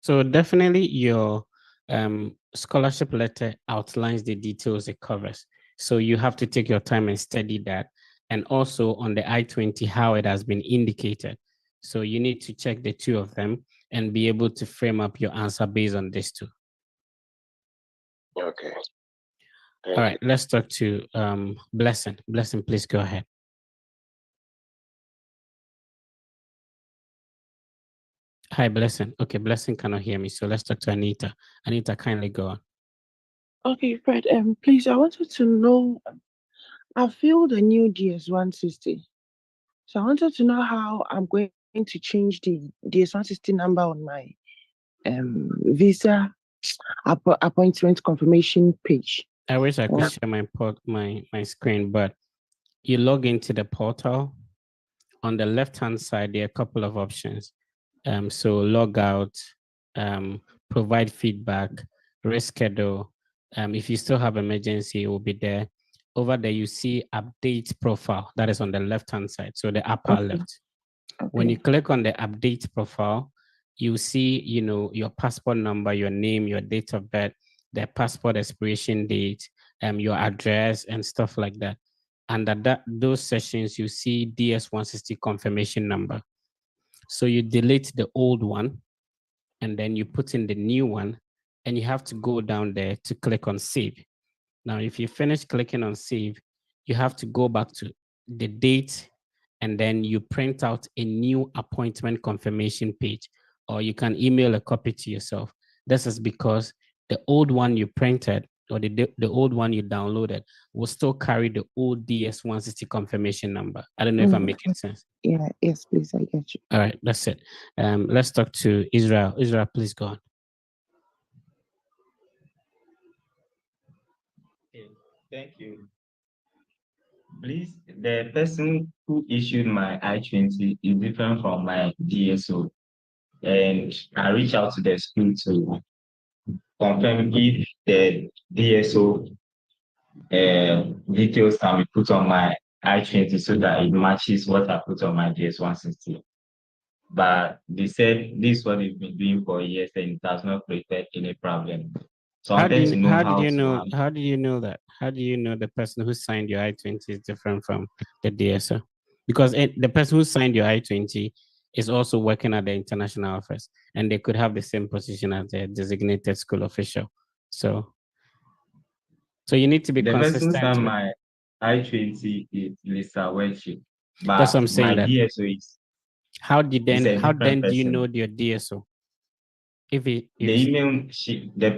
So definitely your scholarship letter outlines the details it covers. So you have to take your time and study that. And also on the I-20, how it has been indicated. So you need to check the two of them and be able to frame up your answer based on this two. Okay. All right, let's talk to Blessing. Blessing, please go ahead. Hi, Blessing. Okay, Blessing cannot hear me, so let's talk to Anita. Anita, kindly go on. Okay, Fred, please, I wanted to know, I filled a new DS-160. So I wanted to know how I'm going to change the DS-160 number on my visa appointment confirmation page. I wish I could share my screen, but you log into the portal. On the left-hand side, there are a couple of options. So log out, provide feedback, reschedule. If you still have emergency, it will be there. Over there, you see update profile. That is on the left-hand side, so the upper left. Okay. When you click on the update profile, you see, your passport number, your name, your date of birth, the passport expiration date, your address and stuff like that. Under those sessions, you see DS-160 confirmation number. So you delete the old one and then you put in the new one, and you have to go down there to click on save. Now, if you finish clicking on save, you have to go back to the date, and then you print out a new appointment confirmation page, or you can email a copy to yourself. This is because the old one you printed or the old one you downloaded will still carry the old DS-160 confirmation number. I don't know if I'm making sense. Yeah, yes, please, I get you. All right, that's it. Let's talk to Israel. Israel, please go on. Okay, thank you. Please, the person who issued my I-20 is different from my DSO. And I reached out to the school to confirm if the DSO details can be put on my I-20 so that it matches what I put on my DS-160. But they said this is what they've been doing for years and it has not created any problem. So I wanted to know How did you know that? How do you know the person who signed your I-20 is different from the DSO? Because the person who signed your I-20 is also working at the international office, and they could have the same position as the designated school official. So you need to be consistent. The person who signed my I-20 is Lisa Welch, but that's what I'm saying. my DSO is how then do you person. know your DSO? The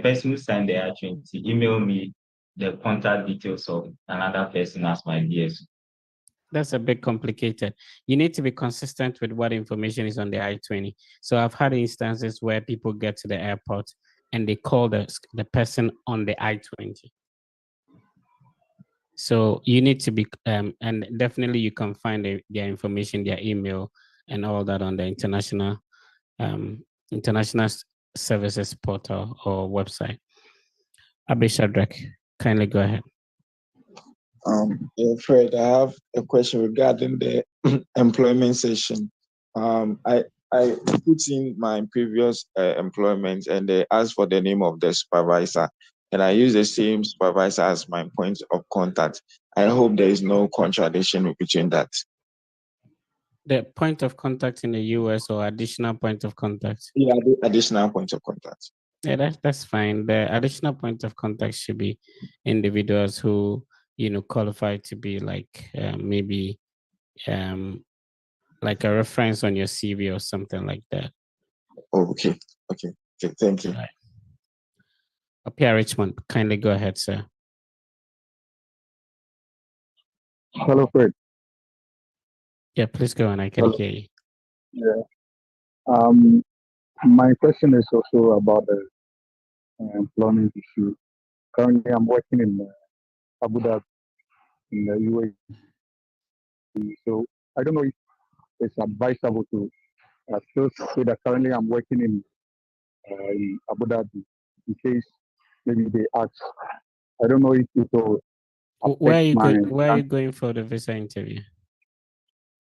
person who signed the I-20 emailed me the contact details of another person as my DSO. That's a bit complicated. You need to be consistent with what information is on the I-20. So I've had instances where people get to the airport and they call the person on the I-20. So you need to be, and definitely you can find their information, their email and all that on the international services portal or website. Abi Shadrach, kindly go ahead. Fred, I have a question regarding the employment session. I put in my previous employment and they asked for the name of the supervisor, and I use the same supervisor as my point of contact. I hope there is no contradiction between that. The point of contact in the US or additional point of contact? Yeah, the additional point of contact. Yeah, that's fine. The additional point of contact should be individuals who, qualify to be like maybe like a reference on your CV or something like that. Oh, okay. Thank you. Right. Pierre Richmond, kindly go ahead, sir. Hello, Fred. Yeah, please go on. I can hear you. Yeah. My question is also about the employment issue. Currently, I'm working in Abu Dhabi in the UAE. So I don't know if it's advisable to still say that currently I'm working in Abu Dhabi in case maybe they ask. I don't know if it will. Where are you going for the visa interview?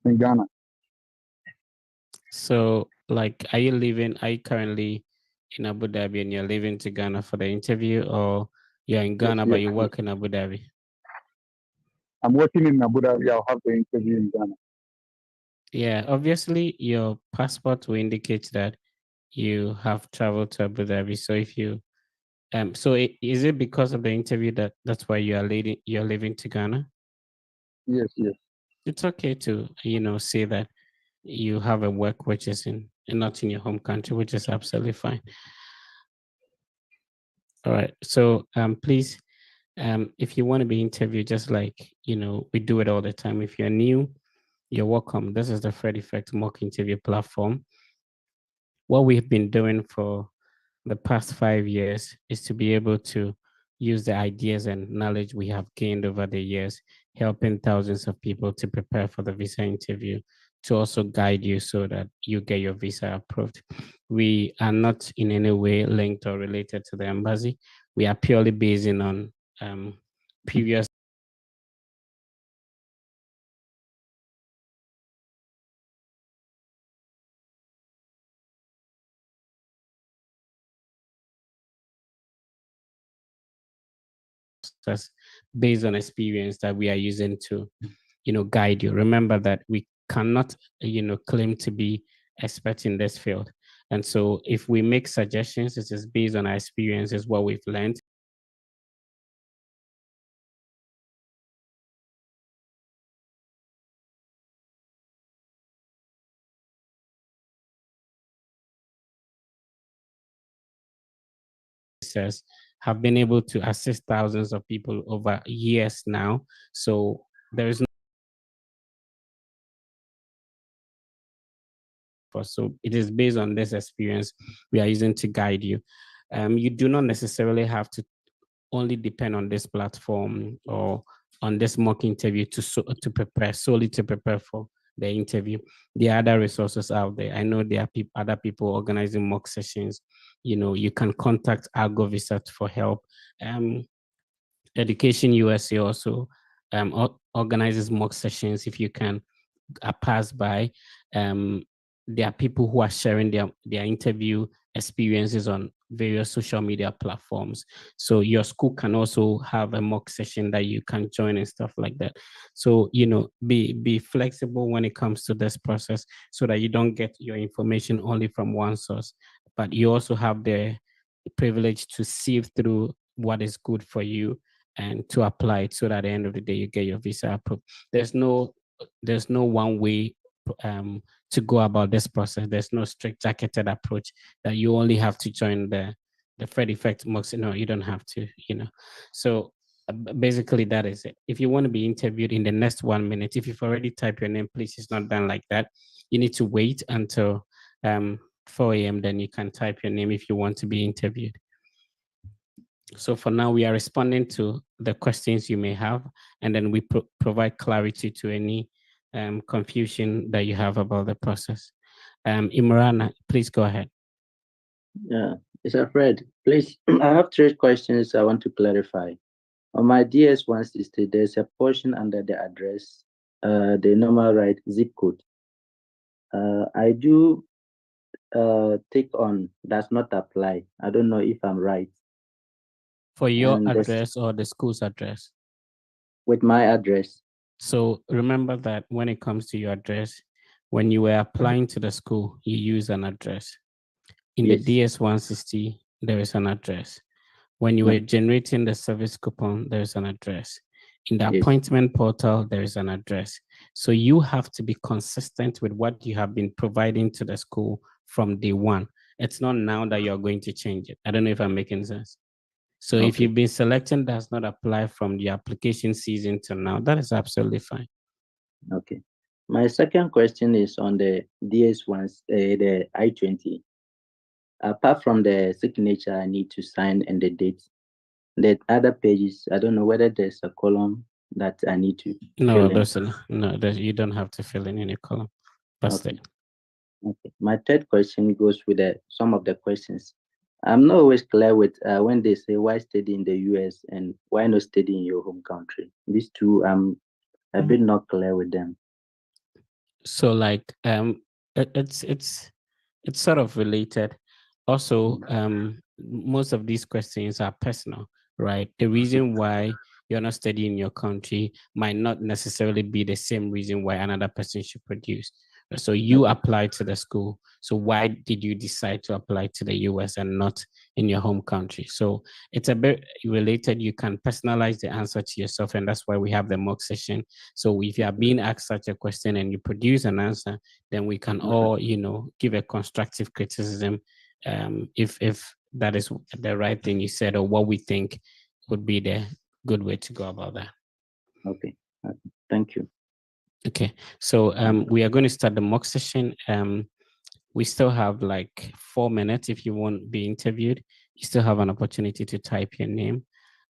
In Ghana. So, like, are you currently in Abu Dhabi and you're leaving to Ghana for the interview, or you're in Ghana Yes, but yes, you yes. work in Abu Dhabi? I'm working in Abu Dhabi. I'll have the interview in Ghana. Yeah, obviously your passport will indicate that you have traveled to Abu Dhabi. So if you is it because of the interview that's why you're leaving to Ghana? Yes, yes. It's okay to, say that you have a work which is not in your home country, which is absolutely fine. All right. So please, if you want to be interviewed, just like we do it all the time. If you're new, you're welcome. This is the Fred Effect mock interview platform. What we've been doing for the past 5 years is to be able to use the ideas and knowledge we have gained over the years, helping thousands of people to prepare for the visa interview, to also guide you so that you get your visa approved. We are not in any way linked or related to the embassy. We are purely basing on previous based on experience that we are using to guide you. Remember that we cannot claim to be expert in this field, and so if we make suggestions, it is based on our experiences, what we've learned. Have been able to assist thousands of people over years now, so there is no so it is based on this experience we are using to guide you. You do not necessarily have to only depend on this platform or on this mock interview to prepare solely to prepare for the interview. There are other resources out there. I know there are other people organizing mock sessions. You can contact Algo Visa for help. Education USA also organizes mock sessions. If you can pass by, there are people who are sharing their interview experiences on various social media platforms. So your school can also have a mock session that you can join and stuff like that. So be flexible when it comes to this process, so that you don't get your information only from one source, but you also have the privilege to sieve through what is good for you and to apply it, so that at the end of the day you get your visa approved. There's no one way to go about this process. There's no strict jacketed approach that you only have to join the Fred Effect MOOCs. No, you don't have to, So basically that is it. If you want to be interviewed in the next 1 minute, if you've already typed your name, please, it's not done like that. You need to wait until 4 a.m. Then you can type your name if you want to be interviewed. So for now, we are responding to the questions you may have, and then we provide clarity to any confusion that you have about the process. Imran, please go ahead. Yeah, Mr. Fred, please, I have 3 questions I want to clarify. On my DS-160, there's a portion under the address, the normal right zip code. I do take on does not apply. I don't know if I'm right. For your address or the school's address? With my address. So remember that when it comes to your address, when you were applying to the school, you use an address. In the DS-160, there is an address. When you were generating the service coupon, there is an address. In the appointment portal, there is an address. So you have to be consistent with what you have been providing to the school from day one. It's not now that you're going to change it. I don't know if I'm making sense. So if you've been selecting does not apply from the application season to now, that is absolutely fine. Okay. My second question is on the DS1, the I-20. Apart from the signature I need to sign and the date, the other pages, I don't know whether there's a column that I need to fill in. You don't have to fill in any column. That's it. Okay. My third question goes with some of the questions. I'm not always clear with when they say why study in the US and why not study in your home country. These two, I'm a bit not clear with them. So like it's sort of related. Also, most of these questions are personal, right? The reason why you're not studying in your country might not necessarily be the same reason why another person should produce. So you applied to the school. So why did you decide to apply to the US and not in your home country? So it's a bit related. You can personalize the answer to yourself, and that's why we have the mock session. So if you are being asked such a question and you produce an answer, then we can all, give a constructive criticism, if that is the right thing you said, or what we think would be the good way to go about that. Okay. Thank you. Okay, so we are going to start the mock session. We still have like 4 minutes. If you won't be interviewed, you still have an opportunity to type your name,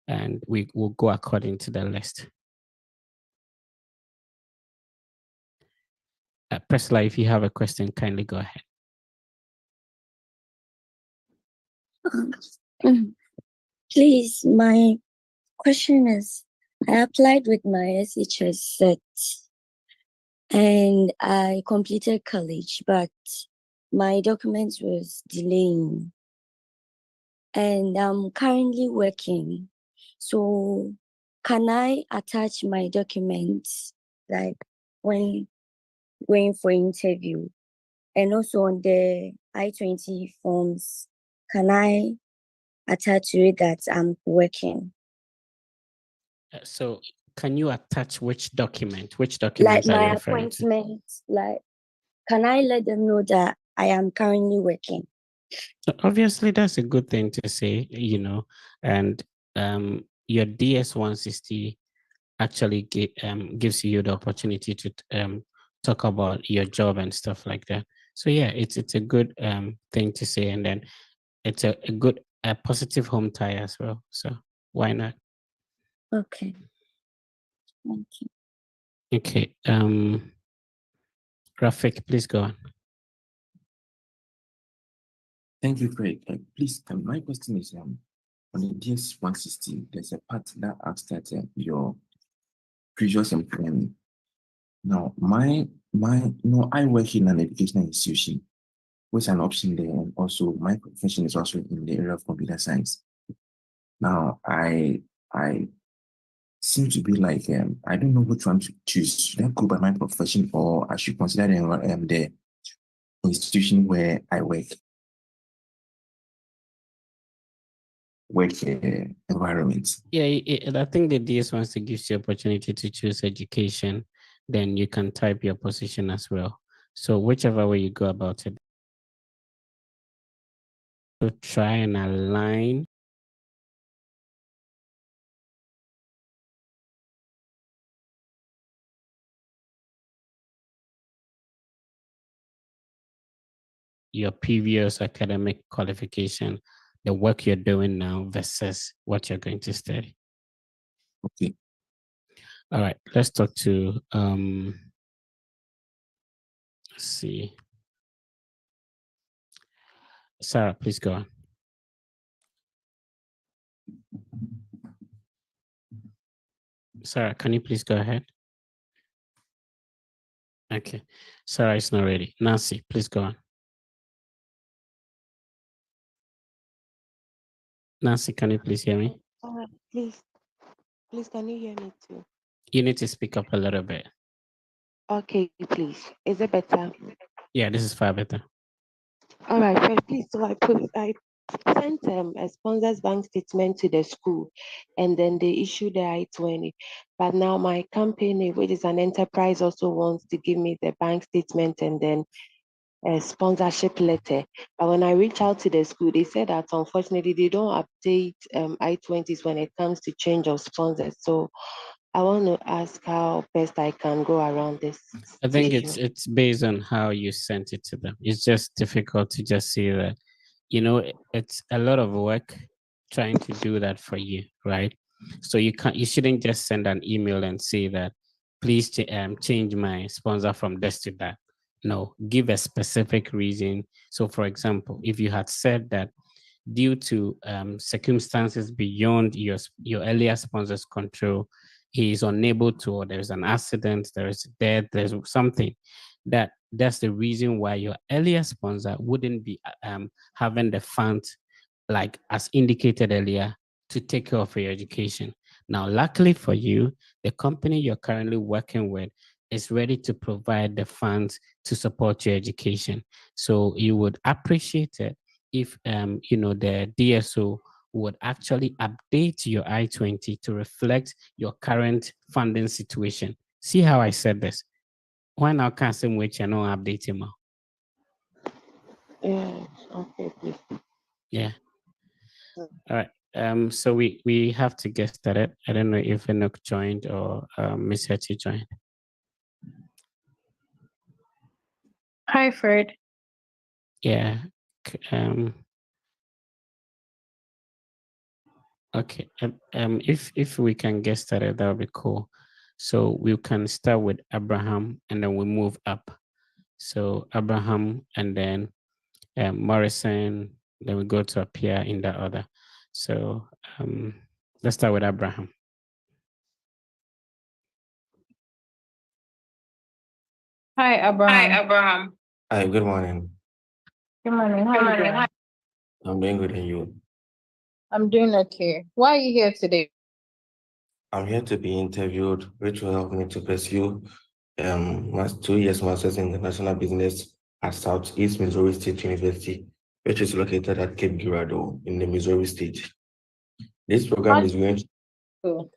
and we will go according to the list. Priscilla, if you have a question, kindly go ahead. Please, my question is, I applied with my SHS set and I completed college, but my documents was delaying. And I'm currently working. So can I attach my documents like when going for interview? And also on the I-20 forms, can I attach to it that I'm working? So can you attach which document? Which Like documents are you my referring to? appointment, like, can I let them know that I am currently working? So obviously, that's a good thing to say, and your DS-160 actually gives you the opportunity to talk about your job and stuff like that. So yeah, it's a good thing to say, and then it's a good positive home tie as well. So why not? Okay. Thank you. Okay. Rafik, please go on. Thank you, Craig. Please, my question is on the DS-160, there's a part that asks that your previous employment. Now, I work in an educational institution, which is an option there, and also my profession is also in the area of computer science. Now, I seem to be like, I don't know which one to choose. Should I go by my profession, or I should consider the institution where I work environment? Yeah, I think the DS wants to give you opportunity to choose education. Then you can type your position as well. So whichever way you go about it, to try and align your previous academic qualification, the work you're doing now versus what you're going to study. Okay. All right, let's talk to let's see. Sarah, please go on. Sarah, can you please go ahead? Okay, Sarah is not ready. Nancy, please go on. Nancy, can you please hear me? Please, can you hear me too? You need to speak up a little bit. Okay, please. Is it better? Yeah, this is far better. All right, Fred, please. So I sent a sponsor's bank statement to the school, and then they issued the I-20. But now my company, which is an enterprise, also wants to give me the bank statement and then a sponsorship letter. But when I reach out to the school, they said that unfortunately they don't update I-20s when it comes to change of sponsors. So I want to ask how best I can go around this. I think issue. it's based on how you sent it to them. It's just difficult to just see that, it's a lot of work trying to do that for you, right? So you shouldn't just send an email and say that, please change my sponsor from this to that. No, give a specific reason. So for example, if you had said that due to circumstances beyond your earlier sponsor's control, he is unable to, or there's an accident, there is death, there's something that That's the reason why your earlier sponsor wouldn't be having the funds, like as indicated earlier, to take care of your education. Now, luckily for you, the company you're currently working with is ready to provide the funds to support your education. So you would appreciate it if the DSO would actually update your I-20 to reflect your current funding situation. See how I said this? Why now can't say which I know update him? Yeah. Okay, please. Yeah. All right. So we have to get started. I don't know if Enoch joined or Miss Hetty joined. Hi, Fred. Yeah. Okay. If we can get started, that would be cool. So we can start with Abraham and then we move up. So Abraham and then Morrison, then we go to appear in that order. So let's start with Abraham. Hi, Abraham. Hi, good morning. Good morning. How are you doing? I'm doing good, and you? I'm doing okay. Why are you here today? I'm here to be interviewed, which will help me to pursue my 2 years master's in international business at Southeast Missouri State University, which is located at Cape Girardeau in the Missouri State. This program is going to.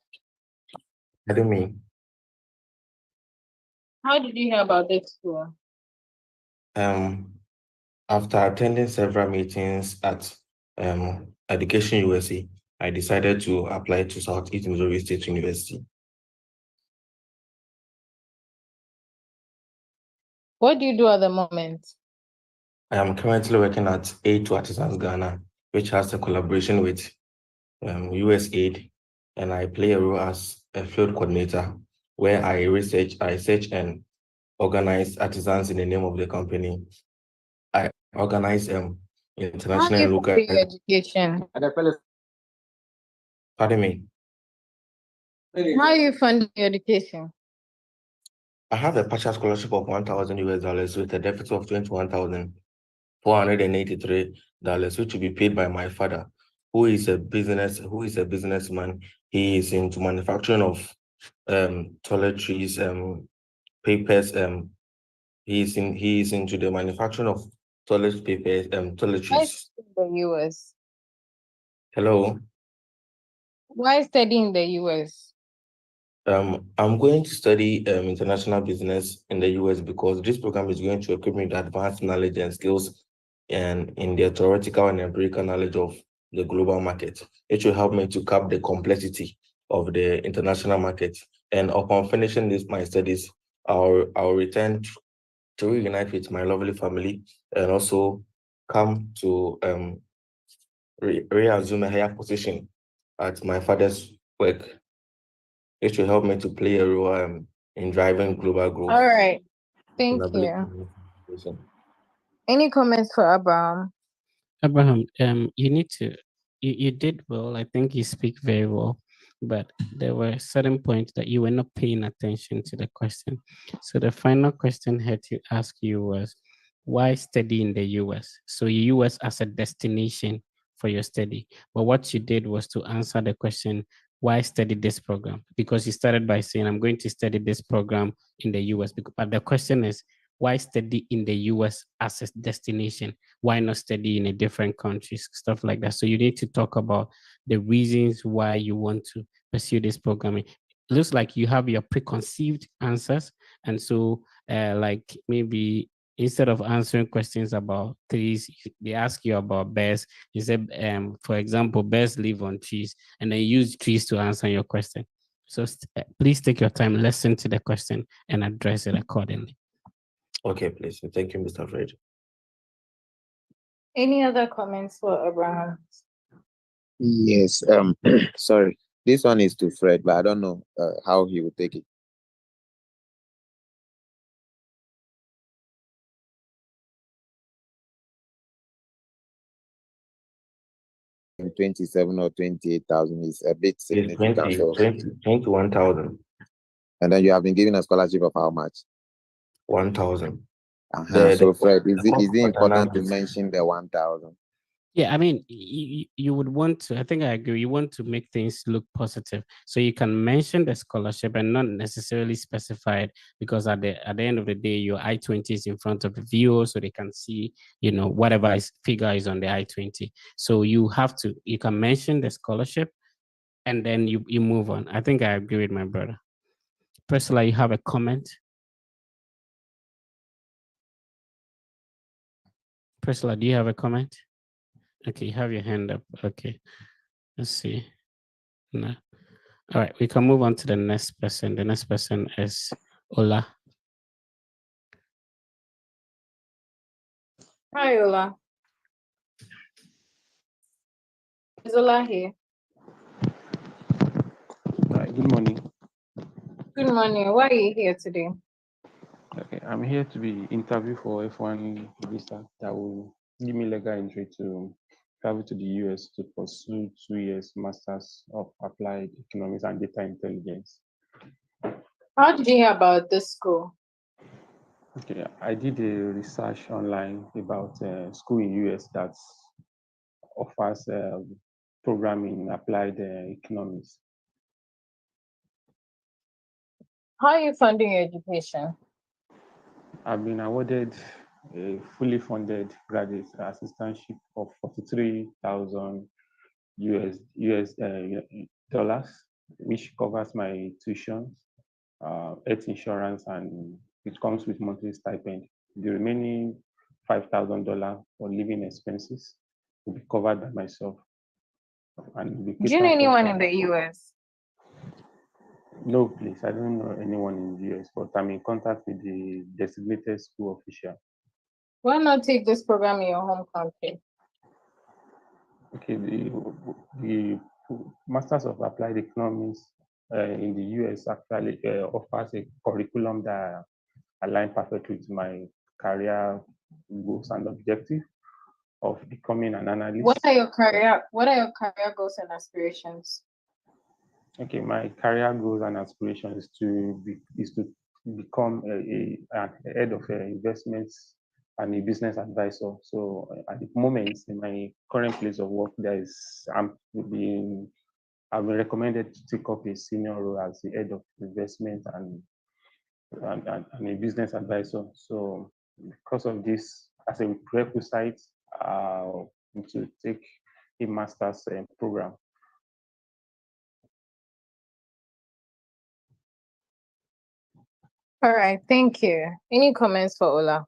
Pardon me. How did you hear about this school? After attending several meetings at Education USA, I decided to apply to Southeast Missouri State University. What do you do at the moment? I am currently working at A2 Artisans Ghana, which has a collaboration with USAID, and I play a role as a field coordinator where I research and organize artisans in the name of the company. I organize international and local education. Pardon me. How are you funding your education? I have a partial scholarship of $1,000 with a deficit of $21,483, which will be paid by my father, who is a businessman. He is into manufacturing of toiletries, papers. He is into the manufacturing of toilet papers, toiletries. Why the US? Hello. Why study in the US? I'm going to study international business in the US because this program is going to equip me with advanced knowledge and skills and in the theoretical and empirical knowledge of the global market. It will help me to cap the complexity of the international market. And upon finishing my studies, I'll return to reunite with my lovely family and also come to reassume a higher position at my father's work. It will help me to play a role in driving global growth. All right. Thank you. Any comments for Abraham? Abraham, you need to, you did well. I think you speak very well, but there were certain points that you were not paying attention to the question. So the final question I had to ask you was, why study in the US? So US as a destination for your study. But what you did was to answer the question, why study this program? Because you started by saying, I'm going to study this program in the US. But the question is, why study in the US as a destination? Why not study in a different countries, stuff like that? So you need to talk about the reasons why you want to pursue this programming. It looks like you have your preconceived answers. And so like maybe instead of answering questions about trees, they ask you about bears. You said, for example, bears live on trees, and then use trees to answer your question. So please take your time, listen to the question, and address it accordingly. Okay, please. Thank you, Mr. Fred. Any other comments for Abraham? Yes. Sorry. This one is to Fred, but I don't know how he will take it. In 27 or 28,000 is a bit significant. 21,000. And then you have been given a scholarship of how much? 1,000. So Fred, is the it important to allowance. mention the 1,000? Yeah, I mean, you would want to, I think I agree, you want to make things look positive. So you can mention the scholarship and not necessarily specify it, because at the end of the day, your I-20 is in front of the viewer, so they can see, whatever figure is on the I-20. So you can mention the scholarship and then you move on. I think I agree with my brother. Priscilla, you have a comment? Priscilla, do you have a comment? Okay, you have your hand up. Okay, let's see. No. All right, we can move on to the next person. The next person is Ola. Hi, Ola. Is Ola here? Good morning. Good morning. Why are you here today? Okay, I'm here to be interviewed for F1 visa that will give me legal entry to travel to the US to pursue 2 years Masters of Applied Economics and Data Intelligence. How did you hear about this school? Okay, I did a research online about a school in US that offers programming in applied economics. How are you funding your education? I've been awarded a fully funded graduate assistantship of 43,000 US dollars, which covers my tuition, health insurance, and it comes with monthly stipend. The remaining $5,000 for living expenses will be covered by myself. And Do you know anyone in the US? No, please. I don't know anyone in the US, but I'm in contact with the designated school official. Why not take this program in your home country? Okay, the Masters of Applied Economics in the US actually offers a curriculum that aligns perfectly with my career goals and objective of becoming an analyst. What are your career goals and aspirations? Okay, my career goals and aspirations is to become an head of investments and a business advisor. So at the moment, in my current place of work, I've been recommended to take up a senior role as the head of investment and a business advisor. So because of this, as a prerequisite, to take a master's program. All right, thank you. Any comments for Ola?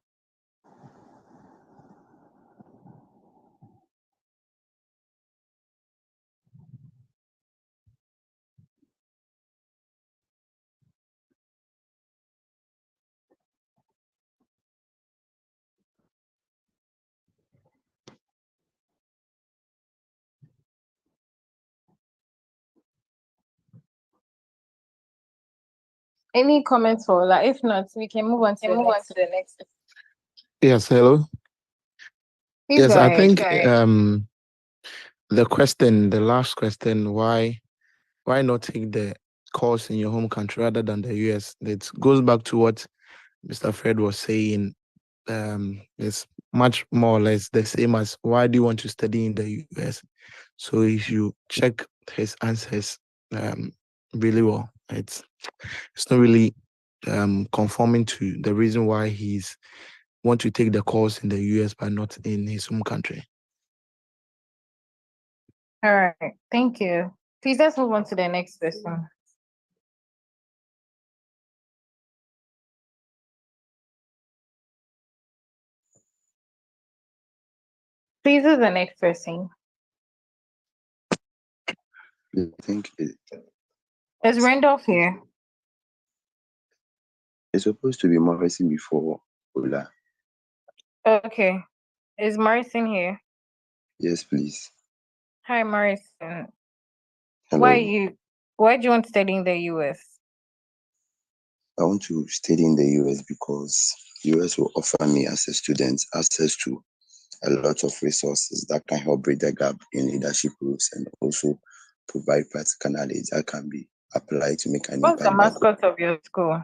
Any comments for Ola? If not, we can move on to the next. Yes, hello. Please Yes, go I ahead. think the last question, why not take the course in your home country rather than the US? It goes back to what Mr. Fred was saying. It's much more or less the same as why do you want to study in the US? So if you check his answers really well, it's not really conforming to the reason why he's want to take the course in the US but not in his home country. All right, thank you. Please let's move on to the next person. Please, who's the next person? I think Is Randolph here? it's supposed to be Morris before Ola. Okay. Is Morrison here? Yes, please. Hi, Morrison. Hello. Why do you want to study in the US? I want to study in the US because US will offer me as a student access to a lot of resources that can help bridge the gap in leadership roles and also provide practical knowledge that can be applied to make an What's the impact. mascot of your school?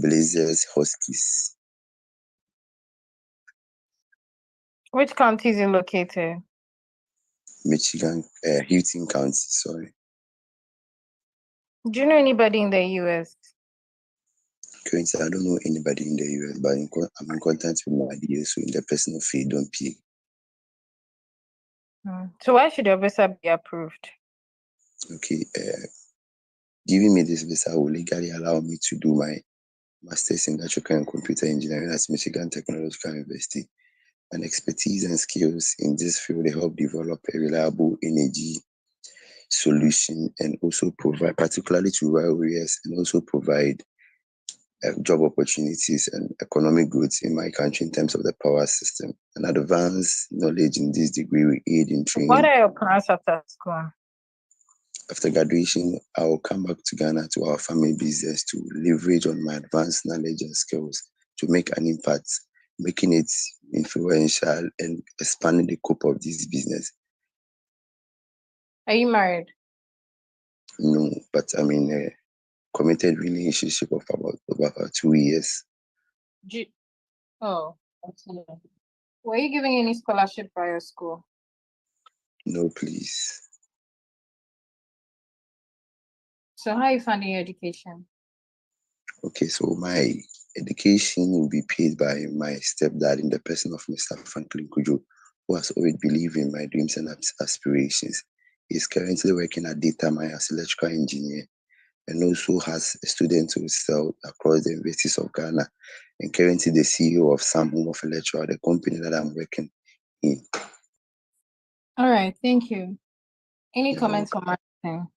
Blazers, Huskies. Which county is it located? Michigan, Houston County, sorry. Do you know anybody in the US? Currently, I don't know anybody in the US, but I'm in contact with my DSO in the person of Adon P. So why should your visa be approved? Okay, giving me this visa will legally allow me to do my master's in electrical and computer engineering at Michigan Technological University. And expertise and skills in this field, they help develop a reliable energy solution and also provide, particularly to rural areas, and also provide job opportunities and economic growth in my country in terms of the power system. And advanced knowledge in this degree will aid in training. What are your plans after school? After graduation, I will come back to Ghana to our family business to leverage on my advanced knowledge and skills to make an impact, making it influential and expanding the scope of this business. Are you married? No, but I'm in a committed relationship of about 2 years. Oh, okay. Were you giving any scholarship by your school? No, please. So how are you funding your education? Okay, so my education will be paid by my stepdad in the person of Mr. Franklin Kujo, who has always believed in my dreams and aspirations. He's currently working at Data Mine as electrical engineer and also has a student who sell across the universities of Ghana and currently the CEO of Sam Home of Electrical, the company that I'm working in. All right, thank you. Any comments from Martin?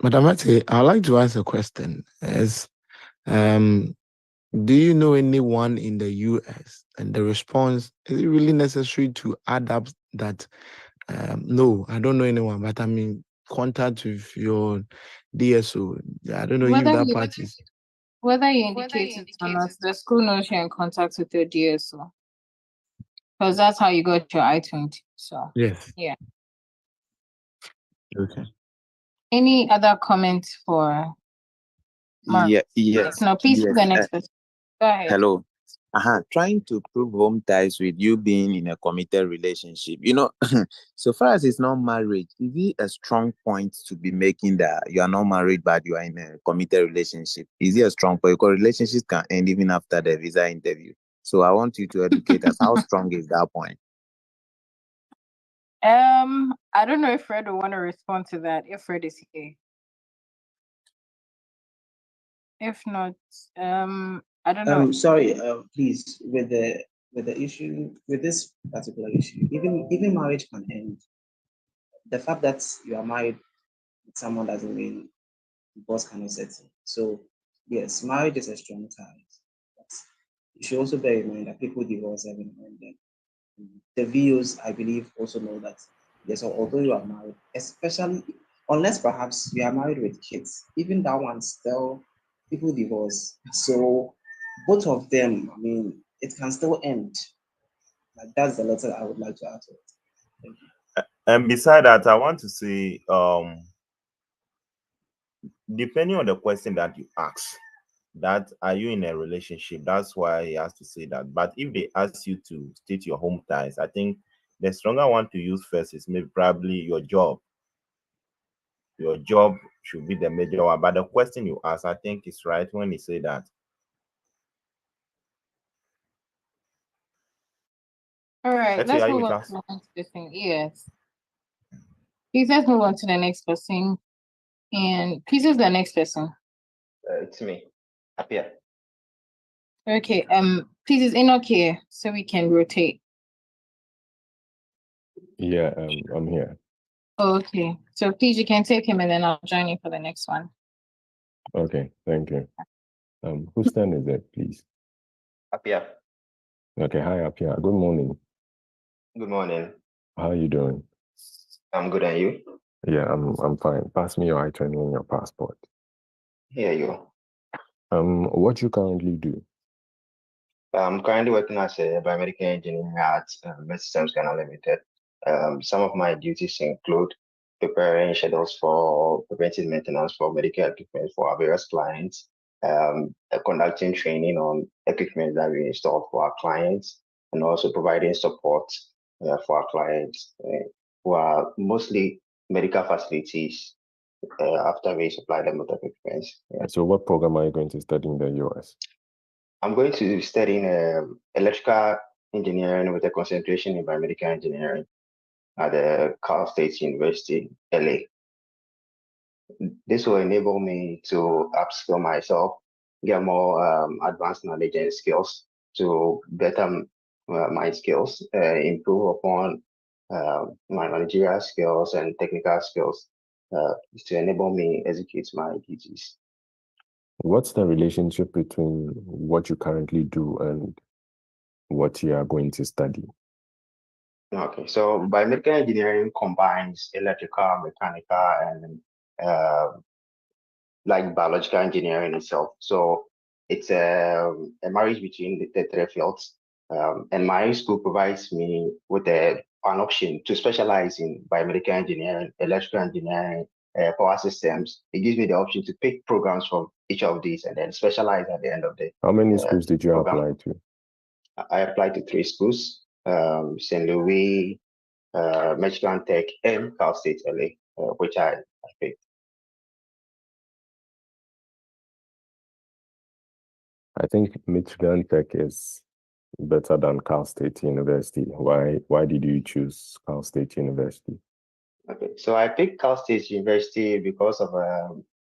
Madam Ate, I'd like to ask a question. Do you know anyone in the US? And the response, is it really necessary to add up that? No, I don't know anyone, but I'm in contact with your DSO. I don't know if that part is. Whether you indicate it or not, the school knows you're in contact with your DSO. Because that's how you got your I-20. So, yes. Yeah. Okay. Any other comments for Mark? Yes. No, please Yes. the next person. Go ahead. Hello. Trying to prove home ties with you being in a committed relationship. So far as it's not marriage, is it a strong point to be making that you are not married but you are in a committed relationship? Is it a strong point? Because relationships can end even after the visa interview. So I want you to educate us. How strong is that point? I don't know if Fred will want to respond to that, if Fred is here. If not, I don't know. Sorry, please, with the issue, with this particular issue, even marriage can end. The fact that you are married with someone doesn't mean divorce cannot settle. So yes, marriage is a strong tie. But you should also bear in mind that people divorce every now and then. The VOs, I believe, also know that yes, although you are married, especially unless perhaps you are married with kids, even that one still people divorce. So both of them, I mean, it can still end. Like that's the letter I would like to add to it. Thank you. And beside that, I want to say, depending on the question that you ask, that are you in a relationship? That's why he has to say that. But if they ask you to state your home ties, I think the stronger one to use first is maybe probably your job. Your job should be the major one. But the question you ask, I think is right when you say that. All right, let's move on to the next person. Yes. Please, let's move on to the next person. And please, who's the next person? It's me. Appear. Okay. Please, is Enoch here so we can rotate? Yeah, I'm here. Okay. So please, you can take him and then I'll join you for the next one. Okay, thank you. Whose turn is it, please? Appear. Okay, hi, Apia. Good morning. Good morning. How are you doing? I'm good, and you? Yeah, I'm fine. Pass me your I-20 and your passport. Here you go. What you currently do? I'm currently working as a biomedical engineer at Systems Ghana Limited. Some of my duties include preparing schedules for preventive maintenance for medical equipment for our various clients, conducting training on equipment that we install for our clients, and also providing support for our clients who are mostly medical facilities after we supply them with equipment. Yeah. So what program are you going to study in the US? I'm going to study electrical engineering with a concentration in biomedical engineering at the Cal State University, LA. This will enable me to upskill myself, get more advanced knowledge and skills to better my skills, improve upon my managerial skills and technical skills to enable me execute my duties. What's the relationship between what you currently do and what you are going to study? Okay, so biomedical engineering combines electrical, mechanical, and like biological engineering itself. So it's a marriage between the three fields. And my school provides me with an option to specialize in biomedical engineering, electrical engineering, power systems. It gives me the option to pick programs from each of these and then specialize at the end of the How many schools did you program. apply to? I applied to 3 schools, St. Louis, Michigan Tech, and Cal State LA, which I picked. I think Michigan Tech is better than Cal State University. Why did you choose Cal State University? Okay, so I picked Cal State University because of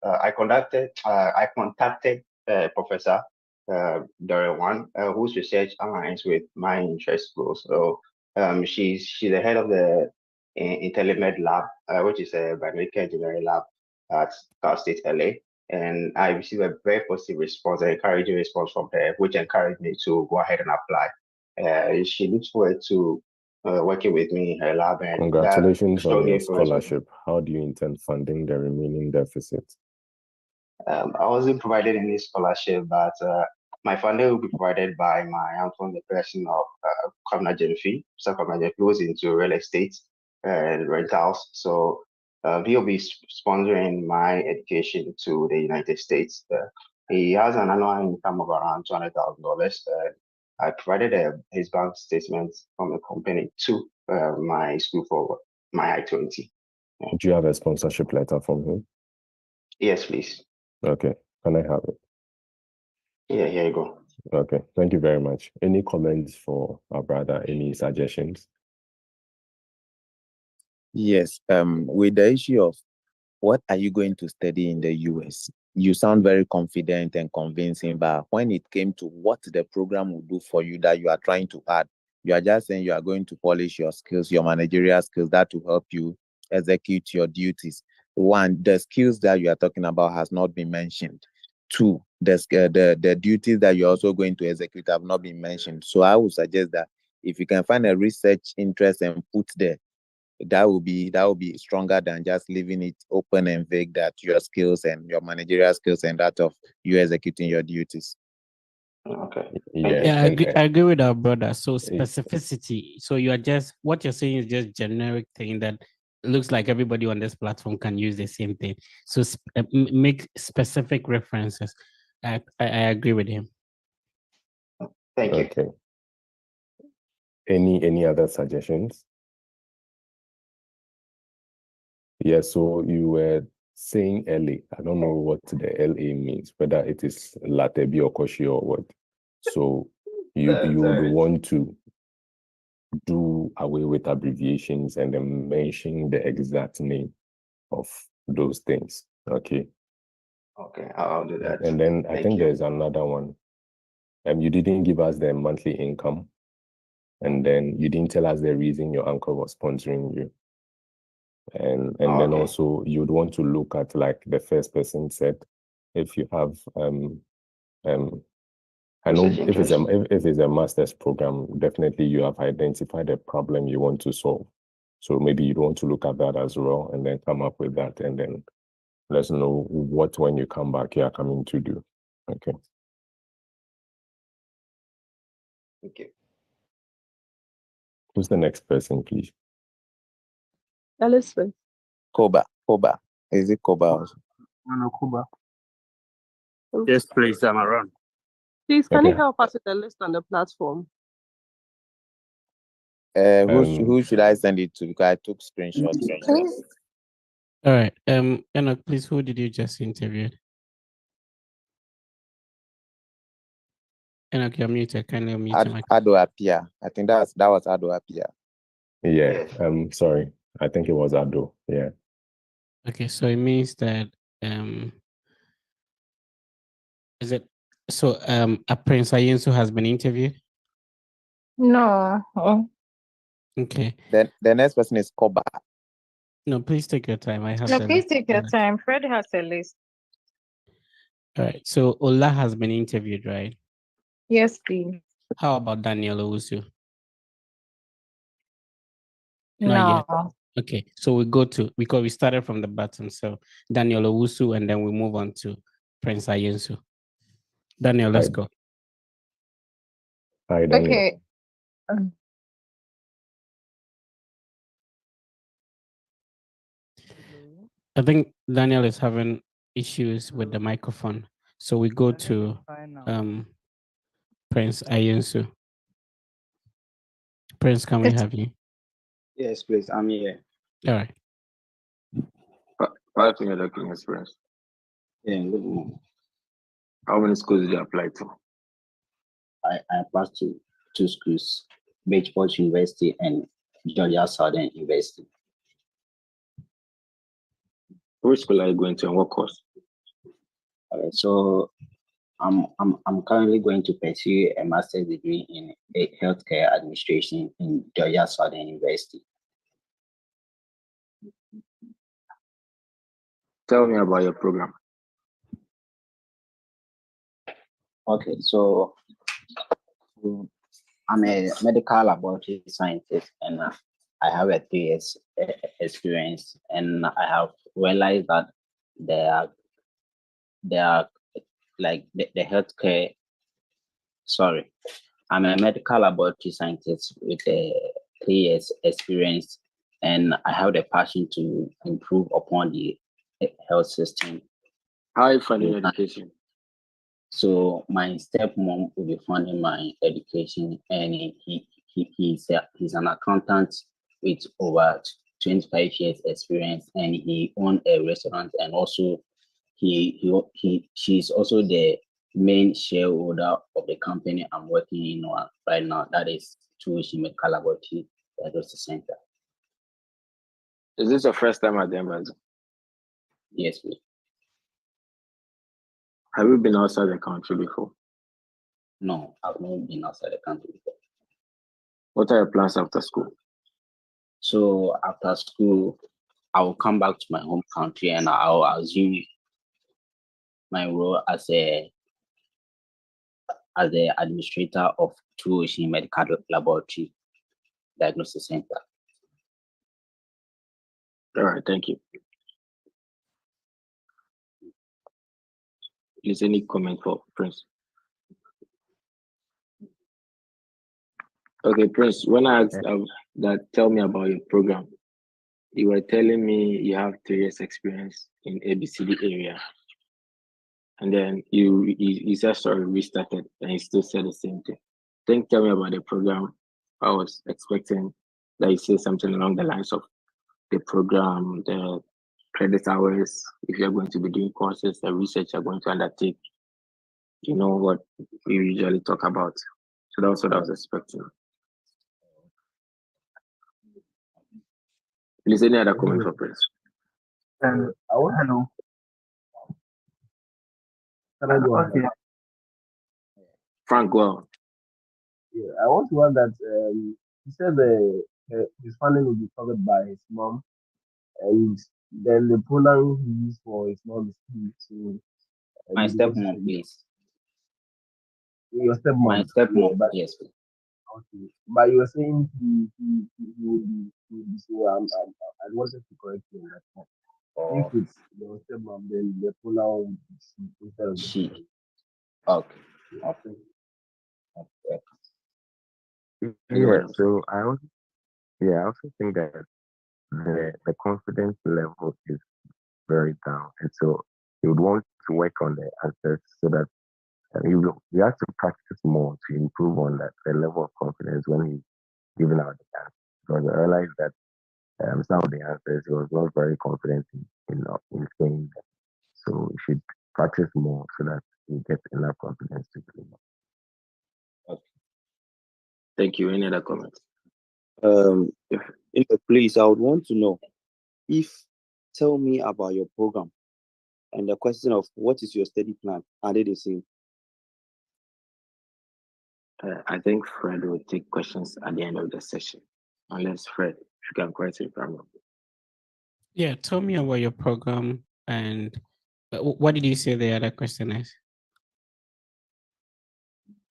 I contacted Professor Dorian, whose research aligns with my interest goals. So she's the head of the IntelliMed lab, which is a biomedical engineering lab at Cal State LA. And I received a very positive response, an encouraging response from her, which encouraged me to go ahead and apply. She looks forward to working with me in her lab, and Congratulations on your influenced me. scholarship. How do you intend funding the remaining deficit? I wasn't provided any scholarship, but my funding will be provided by my uncle, the person of Kwabena Jennifer. So Kwabena Jennifer goes into real estate and rentals. So he'll be sponsoring my education to the United States. He has an annual income of around $200,000. I provided his bank statement from the company to my school for my I-20. Yeah. Do you have a sponsorship letter from him? Yes, please. Okay. Can I have it? Yeah, here you go. Okay. Thank you very much. Any comments for our brother? Any suggestions? Yes. With the issue of what are you going to study in the US? You sound very confident and convincing, but when it came to what the program will do for you that you are trying to add, you are just saying you are going to polish your skills, your managerial skills that will help you execute your duties. One, the skills that you are talking about has not been mentioned. Two, the duties that you're also going to execute have not been mentioned. So I would suggest that if you can find a research interest and put there, that will be stronger than just leaving it open and vague, that your skills and your managerial skills and that of you executing your duties. Okay. Yeah, I agree with our brother. So specificity. So you are just, what you're saying is just generic thing that looks like everybody on this platform can use the same thing. So make specific references. I agree with him. Thank you. Okay. Any other suggestions? Yeah, so you were saying LA. I don't know what the LA means, whether it is Latebi or Koshi or what. So you would want to do away with abbreviations and then mention the exact name of those things. Okay. Okay, I'll do that. And then I think you. there's another one. You didn't give us the monthly income, and then you didn't tell us the reason your uncle was sponsoring you. And then also you'd want to look at, like the first person said, if you have I know if it's a master's program, definitely you have identified a problem you want to solve. So maybe you'd want to look at that as well and then come up with that, and then let's know what, when you come back, you are coming to do. Okay. Thank you. Who's the next person, please? Elizabeth. Koba. Is it Koba also? No, Kuba. Yes, please, I'm around. Please, can you Okay. help us with the list on the platform? Who should I send it to? Because I took screenshots. Please. All right. Enoch, please, who did you just interview? Enoch, you're muted. Kindly unmute your mic. Ado Apia. I think that was Ado Apia. Yeah. Sorry. I think it was Ado. Yeah. Okay, so it means that is it so a Prince Ayensu has been interviewed? No. Oh. Okay. Then the next person is Koba. No, please take your time. I have No, the please list. take your time. Fred has a list. All right. So Ola has been interviewed, right? Yes, please. How about Daniel Owusu? No. Not yet. Okay. So we go to because we started from the bottom. So Daniel Owusu, and then we move on to Prince Ayensu. Daniel, let's go. Hi, Daniel. Okay. I think Daniel is having issues with the microphone. So we go to Prince Ayensu. Prince, can we have you? Yes, please, I'm here. All right. 5 year working experience. Yeah, good morning. How many schools did you apply to? I applied to 2 schools, Bridgeport University and Georgia Southern University. Which school are you going to and what course? So I'm currently going to pursue a master's degree in healthcare administration in Georgia Southern University. Tell me about your program. Okay, so I'm a medical laboratory scientist and I have a 3 years experience, and I have realized that there are like the healthcare. Sorry, I'm a medical laboratory scientist with a 3 years experience, and I have the passion to improve upon the health system. How are you funding your education? So my stepmom will be funding my education, and he's an accountant with over 25 years experience, and he owns a restaurant, and also she's also the main shareholder of the company I'm working in right now. That is Tuition Medical Laboratory Diagnostic Center. Is this your first time at the embassy? Yes, please. Have you been outside the country before? No, I've not been outside the country before. What are your plans after school? So after school, I will come back to my home country and I'll assume my role as the administrator of Tuition Medical Laboratory Diagnostic Center. All right, thank you. Is any comment for Prince? Okay, Prince, when I asked that, tell me about your program, you were telling me you have 3 years experience in ABCD area. And then you said, sorry, we started, and you still said the same thing. Then tell me about the program. I was expecting that you say something along the lines of the program, the credit hours, if you're going to be doing courses, the research you're going to undertake, you know what we usually talk about. So that's what I was expecting. Is any other comment for Prince? I want to know. Can I go ahead? Frank, go on. Yeah, I want to add that he said his funding will be covered by his mom, and then the pronoun he used for his mom is he. So My stepmom, please. Your stepmom. My stepmom, yeah, but, yes. Okay, but you were saying he would be so I wanted to correct you on that point. If it's your stepmom, then the pronoun would be she instead of the she. Okay. Okay. Yeah, so I also think that the confidence level is very down, and so you would want to work on the answers so that you have to practice more to improve on that the level of confidence when he's giving out the answers. Because I realized that some of the answers he was not very confident in saying that. So you should practice more so that you get enough confidence to do it. Thank you. Any other comments? If please, I would want to know if tell me about your program and the question of what is your study plan. Are they the same? I think Fred will take questions at the end of the session. Unless Fred, you can correct me if I'm wrong. Yeah, tell me about your program and what did you say the other question is?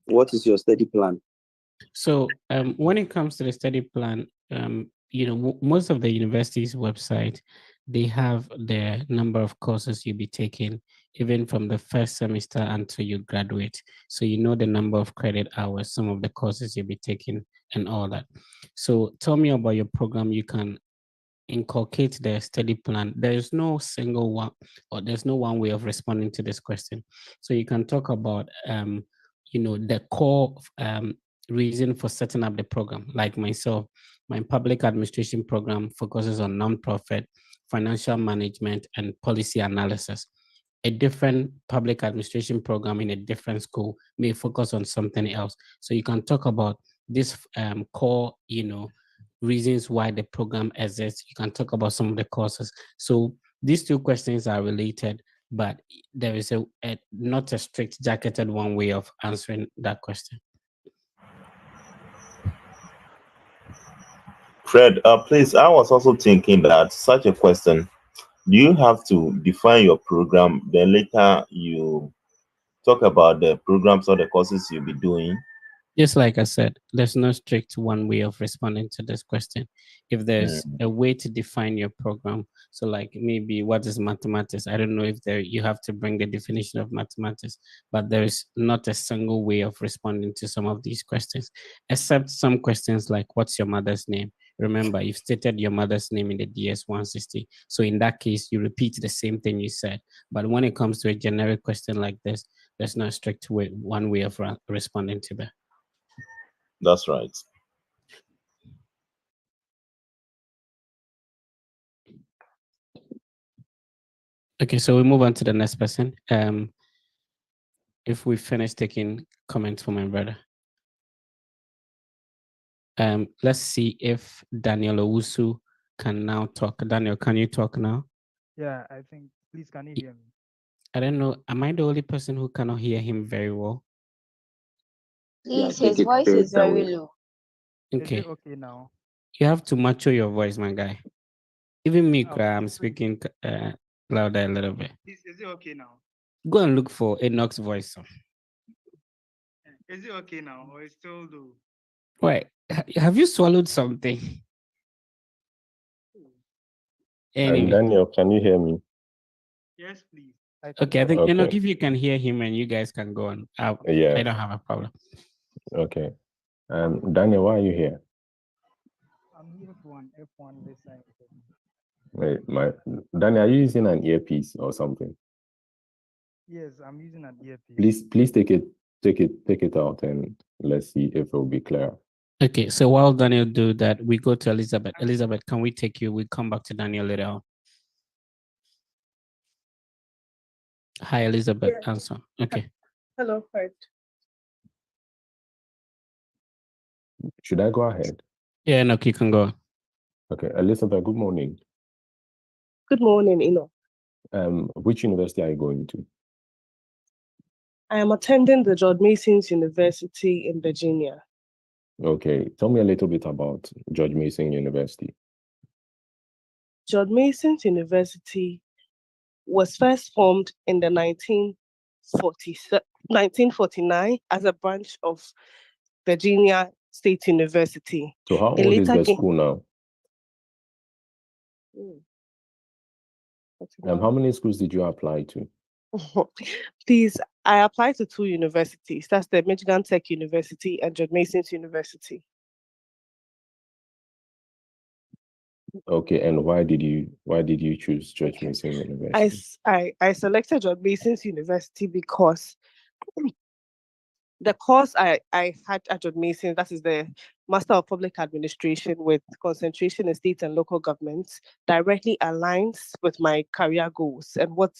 What is your study plan? So when it comes to the study plan, most of the university's website, they have the number of courses you'll be taking, even from the first semester until you graduate. So you know the number of credit hours, some of the courses you'll be taking and all that. So tell me about your program. You can inculcate the study plan. There is no single one, or there's no one way of responding to this question. So you can talk about, the core reason for setting up the program. Like myself, my public administration program focuses on nonprofit, financial management, and policy analysis. A different public administration program in a different school may focus on something else. So you can talk about this core, reasons why the program exists. You can talk about some of the courses. So these two questions are related, but there is not a strict jacketed one way of answering that question. Fred, please, I was also thinking that such a question, do you have to define your program, then later you talk about the programs or the courses you'll be doing? Just like I said, there's no strict one way of responding to this question. If there's a way to define your program, so like maybe what is mathematics? I don't know if you have to bring the definition of mathematics, but there is not a single way of responding to some of these questions, except some questions like what's your mother's name? Remember, you've stated your mother's name in the DS 160. So in that case, you repeat the same thing you said. But when it comes to a generic question like this, there's no strict one way of responding to that. That's right. Okay, so we move on to the next person. If we finish taking comments from my brother. Let's see if Daniel Owusu can now talk. Daniel, can you talk now? Yeah, I think, please, can you hear me? I don't know. Am I the only person who cannot hear him very well? Please, his voice is very low. Okay. Is it okay now? You have to mature your voice, my guy. Even me, I'm speaking louder a little bit. Is it okay now? Go and look for Enoch's voice. Is it okay now, or is still low? Wait, have you swallowed something? Anyway. Daniel, can you hear me? Yes, please. Okay, I think Enoch, if you can hear him and you guys can go on. I don't have a problem. Okay. Daniel, why are you here? I'm here for an F1 this time. Wait, Daniel, are you using an earpiece or something? Yes, I'm using an earpiece. Please take it out and let's see if it will be clear. Okay, so while Daniel do that, we go to Elizabeth. Elizabeth, can we take you? We come back to Daniel later on. Hi, Elizabeth. Yeah. Answer. Okay. Hello, Fred. Should I go ahead? Yeah, no, you can go. Okay, Elizabeth, good morning. Good morning, Eno. Which university are you going to? I am attending the George Mason's University in Virginia. Okay, tell me a little bit about George Mason University. George Mason's University was first formed in the 1949 as a branch of Virginia State University. So how old is the school now? How many schools did you apply to? Please, I applied to 2 universities. That's the Michigan Tech University and George Mason's University. Okay, and why did you choose George Mason University? I selected George Mason's University because the course I had at George Mason, that is the Master of Public Administration with concentration in state and local governments, directly aligns with my career goals and what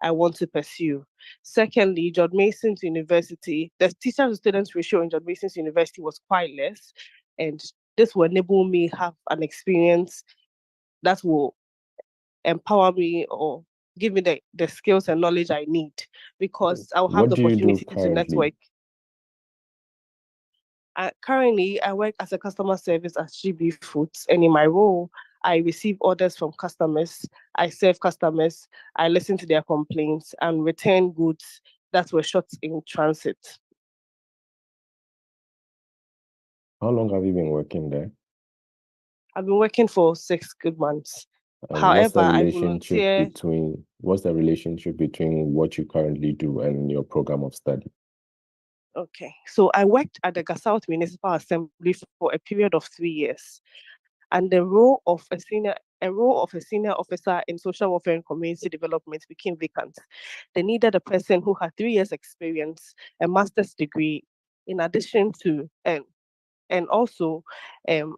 I want to pursue. Secondly, George Mason's University, the teacher to students ratio in George Mason's University was quite less, and this will enable me have an experience that will empower me or give me the skills and knowledge I need, because I'll have What the do you do opportunity to currently? network. Currently, I work as a customer service at GB Foods, and in my role, I receive orders from customers, I serve customers, I listen to their complaints, and return goods that were shot in transit. How long have you been working there? I've been working for 6 good months. And However, I volunteer. What's the relationship between what you currently do and your program of study? Okay, so I worked at the Gasouth Municipal Assembly for a period of 3 years, and the role of a senior officer in social welfare and community development became vacant. They needed a person who had 3 years experience, a master's degree, in addition to and also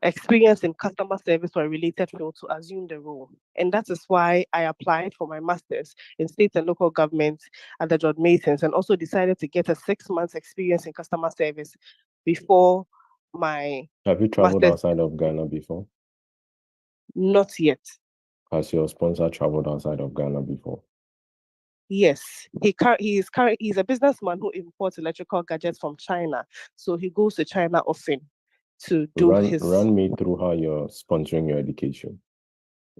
experience in customer service or related field to assume the role. And that is why I applied for my master's in state and local government at the George Masons, and also decided to get a 6 months experience in customer service before my Have you traveled master's. outside of Ghana before? Not yet. Has your sponsor traveled outside of Ghana before? Yes, he's a businessman who imports electrical gadgets from China. So he goes to China often to do his. Run me through how you're sponsoring your education.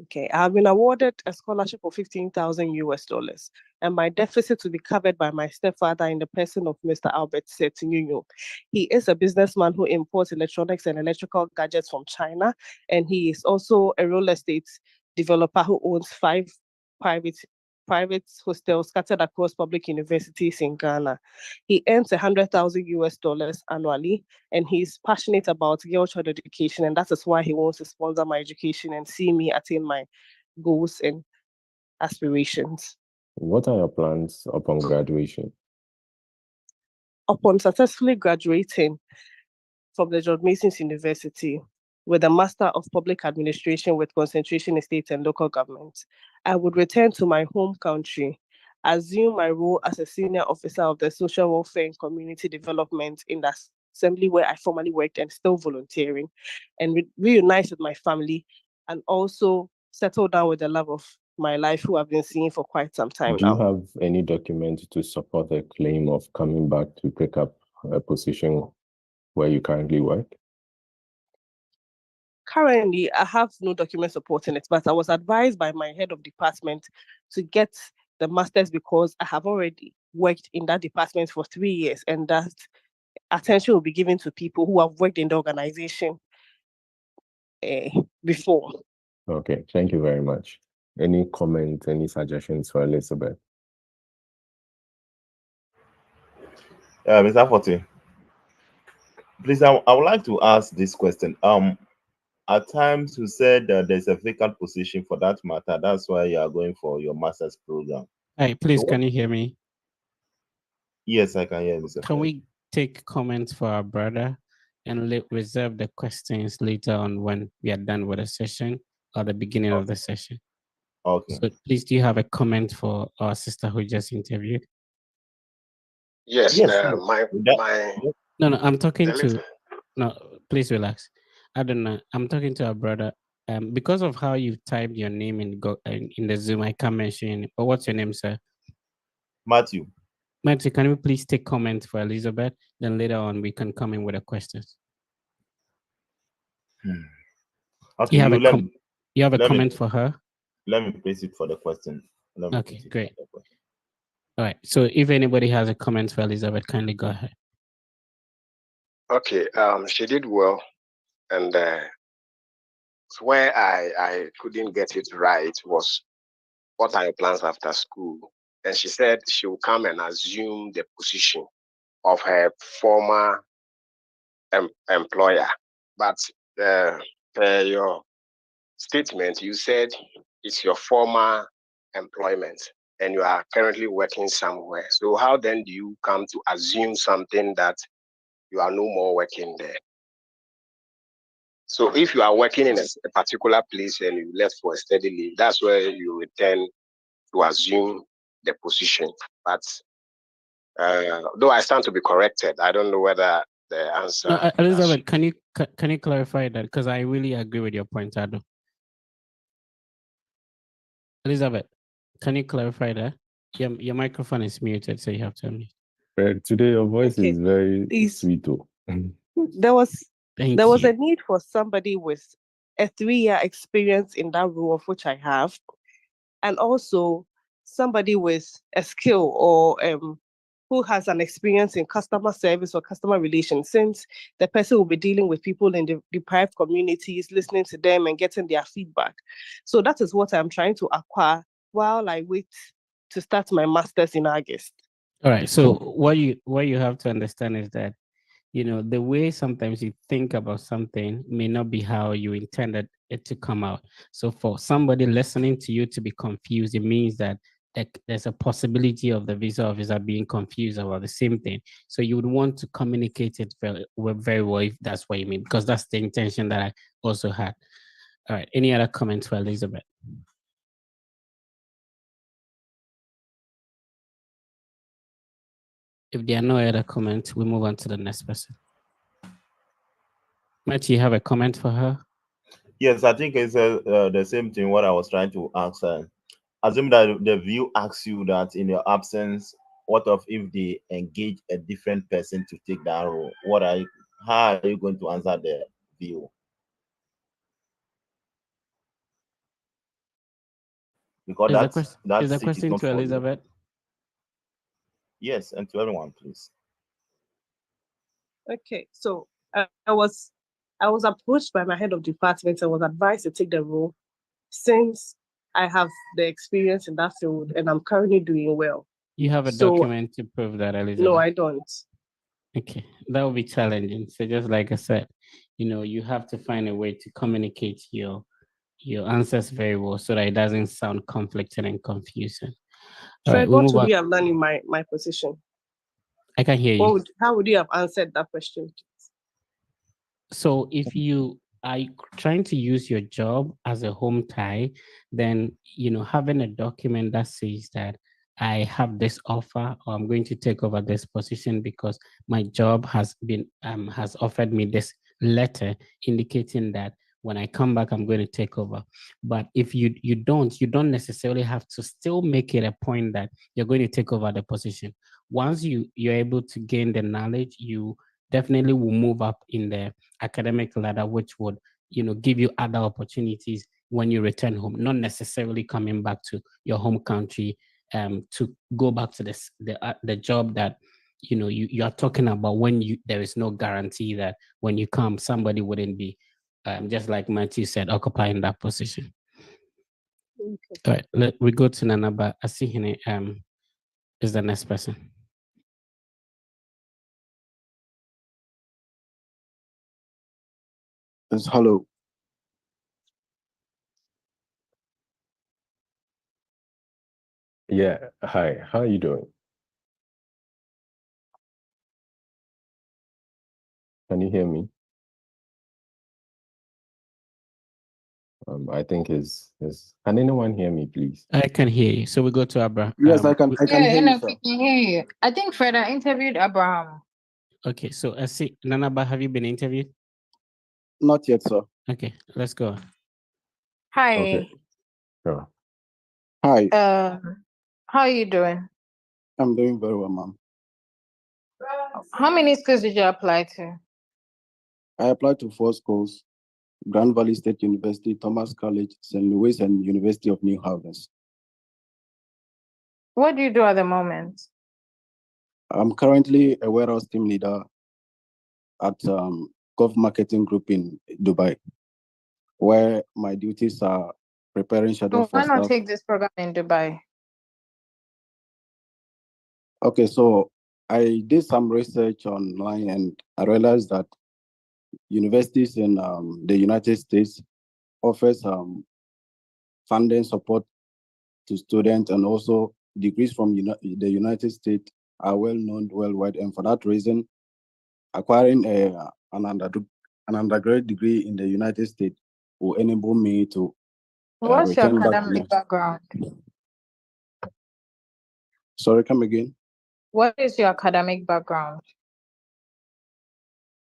Okay, I have been awarded a scholarship of $15,000, and my deficit will be covered by my stepfather in the person of Mr. Albert Setinunyo. He is a businessman who imports electronics and electrical gadgets from China, and he is also a real estate developer who owns 5 private hostels scattered across public universities in Ghana. He earns $100,000 annually, and he's passionate about girl child education, and that is why he wants to sponsor my education and see me attain my goals and aspirations. What are your plans upon graduation? Upon successfully graduating from the George Mason's University with a Master of Public Administration with concentration in state and local government, I would return to my home country, assume my role as a senior officer of the social welfare and community development in the assembly where I formerly worked and still volunteering, and reunite with my family, and also settle down with the love of my life who I've been seeing for quite some time Do you now. have any documents to support the claim of coming back to pick up a position where you currently work? Currently, I have no document supporting it, but I was advised by my head of department to get the master's because I have already worked in that department for 3 years, and that attention will be given to people who have worked in the organization before. Okay, thank you very much. Any comments, any suggestions for Elizabeth? Mr. Forte, please, I would like to ask this question. At times you said there's a vacant position for that matter. That's why you are going for your master's program. Hey, please, can you hear me? Yes, I can hear you, Mr. Can we take comments for our brother and reserve the questions later on when we are done with the session or the beginning of the session? Okay. So please, do you have a comment for our sister who just interviewed? Yes, my No, I'm talking to. No, please relax. I don't know. I'm talking to our brother. Because of how you typed your name in the Zoom, I can't mention it. But what's your name, sir? Matthew. Matthew, can we please take comments for Elizabeth? Then later on we can come in with the questions. Okay, You have a comment for her? Let me place it for the question. Okay, great. All right. So if anybody has a comment for Elizabeth, kindly go ahead. Okay, she did well, and where I couldn't get it right was what are your plans after school? And she said she will come and assume the position of her former employer. But your statement, you said it's your former employment and you are currently working somewhere. So how then do you come to assume something that you are no more working there? So if you are working in a particular place and you left for a steady leave, that's where you return to assume the position. But though I stand to be corrected, I don't know whether the answer. No, Elizabeth, can you clarify that? Because I really agree with your point, Adon. Elizabeth, can you clarify that? Your microphone is muted, so you have to unmute. Today your voice is very sweet. There was Thank there was you. a need for somebody with a 3-year experience in that role, of which I have, and also somebody with a skill or who has an experience in customer service or customer relations, since the person will be dealing with people in the deprived communities, listening to them and getting their feedback. So that is what I'm trying to acquire while I wait to start my master's in August. All right. So what you have to understand is that, the way sometimes you think about something may not be how you intended it to come out. So for somebody listening to you to be confused, it means that there's a possibility of the visa officer being confused about the same thing. So you would want to communicate it very well if that's what you mean, because that's the intention that I also had. All right. Any other comments for Elizabeth? If there are no other comments, we move on to the next person. Matt, you have a comment for her? Yes, I think it's the same thing what I was trying to ask her. Assume that the view asks you that in your absence, what if they engage a different person to take that role? How are you going to answer the view? Because is the question to Elizabeth? Yes, and to everyone, please. Okay, so I was approached by my head of department and was advised to take the role since I have the experience in that field and I'm currently doing well. You have a document to prove that, Elizabeth? No, I don't. Okay, that will be challenging. So just like I said, you have to find a way to communicate your answers very well so that it doesn't sound conflicted and confusing. Fred, what would you have done in my position? I can hear you. How would you have answered that question? So if you are trying to use your job as a home tie, then, having a document that says that I have this offer or I'm going to take over this position because my job has offered me this letter indicating that when I come back, I'm going to take over. But if you don't necessarily have to still make it a point that you're going to take over the position. Once you're able to gain the knowledge, you definitely will move up in the academic ladder, which would, give you other opportunities when you return home, not necessarily coming back to your home country to go back to the job that, you are talking about when there is no guarantee that when you come, somebody wouldn't be, just like Matthew said, occupying that position. Okay. All right, we go to Nanaba. Asihine is the next person. Yes, hello. Yeah, hi. How are you doing? Can you hear me? I think can anyone hear me, please? I can hear you. So we go to Abraham. Yes, I can hear you, sir. We can hear you. I think Fred interviewed Abraham. Okay, so I see, Nanaba, have you been interviewed? Not yet, sir. Okay, let's go. Hi. Okay. Sure. Hi. How are you doing? I'm doing very well, ma'am. How many schools did you apply to? I applied to 4 schools: Grand Valley State University, Thomas College, St. Louis, and University of New Harvest. What do you do at the moment? I'm currently a warehouse team leader at Gulf Marketing Group in Dubai, where my duties are preparing schedule for Why not staff. take this program in Dubai? Okay, so I did some research online and I realized that universities in the United States offers funding support to students, and also degrees from the United States are well known worldwide. And for that reason, acquiring an undergraduate degree in the United States will enable me to What's your return back to academic background? Sorry, come again. What is your academic background?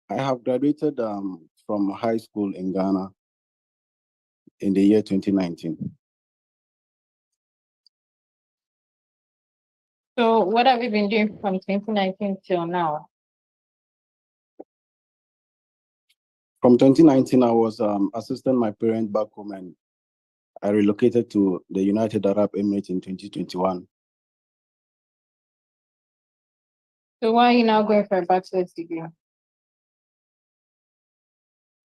I have graduated from high school in Ghana in the year 2019. So what have you been doing from 2019 till now? From 2019, I was assisting my parents back home, and I relocated to the United Arab Emirates in 2021. So why are you now going for a bachelor's degree?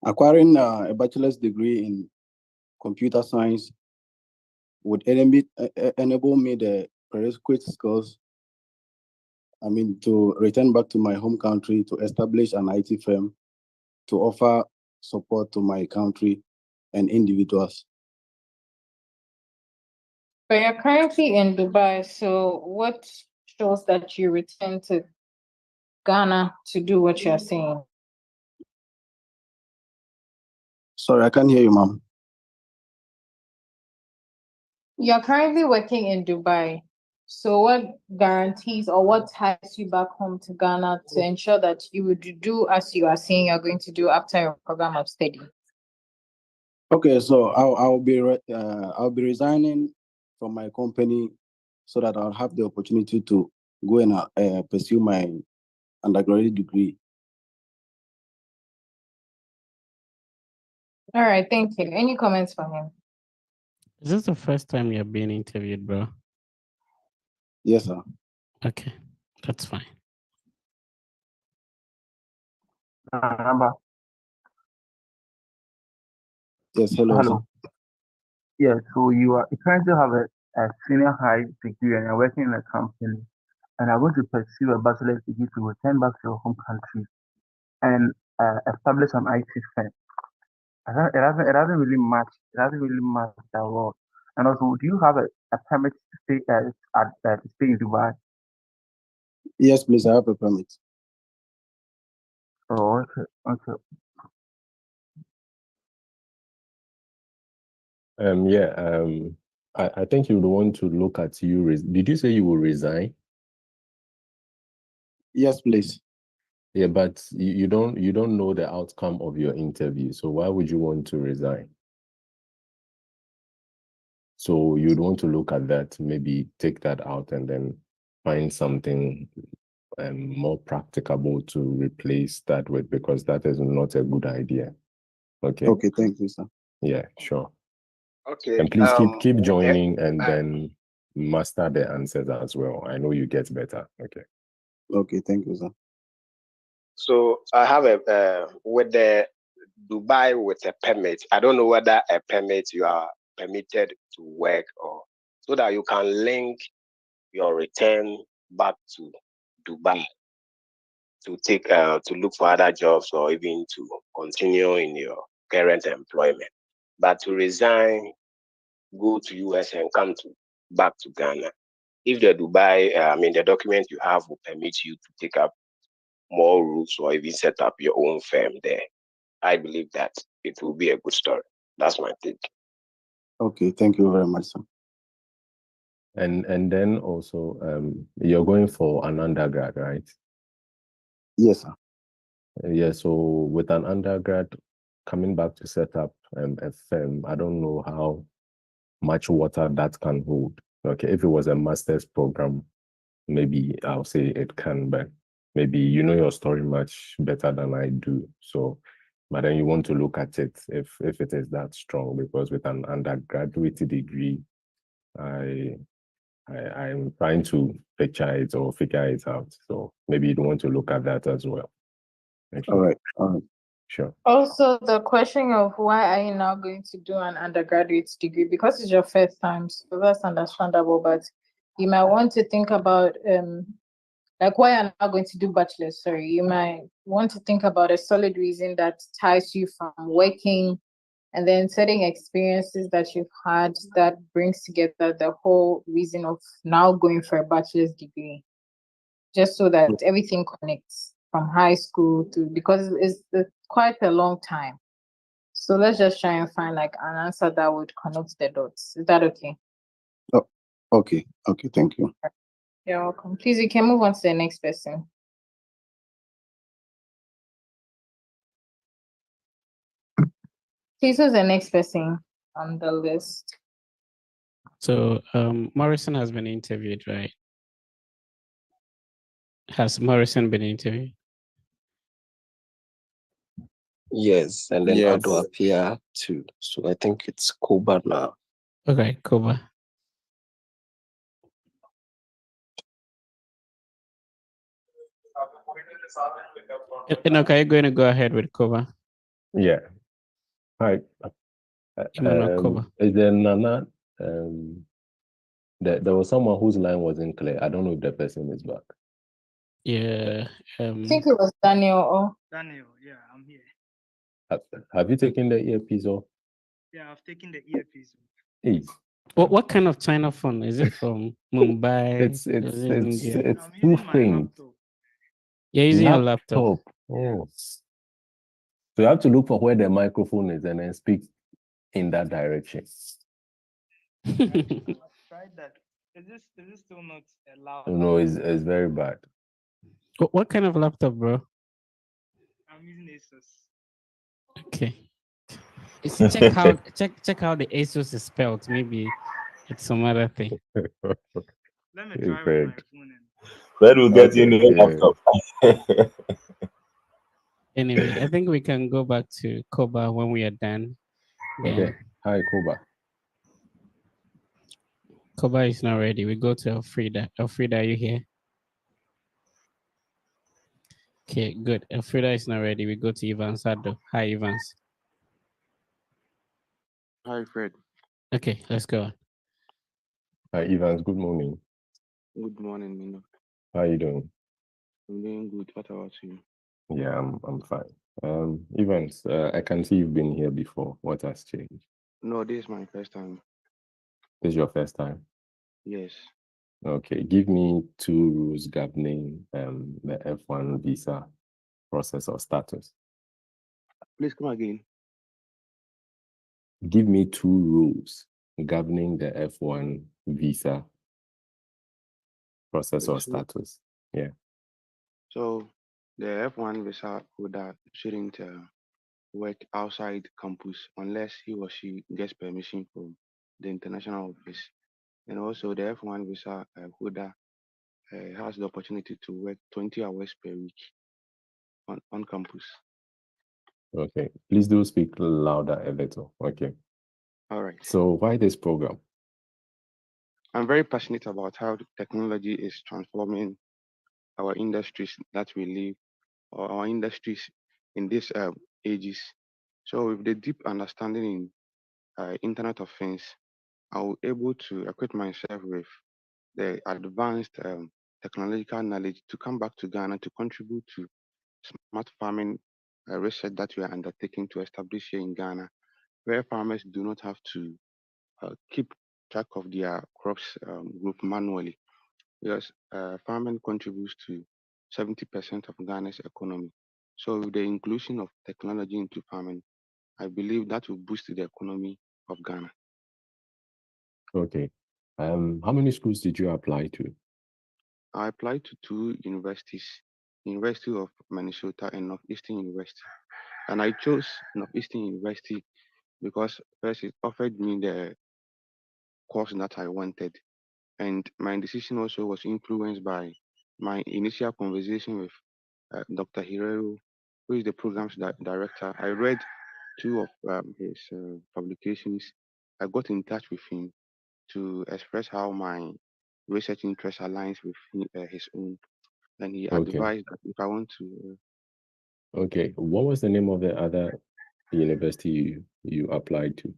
Acquiring a bachelor's degree in computer science would enable me the prerequisite skills, to return back to my home country to establish an IT firm to offer support to my country and individuals. But you're currently in Dubai, so what shows that you return to Ghana to do what you're saying? Sorry, I can't hear you, ma'am. You're currently working in Dubai. So what guarantees or what ties you back home to Ghana to ensure that you would do as you are saying you're going to do after your program of study? Okay, so I'll be resigning from my company so that I'll have the opportunity to go and pursue my undergraduate degree. All right, thank you. Any comments from him? Is this the first time you're being interviewed, bro? Yes, sir. Okay, that's fine. Yes, hello. Hello. Yeah, so you currently have a senior high degree and you're working in a company, and are going to pursue a bachelor's degree to return back to your home country and establish an IT firm. It doesn't really match. It doesn't really match at all. And also, do you have a permit to stay to stay in Dubai? Yes, please, I have a permit. Oh, okay, okay. I think you would want to look at you. Did you say you will resign? Yes, please. Yeah, but you don't know the outcome of your interview. So why would you want to resign? So you'd want to look at that, maybe take that out and then find something more practicable to replace that with, because that is not a good idea. Okay. Okay, thank you, sir. Yeah, sure. Okay. And please keep joining and then master the answers as well. I know you get better. Okay. Okay, thank you, sir. So I have with the Dubai with a permit. I don't know whether a permit you are permitted to work, or so that you can link your return back to Dubai to take to look for other jobs or even to continue in your current employment. But to resign, go to US and come back to Ghana. If the Dubai, the document you have will permit you to take up more routes or even set up your own firm there, I believe that it will be a good story. That's my take. Okay, thank you very much, sir. And then also, you're going for an undergrad, right? Yes, sir. Yeah, so with an undergrad coming back to set up a firm, I don't know how much water that can hold. Okay, if it was a master's program, maybe I'll say it can, but maybe you know your story much better than I do. So, but then you want to look at it if it is that strong, because with an undergraduate degree, I'm trying to picture it or figure it out. So maybe you want to look at that as well. All right. All right. Sure. Also, the question of why are you now going to do an undergraduate degree? Because it's your first time, so that's understandable. But you might want to think about like why you're now going to do bachelor's. Sorry, you might want to think about a solid reason that ties you from working and then certain experiences that you've had that brings together the whole reason of now going for a bachelor's degree, just so that everything connects from high school to, because it's quite a long time. So let's just try and find like an answer that would connect the dots. Is that okay? Oh, okay. Okay, thank you. You're welcome. Please, you can move on to the next person. Please, who's the next person on the list? So Morrison has been interviewed, right? Has Morrison been interviewed? Yes, and then Yes. Adon appear too. So I think it's Koba now. Okay, Koba. Enoch, are you going to go ahead with Koba? Yeah. Hi. Koba. Is there Nana? There was someone whose line wasn't clear. I don't know if the person is back. Yeah. I think it was Daniel. Oh. Daniel, yeah, I'm here. Have you taken the earpiece off? Yeah, I've taken the earpiece. Hey. What kind of China phone is it from? Mumbai? It's India? two things. You're using your laptop. Oh. So you have to look for where the microphone is and then speak in that direction. Tried that. Is this still not allowed? No, it's very bad. What kind of laptop, bro? I'm using Asus. Okay. You see, check how the ASUS is spelled. Maybe it's some other thing. Let me try with my phone. Fred will get you a new laptop. Anyway, I think we can go back to Koba when we are done. Okay. Hi, Koba. Koba is not ready. We go to Elfrida. Elfrida, are you here? Okay, good. Elfrida is not ready. We go to Evans Sado. Hi, Evans. Hi, Fred. Okay, let's go on. Hi, Evans. Good morning. Good morning, Mino. How are you doing? I'm doing good. What about you? Yeah, I'm fine. Evans, I can see you've been here before. What has changed? No, this is my first time. This is your first time? Yes. Okay, give me 2 rules governing the F1 visa process or status. Please come again. Give me 2 rules governing the F1 visa process or status. Yeah. So the F1 visa holder shouldn't work outside campus unless he or she gets permission from the international office. And also the F1 visa holder has the opportunity to work 20 hours per week on campus. Okay, please do speak louder a little. Okay. All right. So why this program? I'm very passionate about how technology is transforming our industries that we live, or our industries in these ages. So with the deep understanding in Internet of Things, I was able to equip myself with the advanced technological knowledge to come back to Ghana to contribute to smart farming research that we are undertaking to establish here in Ghana, where farmers do not have to keep track of their crops group manually, because farming contributes to 70% of Ghana's economy. So with the inclusion of technology into farming, I believe that will boost the economy of Ghana. Okay. How many schools did you apply to? I applied to 2 universities, University of Minnesota and Northeastern University. And I chose Northeastern University because first it offered me the course that I wanted. And my decision also was influenced by my initial conversation with Dr. Hirero, who is the programs director. I read 2 of his publications. I got in touch with him to express how my research interest aligns with his own. And he Okay. advised that if I want to. Okay. What was the name of the other university you applied to?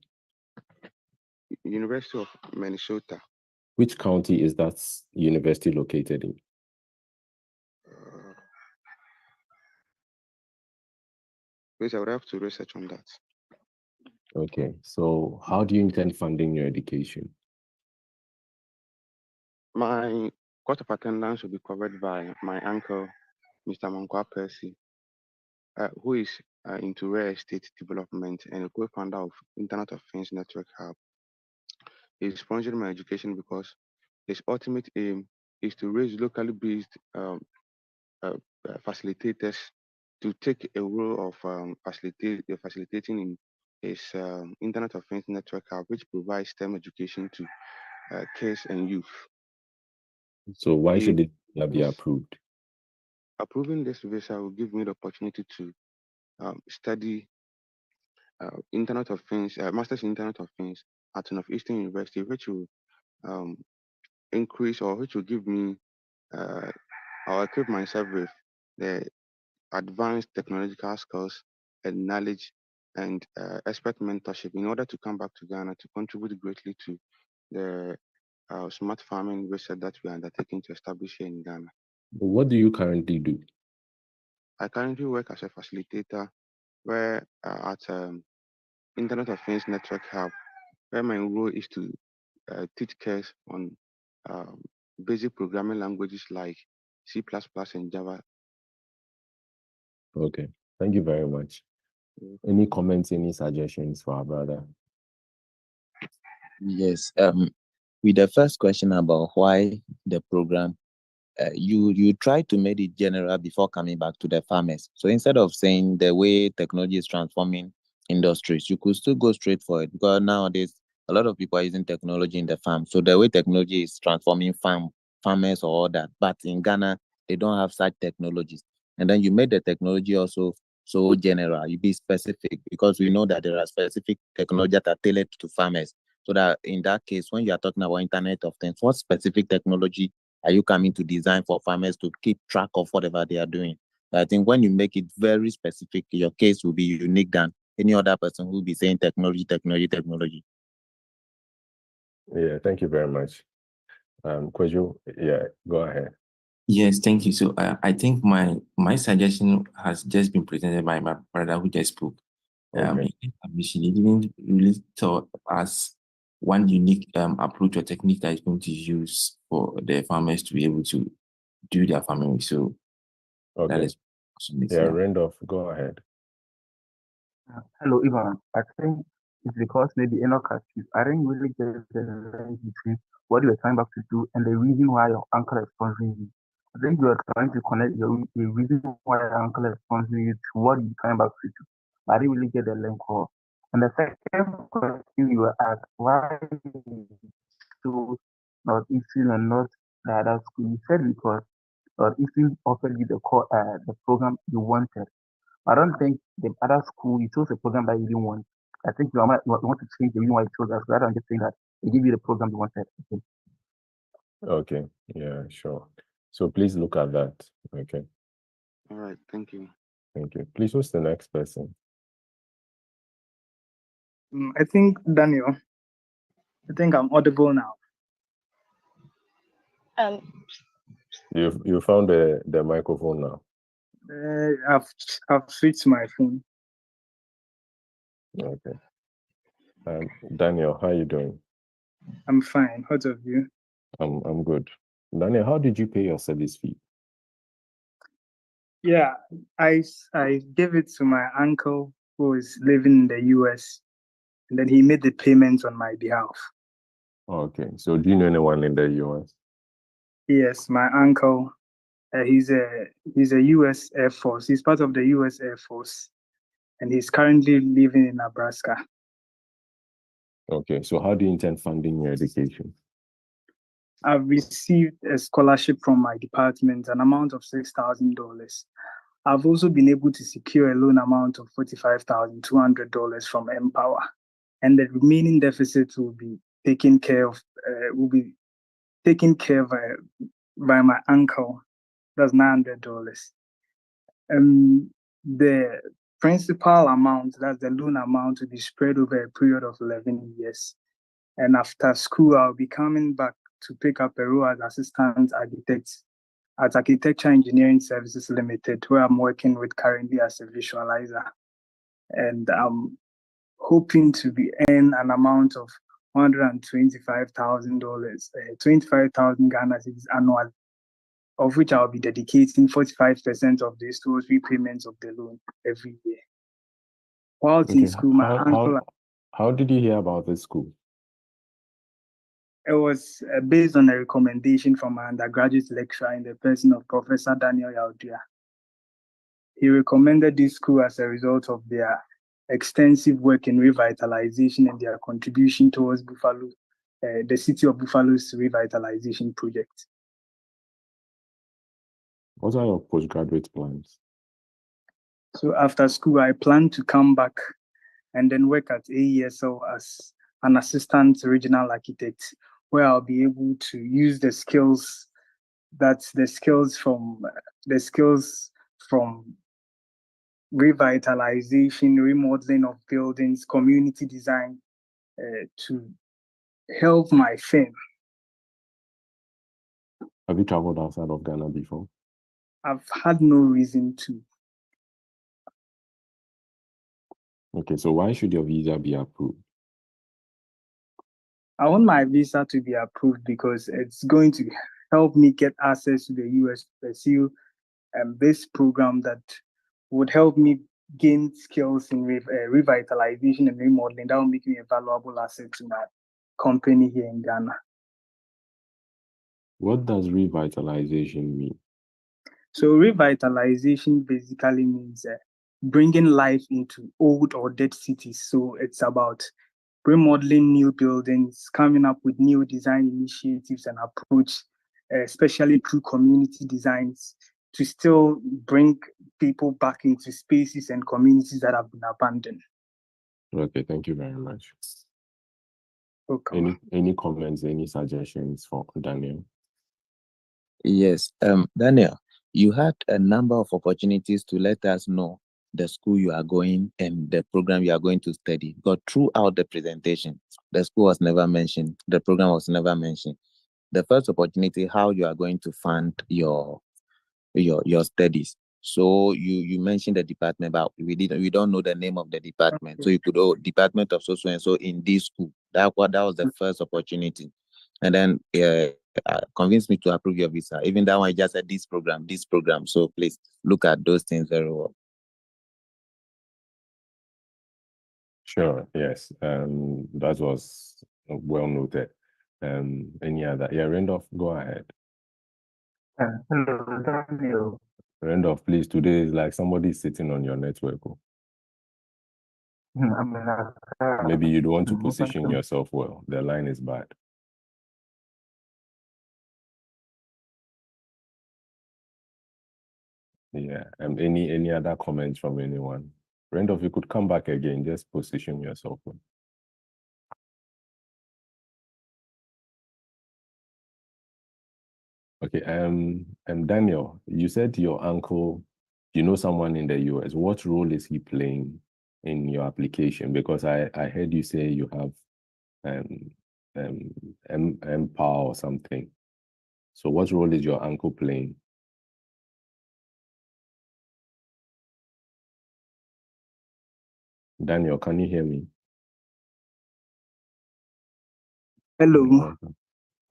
University of Minnesota. Which county is that university located in? Please, I would have to research on that. Okay, so how do you intend funding your education? My cost of attendance will be covered by my uncle, Mr. Mankwa Percy, who is into real estate development and a co-founder of Internet of Things Network Hub. He's sponsoring my education because his ultimate aim is to raise locally based facilitators to take a role of facilitating in his Internet of Things Network Hub, which provides STEM education to kids and youth. So why should it not be approved? Approving this visa will give me the opportunity to study Internet of Things, Masters in Internet of Things at Northeastern University, which will increase or which will give me, I'll equip myself with the advanced technological skills and knowledge and expert mentorship in order to come back to Ghana to contribute greatly to the smart farming research that we are undertaking to establish here in Ghana. What do you currently do? I currently work as a facilitator where at Internet of Things Network Hub, where my role is to teach kids on basic programming languages like C++ and Java. Okay, thank you very much. Any comments, any suggestions for our brother? Yes. With the first question about why the program, you try to make it general before coming back to the farmers. So instead of saying the way technology is transforming industries, you could still go straight for it, because nowadays a lot of people are using technology in the farm. So the way technology is transforming farmers or all that, but in Ghana they don't have such technologies. And then you made the technology also so general. You be specific, because we know that there are specific technology that are tailored to farmers. So that in that case, when you are talking about Internet of Things, what specific technology are you coming to design for farmers to keep track of whatever they are doing? I think when you make it very specific, your case will be unique than any other person who will be saying technology, technology, technology. Yeah, thank you very much. Kweju, yeah, go ahead. Yes, thank you. So I think my suggestion has just been presented by my brother who just spoke. Okay. He didn't really tell us one unique approach or technique that is going to use for the farmers to be able to do their farming. So that Okay. is awesome. Yeah, Randolph, go ahead. Hello, Ivan. I think it's because maybe Enoch has you. I didn't really get the link between what you were trying back to do and the reason why your uncle is sponsoring you. I think you are trying to connect the reason why your uncle is sponsoring you to what you're trying back to do. I didn't really get the link for. And the second question you were asked, why so Northeastern and not the other school? You said because Northeastern offered you the program you wanted. I don't think the other school you chose a program that you didn't want. I think you want to change the reason why you chose that. So rather than just saying that they give you the program you wanted. Okay. Okay, yeah, sure. So please look at that. Okay. All right, thank you. Thank you. Please, who's the next person? I think Daniel. I think I'm audible now. You found the microphone now. I've switched my phone. Okay. Daniel, how are you doing? I'm fine. What of you? I'm good. Daniel, how did you pay your service fee? Yeah, I gave it to my uncle who is living in the US, and then he made the payments on my behalf. Okay. So do you know anyone in the US? Yes, my uncle. He's a US Air Force. He's part of the US Air Force, and he's currently living in Nebraska. Okay. So how do you intend funding your education? I've received a scholarship from my department, an amount of $6,000. I've also been able to secure a loan amount of $45,200 from Empower, and the remaining deficit will be taken care of. By my uncle. That's $900. The principal amount, that's the loan amount, will be spread over a period of 11 years. And after school, I'll be coming back to pick up a role as assistant architect at Architecture Engineering Services Limited, where I'm working with currently as a visualizer. And I'm hoping to earn an amount of $125,000, 25,000 Ghana cedis annually, of which I'll be dedicating 45% of this towards repayments of the loan every year. Whilst in school, my uncle. How did you hear about this school? It was based on a recommendation from my undergraduate lecturer in the person of Professor Daniel Yaudria. He recommended this school as a result of their extensive work in revitalization and their contribution towards Buffalo, the city of Buffalo's revitalization project. What are your postgraduate plans? So after school, I plan to come back and then work at AESL as an assistant regional architect, where I'll be able to use the skills from revitalization, remodeling of buildings, community design, to help my firm. Have you traveled outside of Ghana before? I've had no reason to. Okay, so why should your visa be approved? I want my visa to be approved because it's going to help me get access to the US to pursue this program that would help me gain skills in revitalization and remodeling. That will make me a valuable asset to my company here in Ghana. What does revitalization mean? So revitalization basically means bringing life into old or dead cities. So it's about remodeling new buildings, coming up with new design initiatives and approach, especially through community designs, to still bring people back into spaces and communities that have been abandoned. Okay, thank you very much. Okay. Any comments, any suggestions for Daniel? Yes, Daniel, you had a number of opportunities to let us know the school you are going and the program you are going to study. But throughout the presentation, the school was never mentioned, the program was never mentioned. The first opportunity, how you are going to fund your studies. So you mentioned the department, but we don't know the name of the department. So you could Department of So and so in this school. That was the first opportunity, and then convinced me to approve your visa. Even that one, I just said this program. So please look at those things very well. Sure. Yes. That was well noted. Any other? Yeah, Randolph, go ahead. Hello, Daniel. Randolph, please. Today is like somebody sitting on your network. Maybe you don't want to position yourself well. The line is bad. Yeah. Any other comments from anyone? Randolph, you could come back again. Just position yourself well. Okay. Daniel, you said your uncle, you know someone in the US. What role is he playing in your application? Because I heard you say you have Empower or something. So what role is your uncle playing? Daniel, can you hear me? Hello.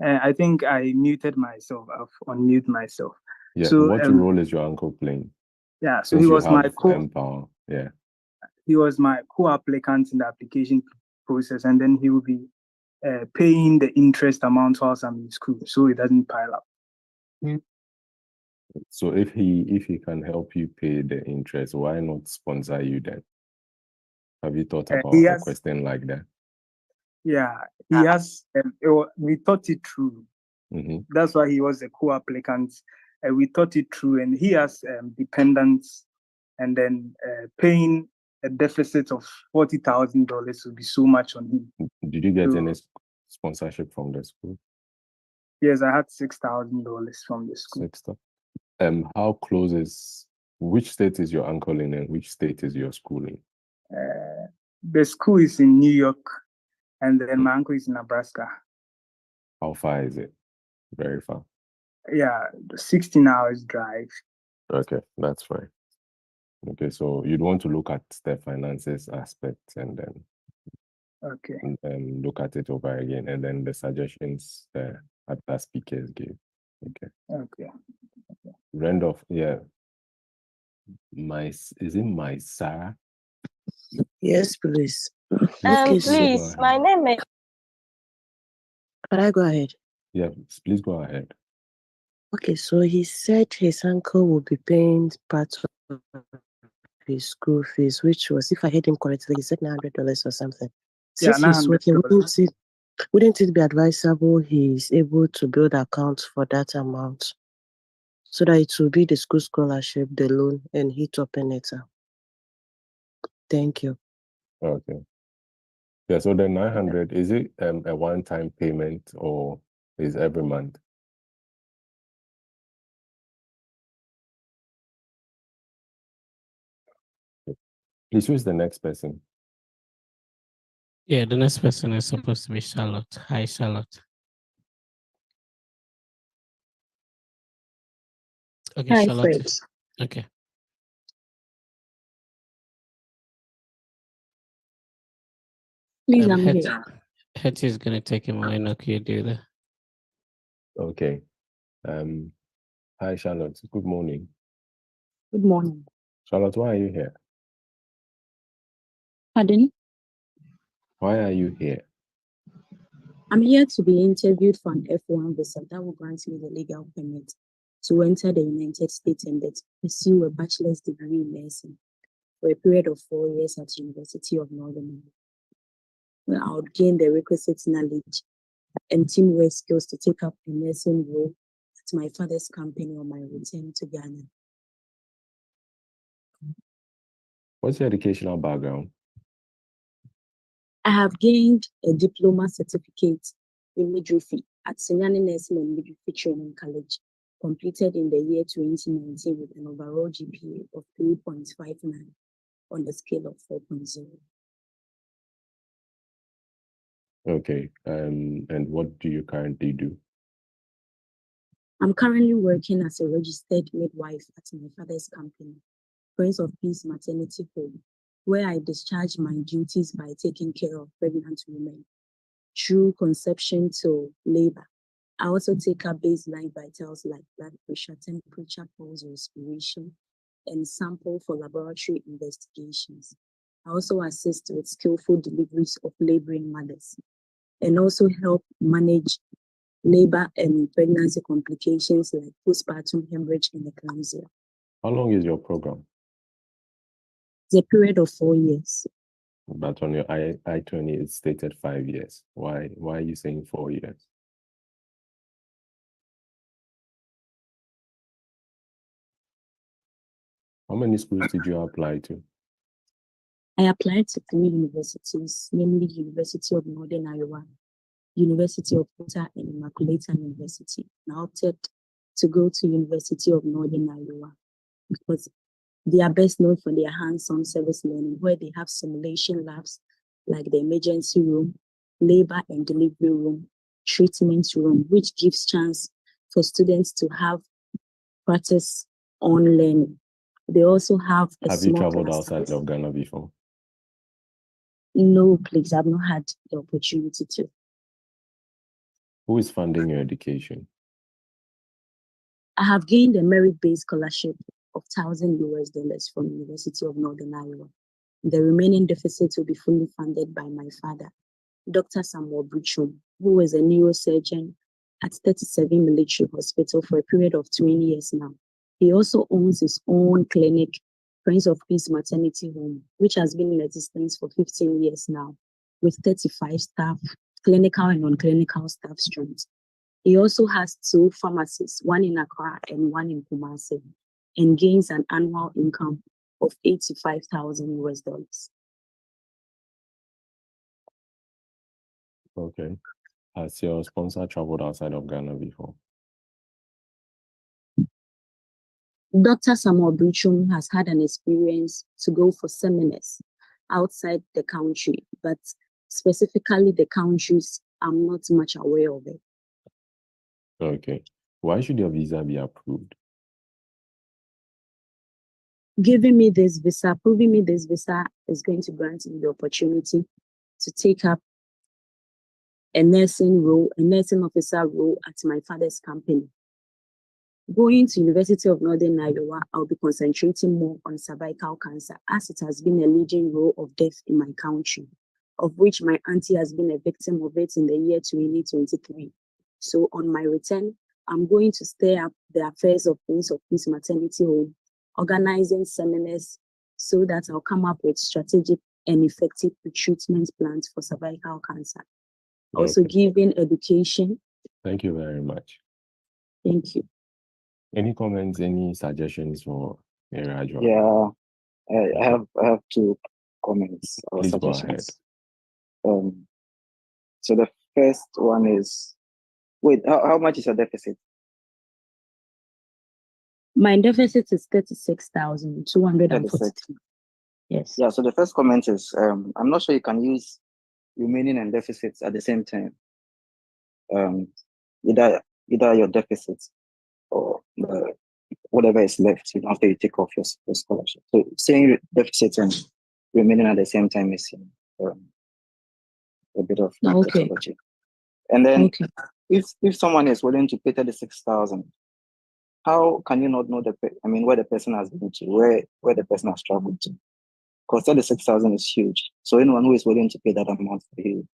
I think I muted myself. I've unmuted myself. Yeah. So, what role is your uncle playing? Yeah. So he was my Empower. Yeah. He was my co-applicant in the application process, and then he will be paying the interest amount whilst I'm in school, so it doesn't pile up. So if he can help you pay the interest, why not sponsor you then? Have you thought about a question like that? Yeah, he has. We thought it through. Mm-hmm. That's why he was a co-applicant. We thought it through, and he has dependents, and then paying a deficit of $40,000 would be so much on him. Did you get any sponsorship from the school? Yes, I had $6,000 from the school. How close is? Which state is your uncle in, and which state is your school in? The school is in New York, and then my uncle is in Nebraska. How far is it? Very far. Yeah, 16 hours drive. Okay, that's fine. Okay, so you'd want to look at the finances aspect and then Okay. and look at it over again, and then the suggestions other speakers give. Okay. Okay. Randolph, yeah. Is it my Sarah? Yes, please. Okay, so Please, my name is. Can I go ahead? Yeah, please go ahead. Okay, so he said his uncle will be paying part of his school fees, which was, if I heard him correctly, he said $900 or something. Yeah, Since he's working, $900. wouldn't it be advisable he's able to build accounts for that amount so that it will be the school scholarship, the loan, and he topping it up? Thank you. Okay. Yeah, so the 900, is it a one-time payment or is every month? Please, who's the next person? Yeah, the next person is supposed to be Charlotte. Hi, Charlotte. Okay, Hi, Charlotte. Fred. Okay. Please, I'm here. Hetty is going to take him away. No, can you do that? Okay. Hi, Charlotte. Good morning. Good morning. Charlotte, why are you here? Pardon? Why are you here? I'm here to be interviewed for an F1 visa that will grant me the legal permit to enter the United States and pursue a bachelor's degree in nursing for a period of 4 years at the University of Northern Ireland, where I would gain the requisite knowledge and teamwork skills to take up a nursing role at my father's company on my return to Ghana. What's your educational background? I have gained a diploma certificate in midwifery at Senyane Nursing and Midwifery Training College, completed in the year 2019 with an overall GPA of 3.59 on the scale of 4.0. Okay. And what do you currently do? I'm currently working as a registered midwife at my father's company, Prince of Peace Maternity Home, where I discharge my duties by taking care of pregnant women through conception to labor. I also take up baseline vitals like blood pressure, temperature, pulse, respiration, and sample for laboratory investigations. I also assist with skillful deliveries of laboring mothers and also help manage labor and pregnancy complications like postpartum hemorrhage and eclampsia. How long is your program? It's a period of 4 years. But on your I-20, it's stated 5 years. Why are you saying 4 years? How many schools did you apply to? I applied to 3 universities, namely University of Northern Iowa, University of Utah, and Immaculata University. And I opted to go to University of Northern Iowa because they are best known for their hands-on service learning, where they have simulation labs like the emergency room, labor and delivery room, treatment room, which gives chance for students to have practice on learning. They also have a Have you small traveled class outside size. of Ghana before? No, please, I've not had the opportunity to. Who is funding your education? I have gained a merit-based scholarship of $1,000 from University of Northern Iowa. The remaining deficit will be fully funded by my father, Dr. Samuel Buchum, who is a neurosurgeon at 37 Military Hospital for a period of 20 years now. He also owns his own clinic, Prince of Peace Maternity Home, which has been in existence for 15 years now, with 35 staff, clinical and non-clinical staff strength. He also has 2 pharmacies, one in Accra and one in Kumasi, and gains an annual income of $85,000. Okay. Has your sponsor traveled outside of Ghana before? Dr. Samuel Buchum has had an experience to go for seminars outside the country, but specifically the countries, I'm not much aware of it. Okay. Why should your visa be approved? Proving me this visa is going to grant me the opportunity to take up a nursing officer role at my father's company. Going to University of Northern Iowa, I'll be concentrating more on cervical cancer, as it has been a leading role of death in my country, of which my auntie has been a victim of it in the year 2023. So on my return, I'm going to stir up the affairs of Prince of Peace Maternity Home, organizing seminars so that I'll come up with strategic and effective treatment plans for cervical cancer. Also giving education. Thank you very much. Thank you. Any comments, any suggestions for Rajwa? Yeah, I have two comments or Please go suggestions. So the first one is, wait, how much is your deficit? My deficit is 36,242. Yes. Yeah, so the first comment is, I'm not sure you can use remaining and deficits at the same time. Either your deficits or whatever is left, after you take off your scholarship. So saying deficits and remaining at the same time is a bit of methodology. And then if someone is willing to pay 36,000, how can you not know where the person has been to, where the person has traveled to? Because 36,000 is huge. So anyone who is willing to pay that amount for you,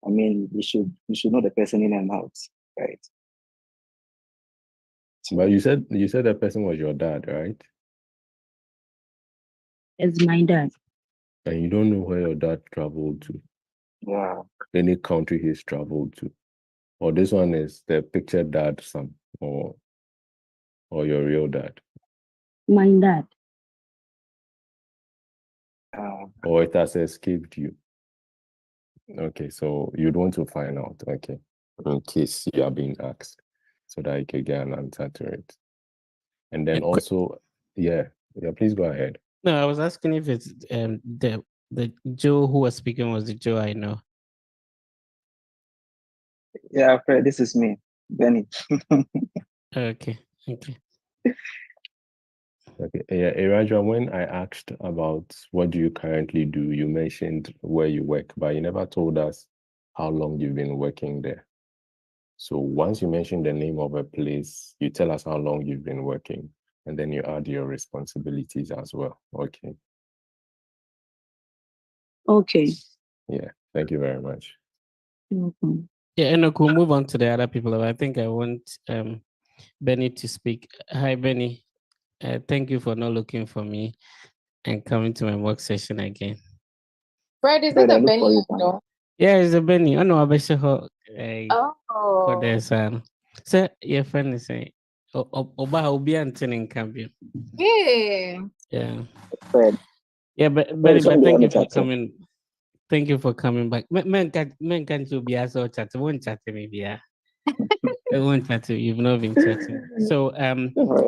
you should know the person in and out, right? But you said that person was your dad, right? It's my dad. And you don't know where your dad traveled to? Yeah. Any country he's traveled to? Or this one is the pictured dad son, or your real dad? My dad. Or it has escaped you? Okay, so you'd want to find out, okay, in case you are being asked, so that you can get an answer to it. And then also, please go ahead. No, I was asking if it's the Joe who was speaking was the Joe I know. Yeah, Fred, this is me, Benny. Okay. Okay, yeah, Elijah, when I asked about what do you currently do, you mentioned where you work, but you never told us how long you've been working there. So once you mention the name of a place, you tell us how long you've been working, and then you add your responsibilities as well. Okay. Okay. Yeah, thank you very much. Mm-hmm. Yeah, and we'll move on to the other people. I think I want Benny to speak. Hi, Benny. Thank you for not looking for me and coming to my work session again. Fred, is it a Benny? No. Yeah, it's a Benny. I know. I bet you. Oh. So your friend is saying, "Oba obi antene nkambio." Yeah. Yeah. Fred. Yeah, but thank you for coming. Thank you for coming back. Men can't you be as or chat? Won't chat to me, yeah. I won't chat to you. You've not been chatting. So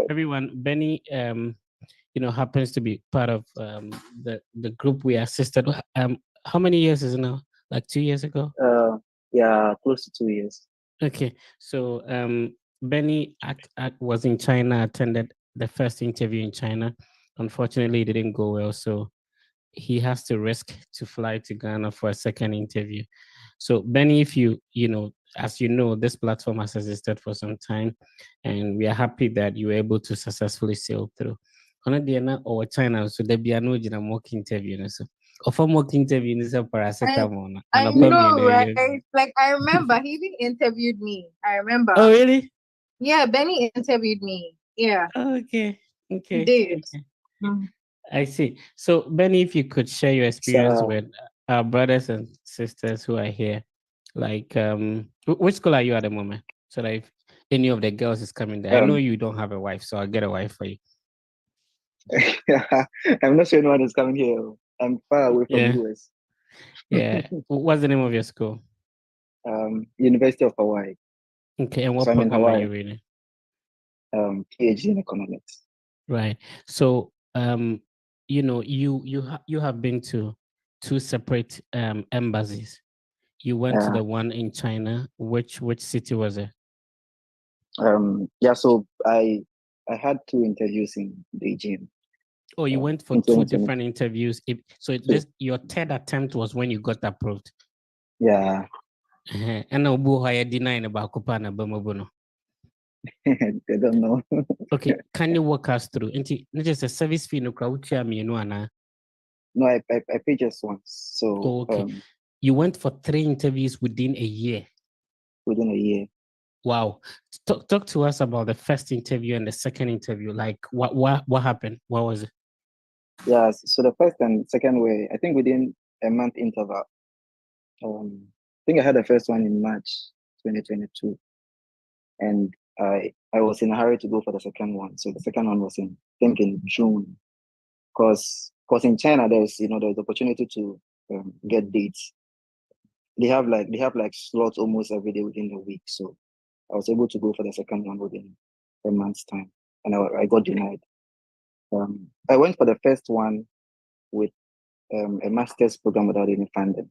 everyone, Benny happens to be part of the group we assisted. How many years is it now? Like 2 years ago? Yeah, close to 2 years. Okay. So Benny was in China, attended the first interview in China. Unfortunately, it didn't go well. So he has to risk to fly to Ghana for a second interview. So Benny, if as you know, this platform has existed for some time, and we are happy that you were able to successfully sail through. Or China, so there be no mock interview. So, or mock interview is a paracetamol. I know, right? Like I remember he even interviewed me. I remember. Oh, really? Yeah, Benny interviewed me. Yeah. Okay. He did. Okay. I see. So, Benny, if you could share your experience with our brothers and sisters who are here, like, which school are you at the moment? So that if any of the girls is coming there, I know you don't have a wife, so I'll get a wife for you. I'm not sure anyone is coming here. I'm far away from US. Yeah. What's the name of your school? University of Hawaii. Okay, and what program are you reading? PhD in economics. Right. So, you have been to 2 separate embassies. You went to the one in China. Which city was it? So I had 2 interviews in Beijing. Oh, you went for in two 2020. different interviews. So Two. this your third attempt was when you got approved. Yeah. And now boy denying about Kupana Bamobono. I don't know. Okay, can you walk us through? And just a service fee no crowd me no. No, I paid just once. So Okay. You went for 3 interviews within a year. Within a year. Wow. Talk to us about the first interview and the second interview. Like what happened? What was it? Yeah, so the first and second were, I think, within a month interval. I think I had the first one in March 2022, and I was in a hurry to go for the second one. So the second one was in, I think, in June, because in China there's opportunity to get dates. They have like slots almost every day within the week. So I was able to go for the second one within a month's time, and I got denied. I went for the first one with a master's program without any funding.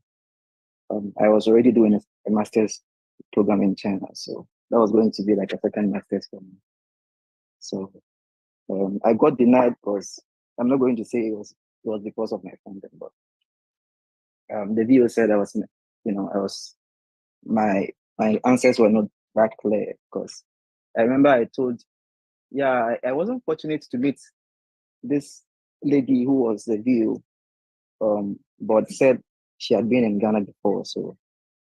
I was already doing a master's program in China, so that was going to be like a second master's for me. So I got denied because I'm not going to say it was because of my funding, but the VO said my answers were not that clear, because I remember I wasn't fortunate to meet this lady who was the VO, but said she had been in Ghana before, so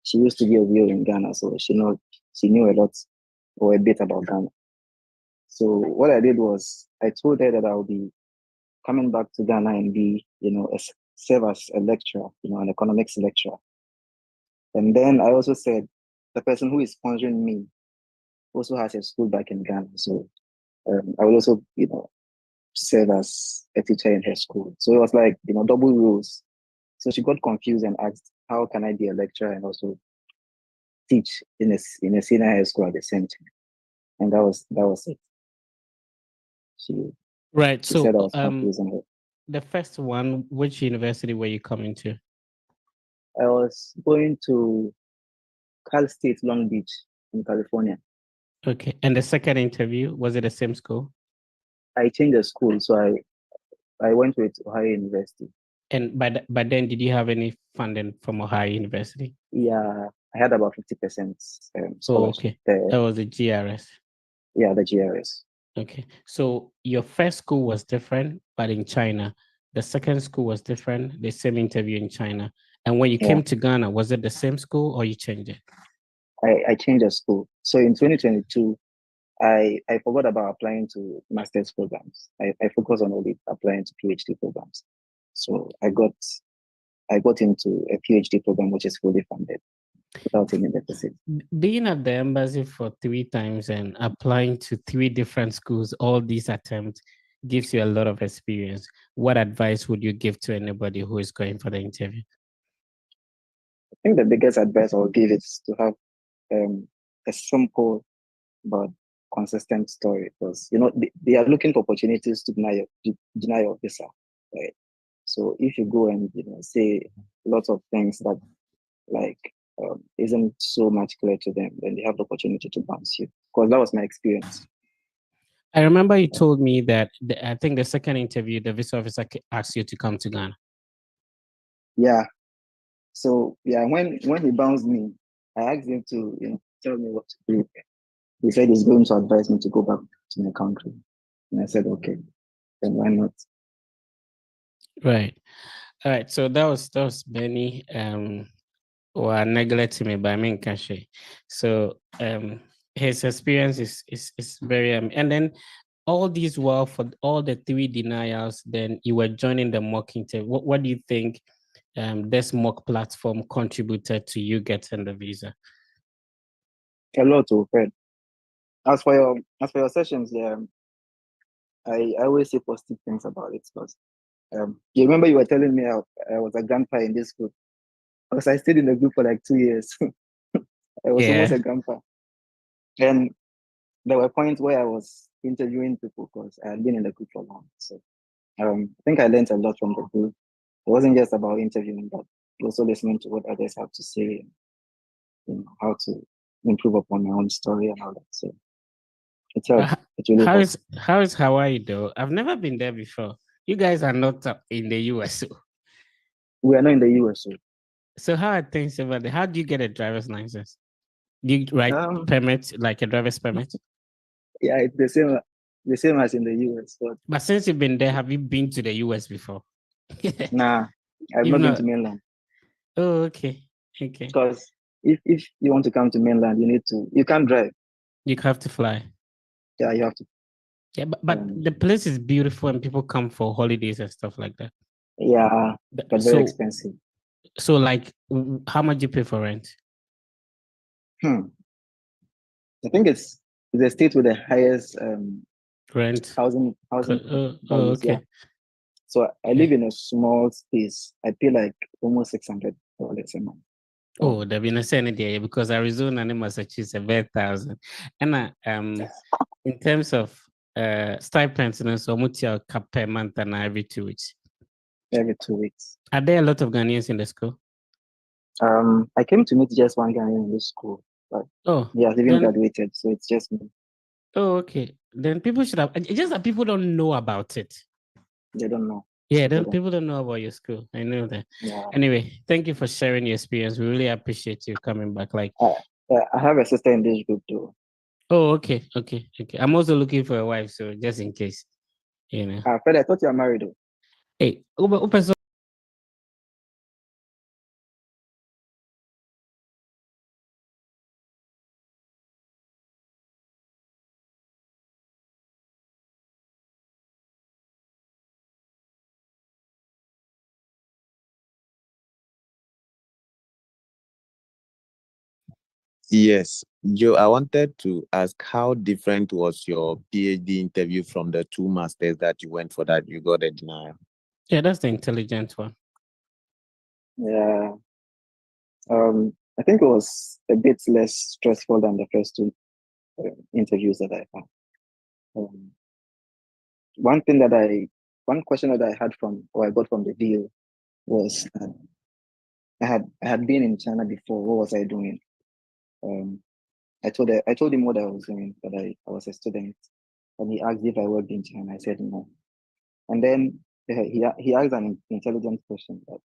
she used to be a VO in Ghana, so she knew a lot or a bit about Ghana. So what I did was I told her that I would be coming back to Ghana and be, serve as a lecturer, an economics lecturer. And then I also said the person who is sponsoring me also has a school back in Ghana, so I will also, serve as a teacher in her school. So it was like, double rules. So she got confused and asked, how can I be a lecturer and also teach in a senior high school at the same time? And that was it. She said I was confusing her. The first one, which university were you coming to? I was going to Cal State Long Beach in California. Okay. And the second interview, was it the same school? I changed the school, so I went with Ohio University. And by then, did you have any funding from Ohio University? Yeah, I had about 50% scholarship. Oh, okay. That was the GRS. Yeah, the GRS. Okay. So your first school was different, but in China. The second school was different, the same interview in China. And when you came to Ghana, was it the same school or you changed it? I changed the school. So in 2022, I forgot about applying to master's programs. I focused on only applying to PhD programs. So I got into a PhD program which is fully funded without any deficit. Being at the embassy for 3 times and applying to 3 different schools, all these attempts gives you a lot of experience. What advice would you give to anybody who is going for the interview? I think the biggest advice I would give is to have a simple but consistent story, because they are looking for opportunities to deny your visa, right? So if you go and say lots of things that isn't so much clear to them, then they have the opportunity to bounce you. Because that was my experience. I remember you told me that I think the second interview, the visa officer asked you to come to Ghana. Yeah. So yeah, when he bounced me, I asked him to tell me what to do. He said he's going to advise me to go back to my country, and I said okay, then why not? Right. All right. So that was Benny. Or neglecting me by me Kashe. So his experience is very and then all these while for all the 3 denials, then you were joining the mock interview. What do you think this mock platform contributed to you getting the visa? A lot, Fred. As for your sessions, I always say positive things about it, because you remember you were telling me I was a grandpa in this group, because I stayed in the group for like 2 years. I was almost a grandpa, and there were points where I was interviewing people because I had been in the group for long. So I think I learned a lot from the group. It wasn't just about interviewing, but also listening to what others have to say, and how to improve upon my own story and all that. So it's helped. It really helped. How is Hawaii though? I've never been there before. You guys are not in the US. We are not in the US. So how are things over there? How do you get a driver's license? Do you write permit, like a driver's permit? Yeah, it's the same as in the US. But since you've been there, have you been to the US before? Nah, I've You've not been to mainland. Oh, okay. Okay. Because if you want to come to mainland, you can't drive. You have to fly. Yeah, you have to. Yeah, but the place is beautiful and people come for holidays and stuff like that. Yeah, but very expensive. So like, how much do you pay for rent? I think it's the state with the highest rent housing values, okay. Yeah. So I live in a small space. I pay like almost $600 a month. Oh, they've been saying there because Arizona and Massachusetts are very thousand. And in terms of stipends, so much per month and every 2 weeks. Every 2 weeks. Are there a lot of Ghanaians in the school? I came to meet just one Ghanaian in this school. But he has even graduated, so it's just me. Oh, okay. Then people should have. It's just that people don't know about it. They don't know. Yeah, people don't know about your school. I know that. Yeah. Anyway, thank you for sharing your experience. We really appreciate you coming back. Like, I have a sister in this group too. Oh, okay. I'm also looking for a wife, so just in case, you know. Fred, I thought you are married though. Hey, Yes, Joe, I wanted to ask how different was your PhD interview from the 2 masters that you went for that you got a denial? Yeah, that's the intelligent one. Yeah. I think it was a bit less stressful than the first 2 interviews that I had. One question that I got from the deal was I had been in China before. What was I doing? I told him what I was doing, that I was a student. And he asked if I worked in China. I said no. And then he asked an intelligent question that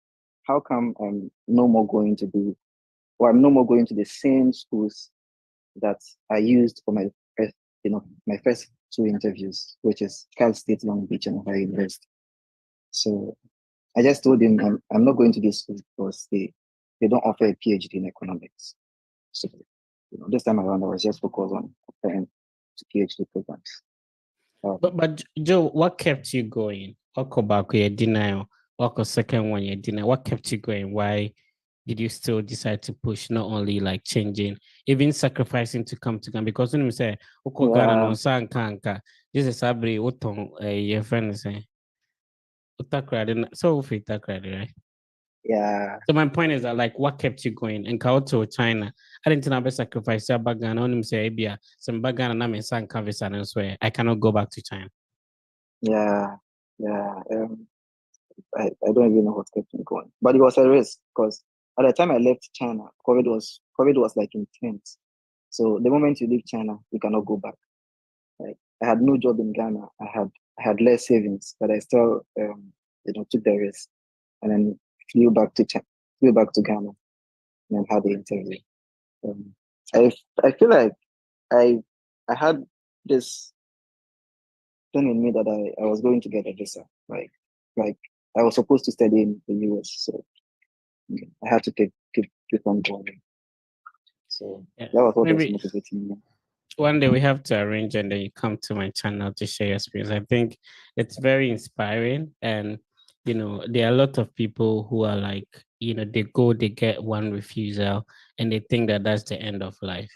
how come I'm no more going to the same schools that I used for my first 2 interviews, which is Cal State, Long Beach, and Ohio University. So I just told him I'm not going to these schools because they don't offer a PhD in economics. So this time around I was just focused on applying to PhD programs. But Joe, what kept you going? What back your denial? What second one you denial? What kept you going? Why did you still decide to push, not only like changing, even sacrificing to come to Ghana? Because when you say Ghana no san kanka, this is abri utong your friend say so fit right? Yeah. So my point is that like what kept you going? And go to China. I didn't know sacrifice your Ghana. Only say Abia some Ghana na me san canvas and swear I cannot go back to China. Yeah. I don't even know what kept me going, but it was a risk because at the time I left China, COVID was like intense. So the moment you leave China, you cannot go back. Like I had no job in Ghana. I had less savings, but I still took the risk and then flew back to Ghana and then had the interview. I feel like I had this thing in me that I was going to get a visa. Like I was supposed to study in the US, so I had to keep on going. So that was what was motivating me. One day we have to arrange and then you come to my channel to share your experience. I think it's very inspiring. And, there are a lot of people who are like, they get one refusal and they think that that's the end of life.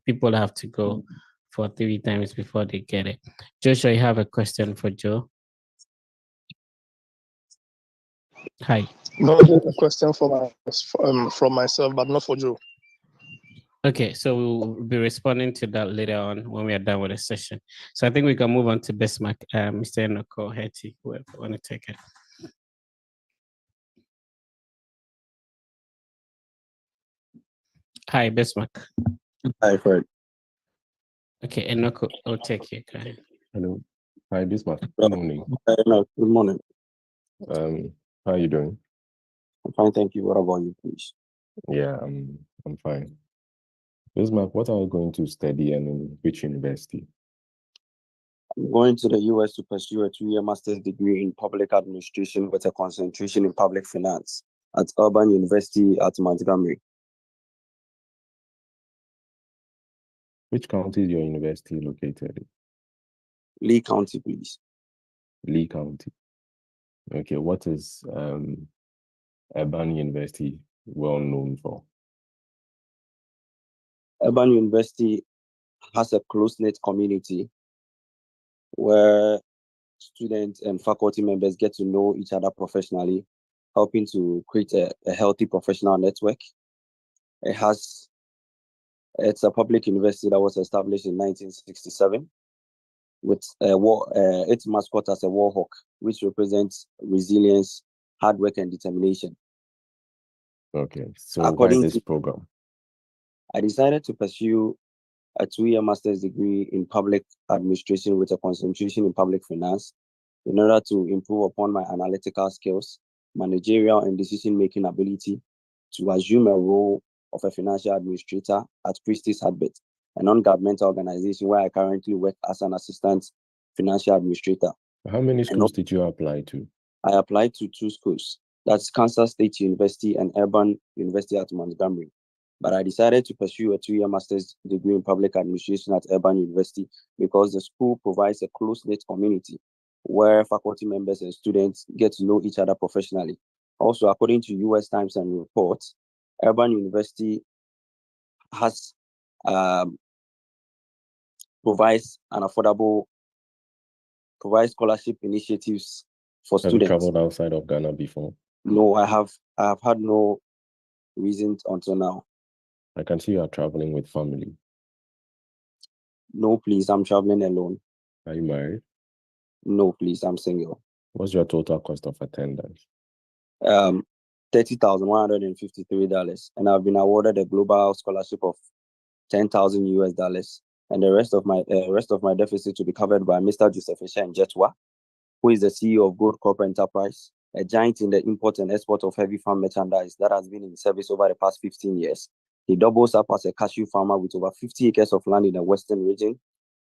People have to go for 3 times before they get it. Joshua, you have a question for Joe? Hi. No, a question from myself, but not for Joe. Okay, so we'll be responding to that later on when we are done with the session. So I think we can move on to Bismarck, Mr. Enoko, Hetty, whoever want to take it. Hi, Bismarck. Hi, Fred. Okay, Enoko, I'll take you. Go ahead. Hello. Hi, Bismarck. Good morning. No, good morning. How are you doing? I'm fine, thank you. What about you, please? Yeah, I'm fine. Bismarck, what are you going to study and in which university? I'm going to the US to pursue a 2-year master's degree in public administration with a concentration in public finance at Urban University at Montgomery. Which county is your university located in? Lee County, please. Lee County. Okay, what is Urban University well known for? Urban University has a close-knit community where students and faculty members get to know each other professionally, helping to create a healthy professional network. It's a public university that was established in 1967 with its mascot as a war hawk, which represents resilience, hard work, and determination. Okay, so why this program? I decided to pursue a 2-year master's degree in public administration with a concentration in public finance in order to improve upon my analytical skills, managerial and decision-making ability to assume a role of a financial administrator at Christie's Hadbit, a non-governmental organization where I currently work as an assistant financial administrator. How many schools did you apply to? I applied to 2 schools. That's Kansas State University and Urban University at Montgomery. But I decided to pursue a 2-year master's degree in public administration at Urban University because the school provides a close-knit community where faculty members and students get to know each other professionally. Also, according to US Times and reports, Urban University has provides scholarship initiatives for students. Have you traveled outside of Ghana before? No, I have had no reason until now. I can see you are traveling with family. No, please, I'm traveling alone. Are you married? No, please, I'm single. What's your total cost of attendance? $30,153, and I've been awarded a global scholarship of $10,000, and the rest of my deficit to be covered by Mr. Joseph Jetwa, who is the CEO of Gold Corporate Enterprise, a giant in the import and export of heavy farm merchandise that has been in service over the past 15 years. He doubles up as a cashew farmer with over 50 acres of land in the Western region,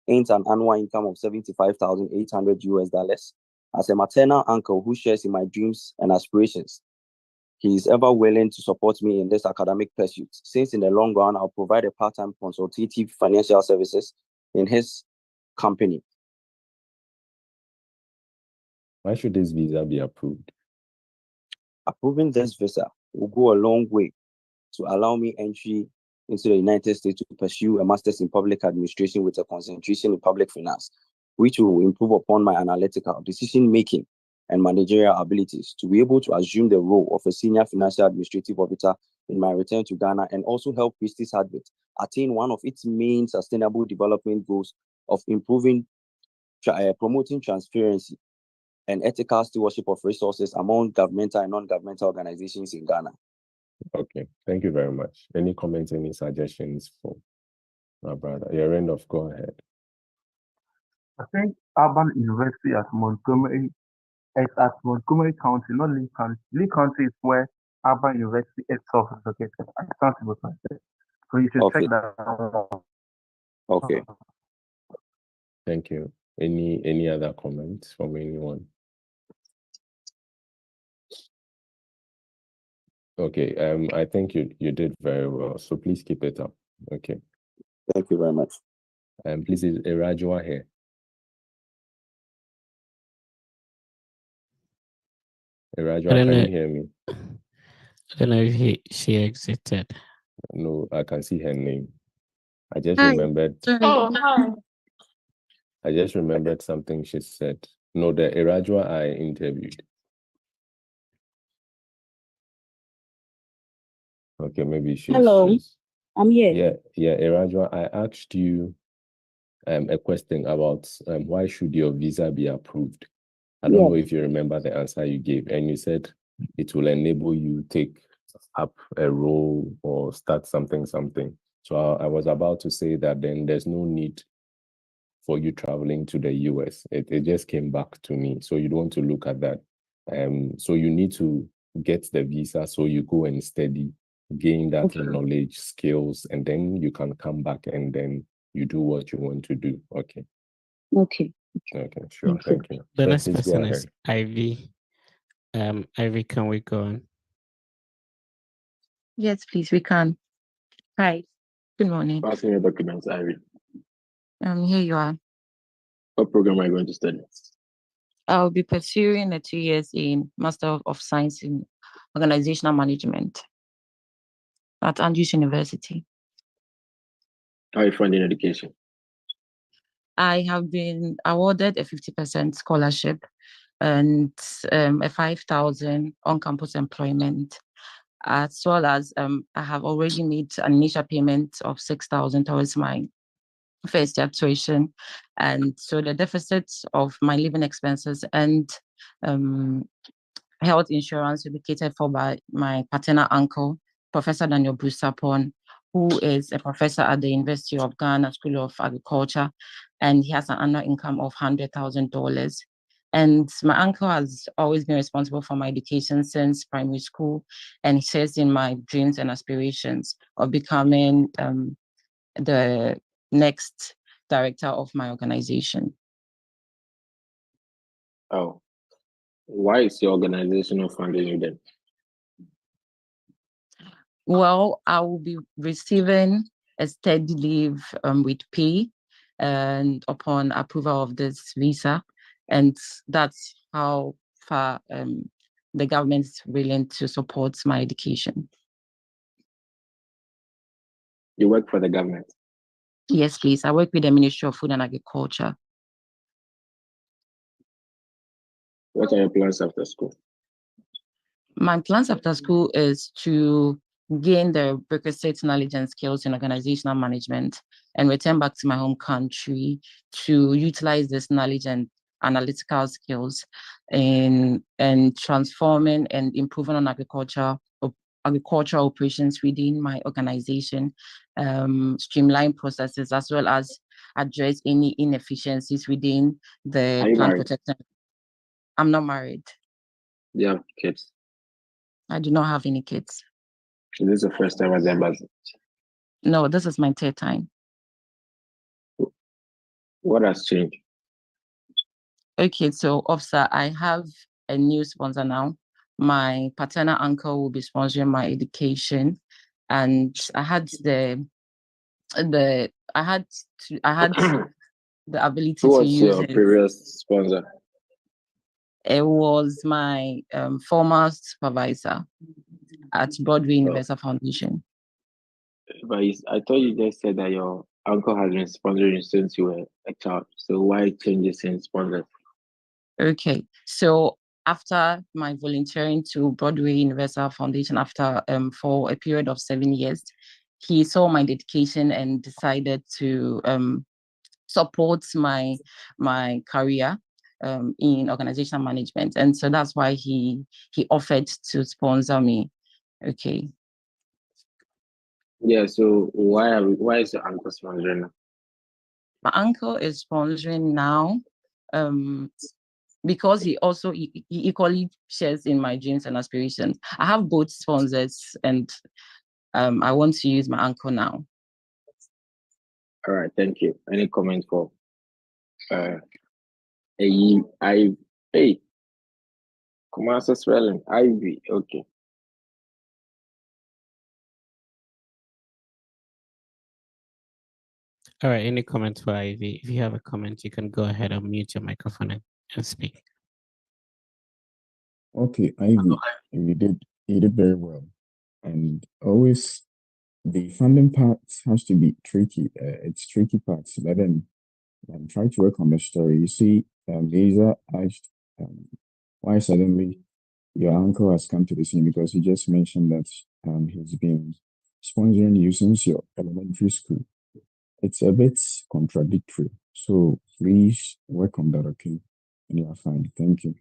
earns an annual income of $75,800. As a maternal uncle who shares in my dreams and aspirations, he is ever willing to support me in this academic pursuit, since in the long run, I'll provide a part-time consultative financial services in his company. Why should this visa be approved? Approving this visa will go a long way to allow me entry into the United States to pursue a master's in public administration with a concentration in public finance, which will improve upon my analytical, decision-making, and managerial abilities to be able to assume the role of a senior financial administrative officer in my return to Ghana, and also help Christie's Hadbit attain one of its main sustainable development goals of promoting transparency and ethical stewardship of resources among governmental and non-governmental organizations in Ghana. Okay, thank you very much. Any comments, any suggestions for my brother? Your end of, go ahead. I think Urban University at Montgomery is at Montgomery County, not Lee County. Lee County is where Urban University itself is located. I can't see what I said. So you should check that out. Okay. Thank you. Any other comments from anyone? Okay, I think you did very well. So please keep it up. Okay. Thank you very much. Please, is Erajua here? Erajua, can you hear me? I don't know if she exited. No, I can see her name. I just Hi. remembered. Oh, hi. I just remembered something she said. No, the Erajua I interviewed. Okay, maybe she's. Hello, I'm here. Yeah, Erajua, I asked you a question about why should your visa be approved? I don't know if you remember the answer you gave, and you said it will enable you take up a role or start something. So I was about to say that then there's no need for you traveling to the US. It just came back to me. So you don't want to look at that. So you need to get the visa so you go and study, gain that knowledge, skills, and then you can come back and then you do what you want to do. Okay. Okay. Okay, sure. Thank you. The So next please go person is ahead. Ivy. Ivy, can we go on? Yes, please, we can. Hi. Good morning. Pass me your documents, Ivy. Here you are. What program are you going to study? I'll be pursuing a 2 years in Master of Science in Organizational Management at Andrews University. How are you finding education? I have been awarded a 50% scholarship and a 5,000 on-campus employment, as well as I have already made an initial payment of 6,000 towards my first year tuition. And so the deficits of my living expenses and health insurance will be catered for by my paternal uncle, Professor Daniel Busapon, who is a professor at the University of Ghana School of Agriculture, and he has an annual income of $100,000. And my uncle has always been responsible for my education since primary school, and he shares in my dreams and aspirations of becoming the next director of my organization. Oh, why is your organization not funding you then? Well, I will be receiving a steady leave with pay and upon approval of this visa. And that's how far the government is willing to support my education. You work for the government? Yes, please. I work with the Ministry of Food and Agriculture. What are your plans after school? My plans after school is to gain the requisite knowledge and skills in organizational management and return back to my home country to utilize this knowledge and analytical skills in transforming and improving on agricultural operations within my organization, streamline processes, as well as address any inefficiencies within the Are you plant married? protection. I'm not married. Do you have kids? I do not have any kids. Is this the first time as an ambassador? No, this is my third time. What has changed? Okay, so officer, I have a new sponsor now. My paternal uncle will be sponsoring my education, and I had the ability Who to was use your it. previous sponsor? It was my former supervisor at Broadway Universal Foundation. But I thought you just said that your uncle has been sponsoring you since you were a child. So why changes in sponsors? Okay, so after my volunteering to Broadway Universal Foundation for a period of 7 years, he saw my dedication and decided to support my career in organizational management, and so that's why he offered to sponsor me. Okay. Yeah. So why is your uncle sponsoring now? My uncle is sponsoring now because he equally shares in my dreams and aspirations. I have both sponsors, and I want to use my uncle now. All right, thank you. Any comment for hey, Kumasa spelling Ivy? Okay. All right, any comments for Ivy? If you have a comment, you can go ahead and mute your microphone and speak. Okay, Ivy, you did very well. And always the funding part has to be tricky. It's tricky parts, but then try to work on the story. You see, Lisa asked why suddenly your uncle has come to the scene, because he just mentioned that he's been sponsoring you since your elementary school. It's a bit contradictory. So please work on that, okay? And you are fine. Thank you.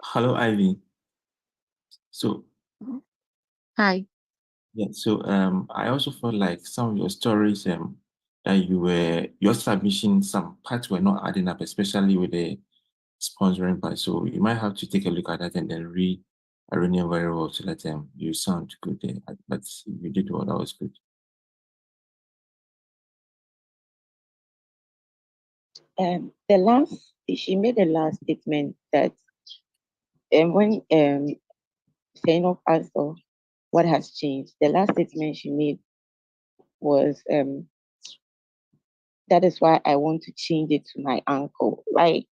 Hello, Ivy. So, Hi. Yeah, so I also felt like some of your stories that your submission, some parts were not adding up, especially with the sponsoring part. So you might have to take a look at that and then read Iranian very well to let them you sound good there. But you did well, that was good. She made the last statement that when Zainab asked her what has changed, the last statement she made was that is why I want to change it to my uncle. Like,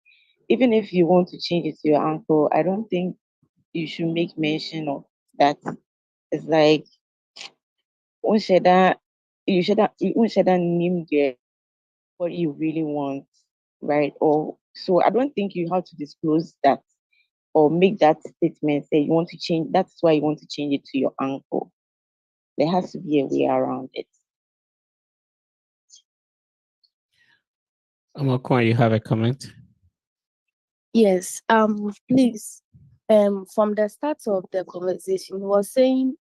even if you want to change it to your uncle, I don't think you should make mention of that. It's like you should name there what you really want, right? Or so I don't think you have to disclose that or make that statement say you want to change, that's why you want to change it to your uncle. There has to be a way around it. Amakwa, you have a comment? Yes, please, from the start of the conversation, he was saying,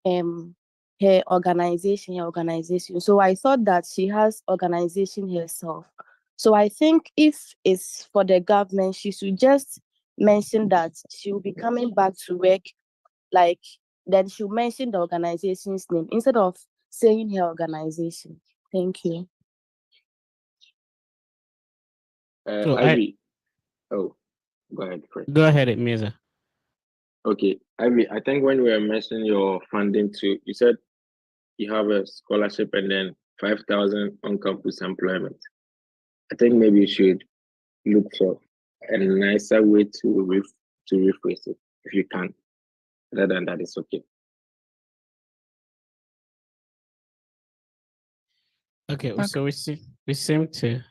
her organization. So I thought that she has organization herself. So I think if it's for the government, she should just mention that she will be coming back to work, like, then she'll mention the organization's name instead of saying her organization. Thank you. So Ivy. Oh, go ahead, Fred. Go ahead, Meza. Okay, Ivy, I think when we were mentioning your funding too, you said you have a scholarship and then 5,000 on-campus employment. I think maybe you should look for a nicer way to rephrase it if you can. Other than that, it's okay. Okay, so we seem to.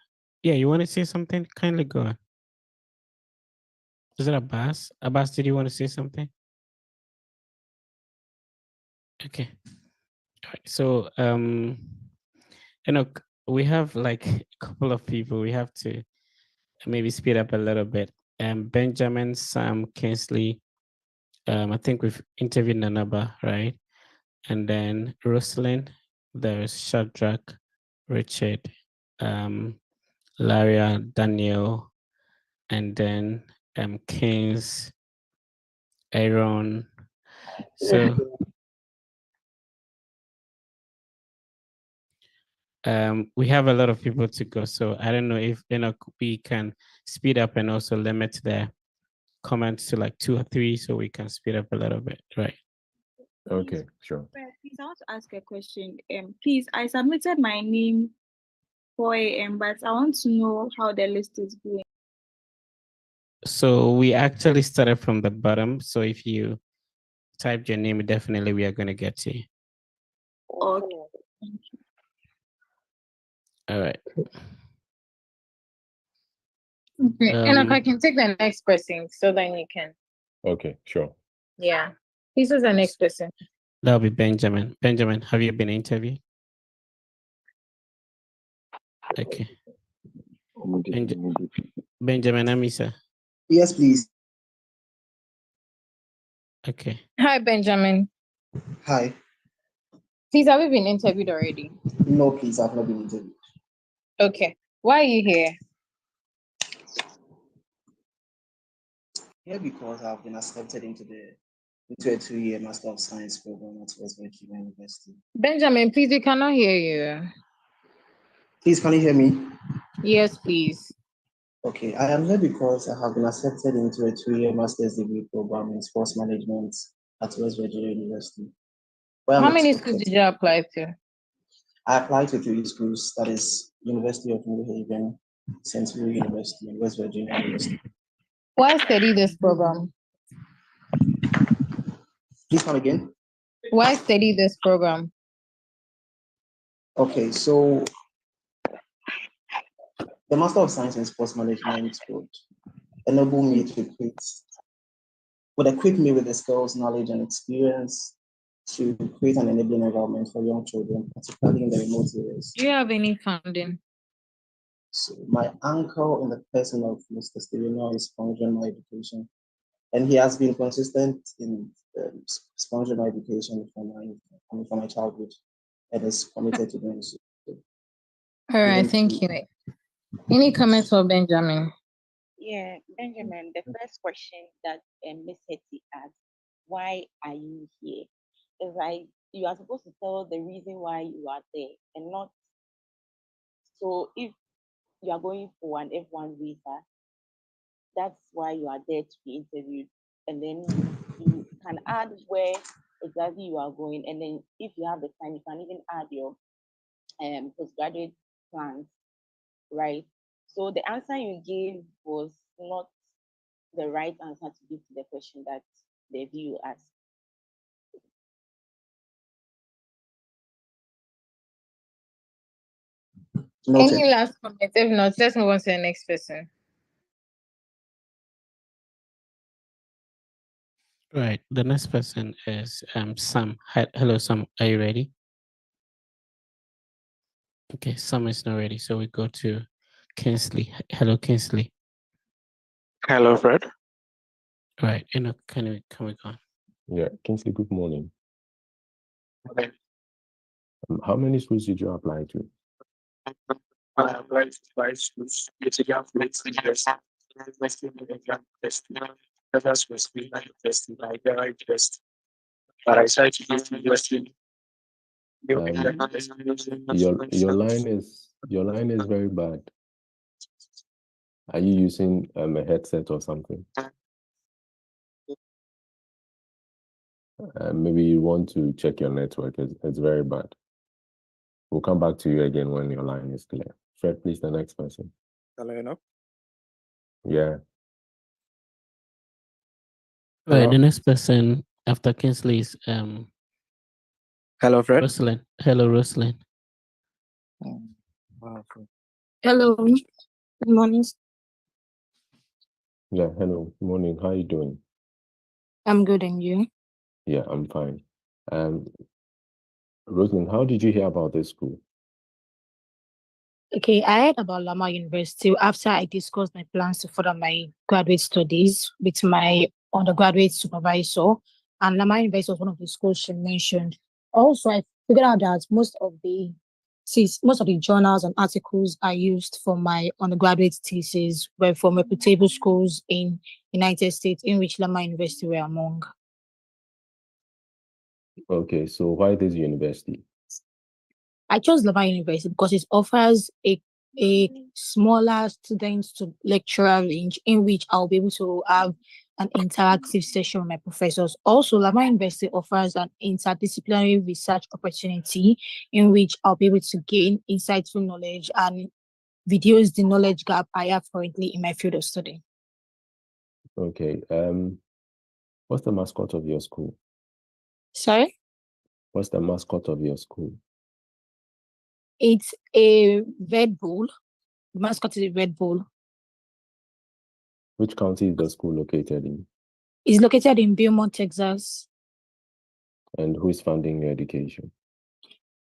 Yeah, you want to say something? Kindly go on. Is it Abbas? Abbas, did you want to say something? Okay. All right. So we have like a couple of people. We have to maybe speed up a little bit. Benjamin, Sam, Kinsley. I think we've interviewed Nanaba, right? And then Rosalind, there's Shadrach, Richard, Laria, Daniel, and then Kings, Aaron. So we have a lot of people to go. So I don't know if we can speed up and also limit the comments to like 2 or 3 so we can speed up a little bit, right? Okay, sure. Please, I want to ask a question. Please, I submitted my name 4 a.m., but I want to know how the list is going. So we actually started from the bottom. So if you typed your name, definitely we are going to get to you. Okay. All right. Okay. And I can take the next person so then you can. Okay, sure. Yeah. This is the next person. That'll be Benjamin. Benjamin, have you been interviewed? Okay. Benjamin Amisa. Yes, please. Okay. Hi, Benjamin. Hi. Please, have you been interviewed already? No, please, I've not been interviewed. Okay. Why are you here? Here because I've been accepted into a 2-year Master of Science program at West Virginia University. Benjamin, please, we cannot hear you. Please, can you hear me? Yes, please. Okay, I am here because I have been accepted into a 2-year master's degree program in sports management at West Virginia University. How many schools did you apply to? I applied to 3 schools, that is University of New Haven, St. Louis University, and West Virginia University. Why study this program? Please come again. Why study this program? Okay, so the Master of Science in Sports Management would enable me to equip me with the skills, knowledge, and experience to create an enabling environment for young children, particularly in the remote areas. Do you have any funding? So my uncle in the person of Mr. Stevino is sponsoring my education, and he has been consistent in sponsoring my education from from my childhood and is committed to doing so. All right, thank you. Any comments for Benjamin? Yeah, Benjamin, the first question that Miss Hetty asked, why are you here? Is like you are supposed to tell the reason why you are there and not so if you are going for an F1 visa, that's why you are there to be interviewed. And then you can add where exactly you are going. And then if you have the time, you can even add your postgraduate plans, right? So the answer you gave was not the right answer to give to the question that the viewer asked. Noted. Any last comments? If not, let's move on to the next person. Right. The next person is Sam. Hello, Sam. Are you ready? Okay, Sam is not ready, so we go to Kinsley. Hello, Kinsley. Hello, Fred. Right. Can we go on? Yeah, Kingsley, good morning. Okay. How many schools did you apply to? I applied to 5 schools. Basically, I've made years. University but I decided to go to university. Your line is very bad. Are you using a headset or something? Maybe you want to check your network. It's very bad. We'll come back to you again when your line is clear. Fred, please, the next person. Hello. Yeah. Right. The next person after Kinsley is Hello, Fred. Rosalind. Hello, Rosalind. Hello. Good morning. Yeah, hello. Good morning. How are you doing? I'm good, and you? Yeah, I'm fine. Rosalind, how did you hear about this school? Okay, I heard about Lama University after I discussed my plans to further my graduate studies with my undergraduate supervisor, and Lama University was one of the schools she mentioned. Also, I figured out that most of the journals and articles I used for my undergraduate thesis were from reputable schools in United States, in which Lama University were among. Okay, so why this university? I chose Lama University because it offers a smaller student to lecturer range in which I'll be able to have an interactive session with my professors. Also, Lama University offers an interdisciplinary research opportunity in which I'll be able to gain insightful knowledge and reduce the knowledge gap I have currently in my field of study. Okay, what's the mascot of your school? Sorry? What's the mascot of your school? It's a Red Bull. The mascot is a Red Bull. Which county is the school located in? It's located in Beaumont, Texas. And who is funding your education?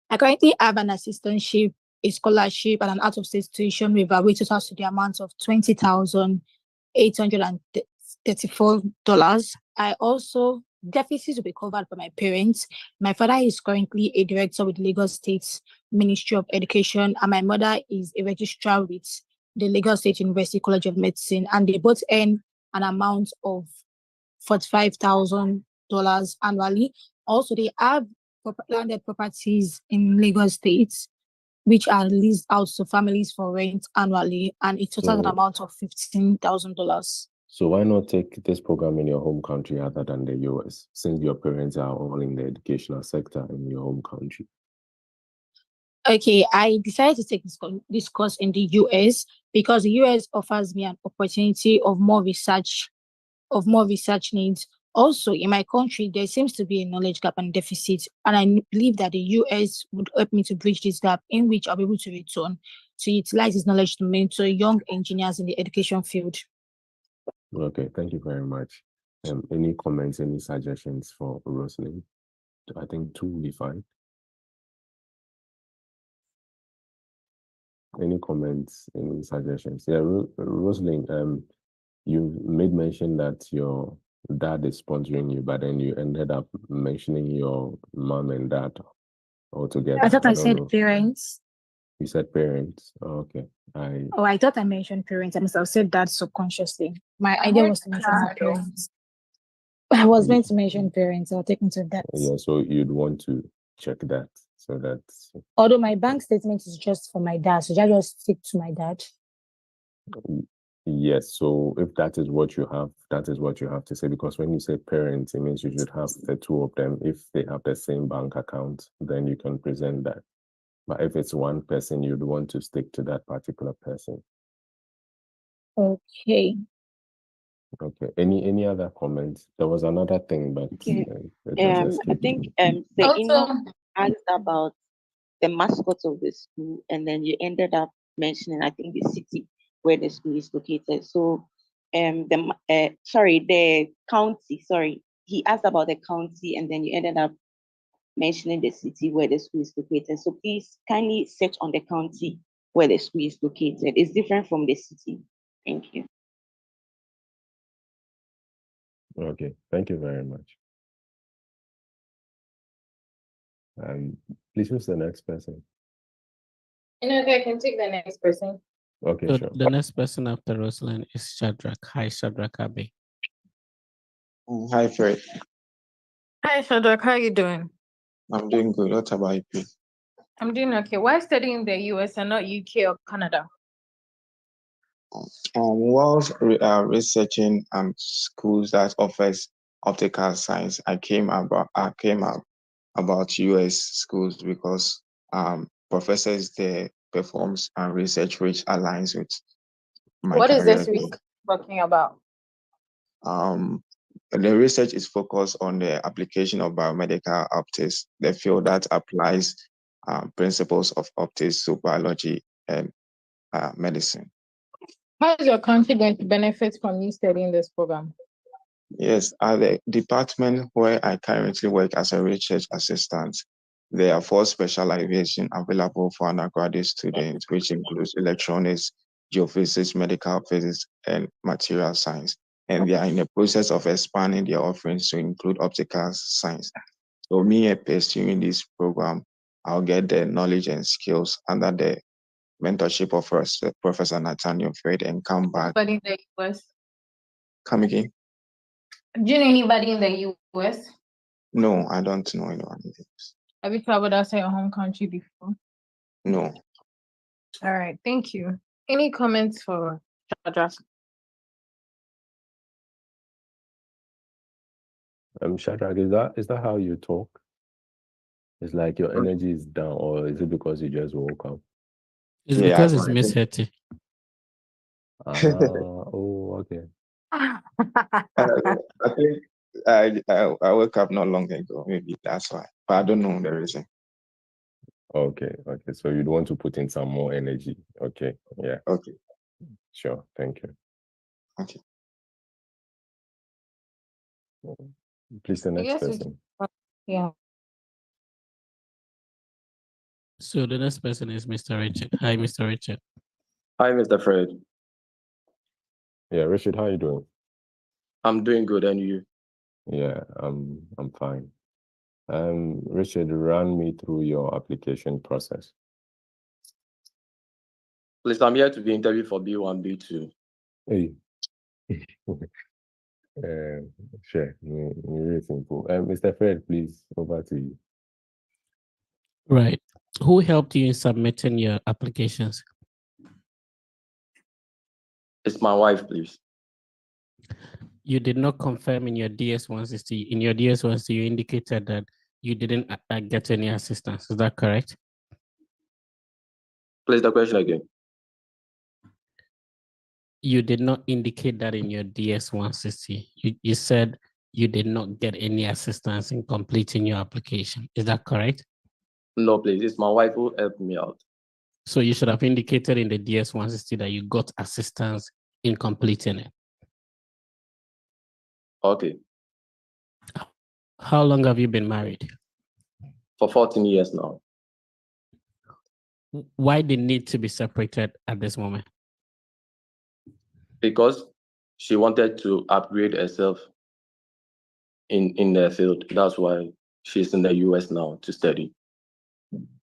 I currently have an assistantship, a scholarship, and an out-of-state tuition with a total to the amount of $20,834. I also deficits will be covered by my parents. My father is currently a director with Lagos State Ministry of Education, and my mother is a registrar with the Lagos State University College of Medicine, and they both earn an amount of $45,000 annually. Also, they have landed properties in Lagos State, which are leased out to families for rent annually, and it totals an amount of $15,000. So why not take this program in your home country other than the US, since your parents are all in the educational sector in your home country? Okay, I decided to take this course in the US because the US offers me an opportunity of more research needs. Also, in my country, there seems to be a knowledge gap and deficit, and I believe that the US would help me to bridge this gap, in which I'll be able to return to utilize this knowledge to mentor young engineers in the education field. Okay, thank you very much. Any comments, any suggestions for Rosalind? I think 2 will be fine. Any comments, any suggestions? Yeah, Rosalind, you made mention that your dad is sponsoring you, but then you ended up mentioning your mom and dad altogether. I thought I don't said know. parents. You said parents. Oh, okay. Oh, I thought I mentioned parents. I must have said that subconsciously. My I idea heard was to mention my child, though. parents. I was meant to mention parents. I'll take into that. Yeah, so you'd want to check that so that Although my bank statement is just for my dad, so I just stick to my dad. yes. So if that is what you have, that is what you have to say. Because when you say parents, it means you should have the two of them. If they have the same bank account, then you can present that. But if it's one person, you'd want to stick to that particular person. Okay. Okay. Any other comments? There was another thing, but Okay. it has I escaped think me. the Also, Enoch asked about the mascot of the school, and then you ended up mentioning, I think, the city where the school is located. So, the county. Sorry, he asked about the county, and then you ended up mentioning the city where the school is located. So please kindly search on the county where the school is located. It's different from the city. Thank you. Okay. Thank you very much. Please, who's the next person? I can take the next person. Okay, So sure. the next person after Rosen is Shadrach. Hi, Shadrach Abe. Hi, Fred. Hi, Shadrach. How are you doing? I'm doing good. What about you, please? I'm doing okay. Why studying in the US and not UK or Canada? Whilst researching schools that offers optical science, I came up about US schools because professors there performs research which aligns with my What is career. this week talking about? The research is focused on the application of biomedical optics, the field that applies principles of optics to biology and medicine. How is your country going to benefit from you studying this program? Yes, at the department where I currently work as a research assistant, there are 4 specializations available for undergraduate students, which includes electronics, geophysics, medical physics, and material science. And they are in the process of expanding their offerings to include optical science. So me pursuing this program, I'll get the knowledge and skills under the mentorship of Professor Nathaniel Fred and come back. Anybody in the US? Come again? Do you know anybody in the US? No, I don't know anyone. Have you traveled outside your home country before? No. All right, thank you. Any comments for Shadrach? Shadrach, is that how you talk? It's like your energy is down, or is it because you just woke up? It's because it's Miss Hetty. Oh, okay. I think I woke up not long ago. Maybe that's why, but I don't know the reason. Okay. So you'd want to put in some more energy. Okay. Yeah. Okay. Sure. Thank you. Okay. Please, the next Yes, person. yeah. So the next person is Mr. Richard. Hi, Mr. Richard. Hi, Mr. Fred. Yeah, Richard, how are you doing? I'm doing good, and you? Yeah, I'm fine. Richard, run me through your application process. Please, I'm here to be interviewed for B1, B2. Hey. Sure. Really simple. Mr. Fred, please, over to you. Right. Who helped you in submitting your applications? It's my wife, please. You did not confirm in your DS-160. In your DS-160, you indicated that you didn't get any assistance. Is that correct? Please, the question again. You did not indicate that in your DS-160. You said you did not get any assistance in completing your application. Is that correct? No, please. It's my wife who helped me out. So you should have indicated in the DS-160 that you got assistance in completing it. Okay. How long have you been married? For 14 years now. Why the need to be separated at this moment? Because she wanted to upgrade herself in the field. That's why she's in the US now to study.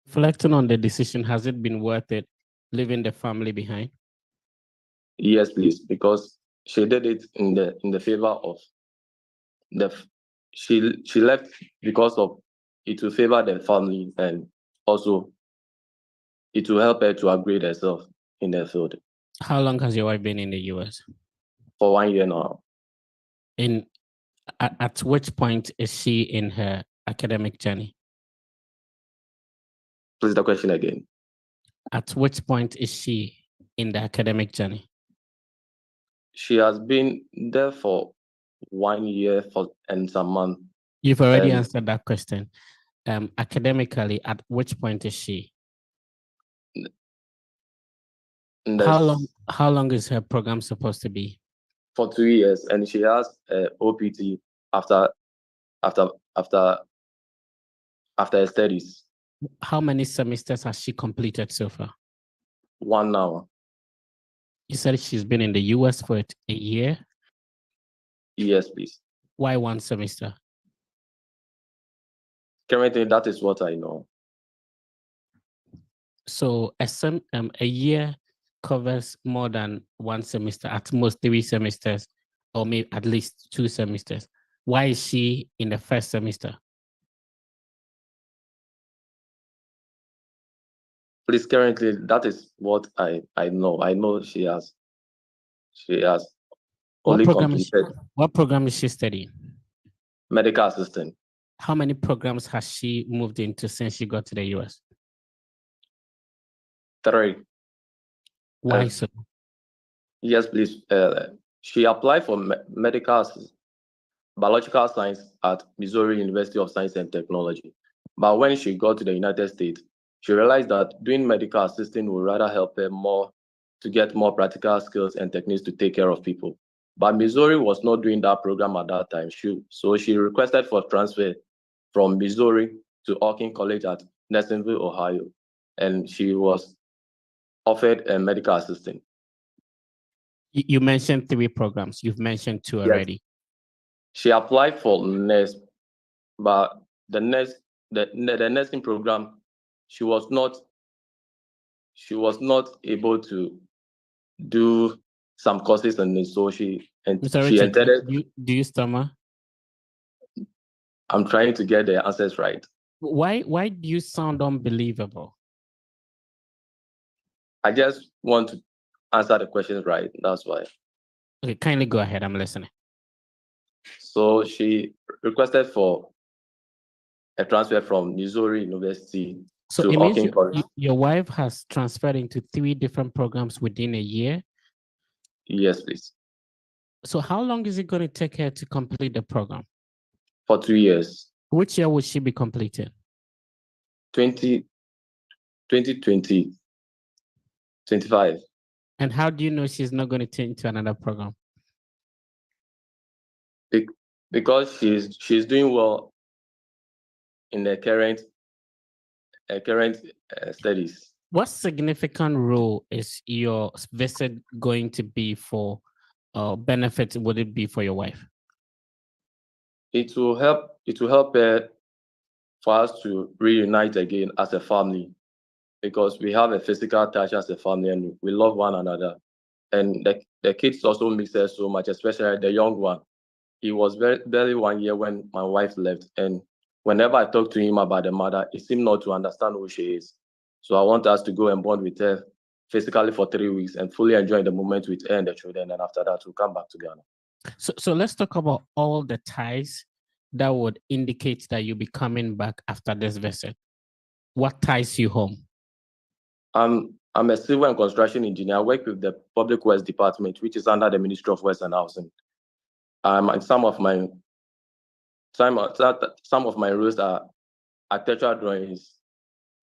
Reflecting on the decision, has it been worth it leaving the family behind? Yes, please, because she did it in the favor of she left because of it will favor the family, and also it will help her to upgrade herself in the field. How long has your wife been in the US? For 1 year now. At which point is she in her academic journey? Please the question again. At which point is she in the academic journey? She has been there for 1 year and some months. You've already answered that question. Academically, at which point is she? How long is her program supposed to be? For 2 years, and she has OPT after her studies. How many semesters has she completed so far? 1 now. You said she's been in the US for a year? Yes, please. Why 1 semester? Currently, that is what I know. So a year covers more than 1 semester, at most 3 semesters, or maybe at least 2 semesters. Why is she in the first semester? Please, currently, that is what I know. I know she has only completed. What program is she studying? Medical assistant. How many programs has she moved into since she got to the US? 3. Why so? Yes, please. She applied for biological science at Missouri University of Science and Technology. But when she got to the United States, she realized that doing medical assisting would rather help her more to get more practical skills and techniques to take care of people. But Missouri was not doing that program at that time. So she requested for transfer from Missouri to Orkin College at Nelsonville, Ohio. And she was offered a medical assistant. You mentioned 3 programs. You've mentioned 2 already. Yes. She applied for nurse, but the nursing program, she was not able to do some courses, and so she entered. Do you stammer? I'm trying to get the answers right. Why do you sound unbelievable? I just want to answer the questions right. That's why. Okay, kindly go ahead. I'm listening. So she requested for a transfer from Missouri University to Orkin College. Your wife has transferred into 3 different programs within a year? Yes, please. So how long is it going to take her to complete the program? For 2 years. Which year will she be completed? 2020, 25. And how do you know she's not going to change to another program? Because she's doing well in the current studies. What significant role is your visit going to be for benefit would it be for your wife? It will help her for us to reunite again as a family, because we have a physical touch as a family and we love one another. And the kids also miss us so much, especially the young one. He was barely 1 year when my wife left. And whenever I talk to him about the mother, he seemed not to understand who she is. So I want us to go and bond with her physically for 3 weeks and fully enjoy the moment with her and the children. And after that, we'll come back to Ghana. So let's talk about all the ties that would indicate that you'll be coming back after this visit. What ties you home? I'm a civil and construction engineer. I work with the Public Works Department, which is under the Ministry of Works and Housing. And some of my roles are architectural drawings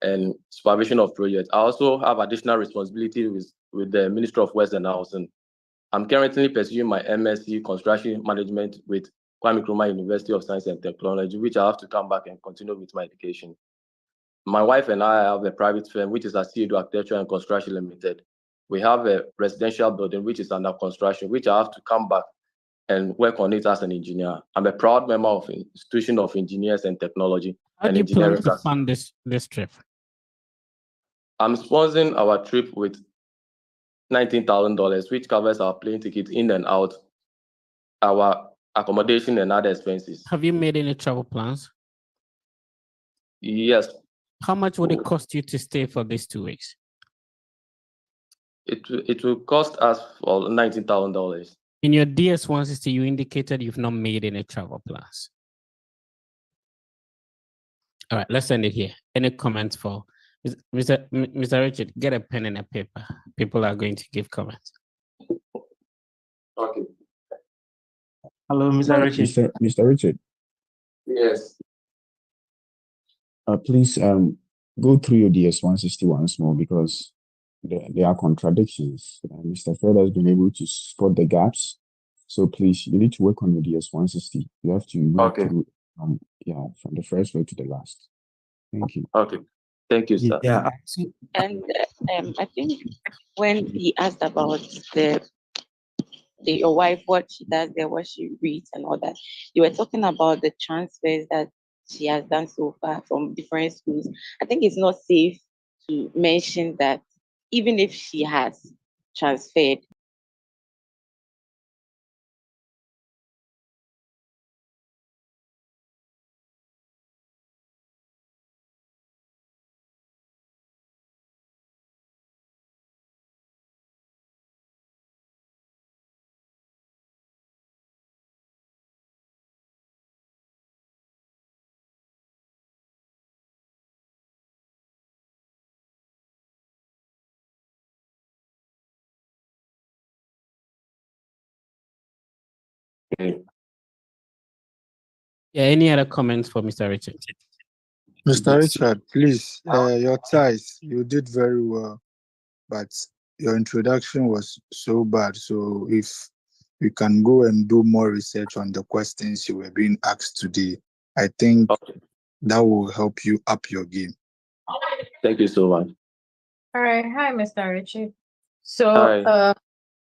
and supervision of projects. I also have additional responsibilities with the Ministry of Works and Housing. I'm currently pursuing my MSc Construction Management with Kwame Nkrumah University of Science and Technology, which I have to come back and continue with my education. My wife and I have a private firm, which is Asiedo Architecture and Construction Limited. We have a residential building, which is under construction, which I have to come back and work on it as an engineer. I'm a proud member of Institution of Engineers and Technology How and do you plan Engineering. to fund this trip? I'm sponsoring our trip with $19,000, which covers our plane ticket in and out, our accommodation and other expenses. Have you made any travel plans? Yes. How much would it cost you to stay for these 2 weeks? It will cost us for $19,000. In your DS-160, you indicated you've not made any travel plans. All right, let's end it here. Any comments for Mr. Richard? Get a pen and a paper. People are going to give comments. Okay. Hello, Mr. Richard. Mr. Richard. Yes. Please go through your DS-160 once more because there are contradictions. Mr. Fred has been able to spot the gaps. So please, you need to work on your DS-160. You have to work through from the first word to the last. Thank you. Okay. Thank you, sir. Yeah. And I think when he asked about your wife, what she does there, what she reads and all that, you were talking about the transfers that she has done so far from different schools. I think it's not safe to mention that even if she has transferred, Yeah, any other comments for Mr. Richard? Mr. Richard, please, your ties, you did very well, but your introduction was so bad. So if you can go and do more research on the questions you were being asked today, I think that will help you up your game. Thank you so much. All right. Hi, Mr. Richard. So, Hi.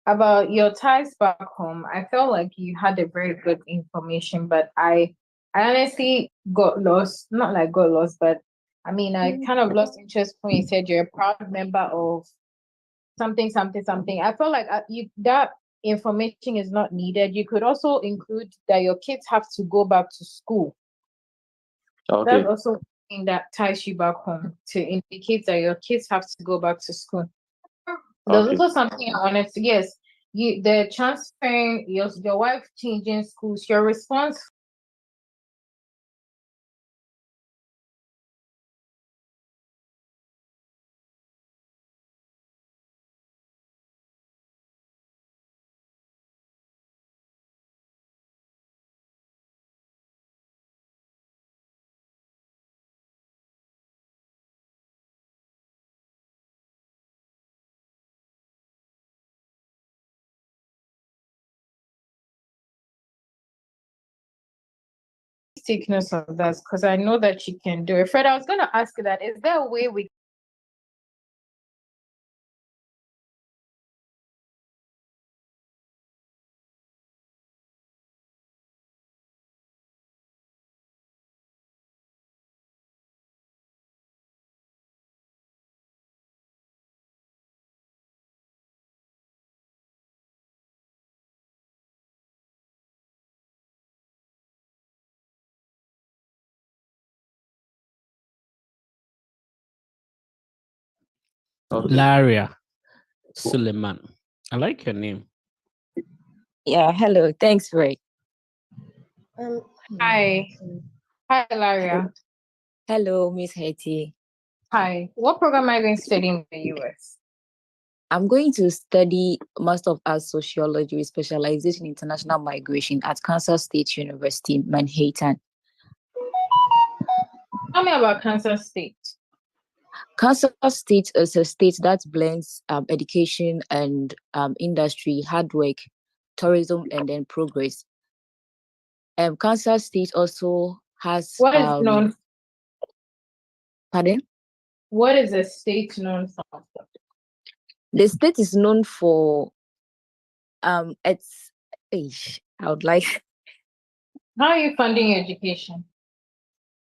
about your ties back home, I felt like you had a very good information, but I honestly got lost. Not like got lost, but I mean, I kind of lost interest when you said you're a proud member of something. I felt like that information is not needed. You could also include that your kids have to go back to school. Okay. That's also something that ties you back home to indicate that your kids have to go back to school. There's Okay. also something I wanted to the transferring your wife changing schools, your response. Take notes of that because I know that you can do it. Fred, I was going to ask you that. Is there a way we Laria Suleiman. I like your name. Yeah, hello. Thanks, Ray. Hi, Laria. Hello, Miss Hetty. Hi. What program are you going to study in the US? I'm going to study Master of Arts Sociology with specialization in international migration at Kansas State University, Manhattan. Tell me about Kansas State. Kansas State is a state that blends education and industry, hard work, tourism, and then progress. Kansas State also has What is known? Pardon? What is the state known for? The state is known for I would like. How are you funding your education?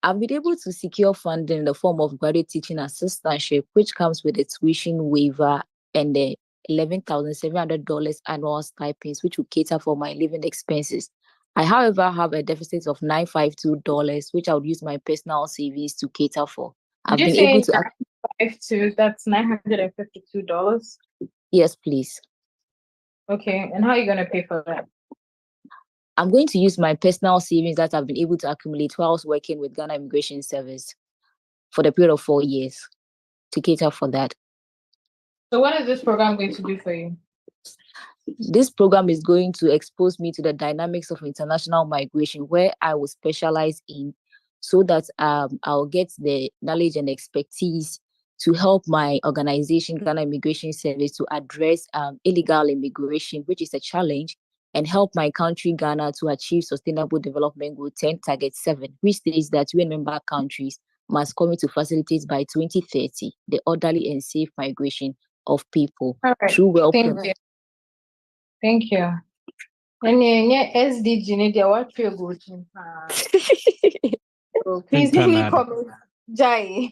I've been able to secure funding in the form of graduate teaching assistantship, which comes with a tuition waiver and the $11,700 annual stipends, which will cater for my living expenses. I, however, have a deficit of $952, which I would use my personal savings to cater for. Did I've you been say able to. 52? That's $952. Yes, please. Okay, and how are you going to pay for that? I'm going to use my personal savings that I've been able to accumulate while I was working with Ghana Immigration Service for the period of 4 years to cater for that. So what is this program going to do for you? This program is going to expose me to the dynamics of international migration, where I will specialize in, so that I'll get the knowledge and expertise to help my organization, Ghana Immigration Service, to address illegal immigration, which is a challenge, and help my country, Ghana, to achieve Sustainable Development Goal 10 Target 7, which states that UN member countries must commit to facilitate by 2030 the orderly and safe migration of people through well. Thank you. Thank you. And SDG Media, what feel good? Please, any comment? Jai,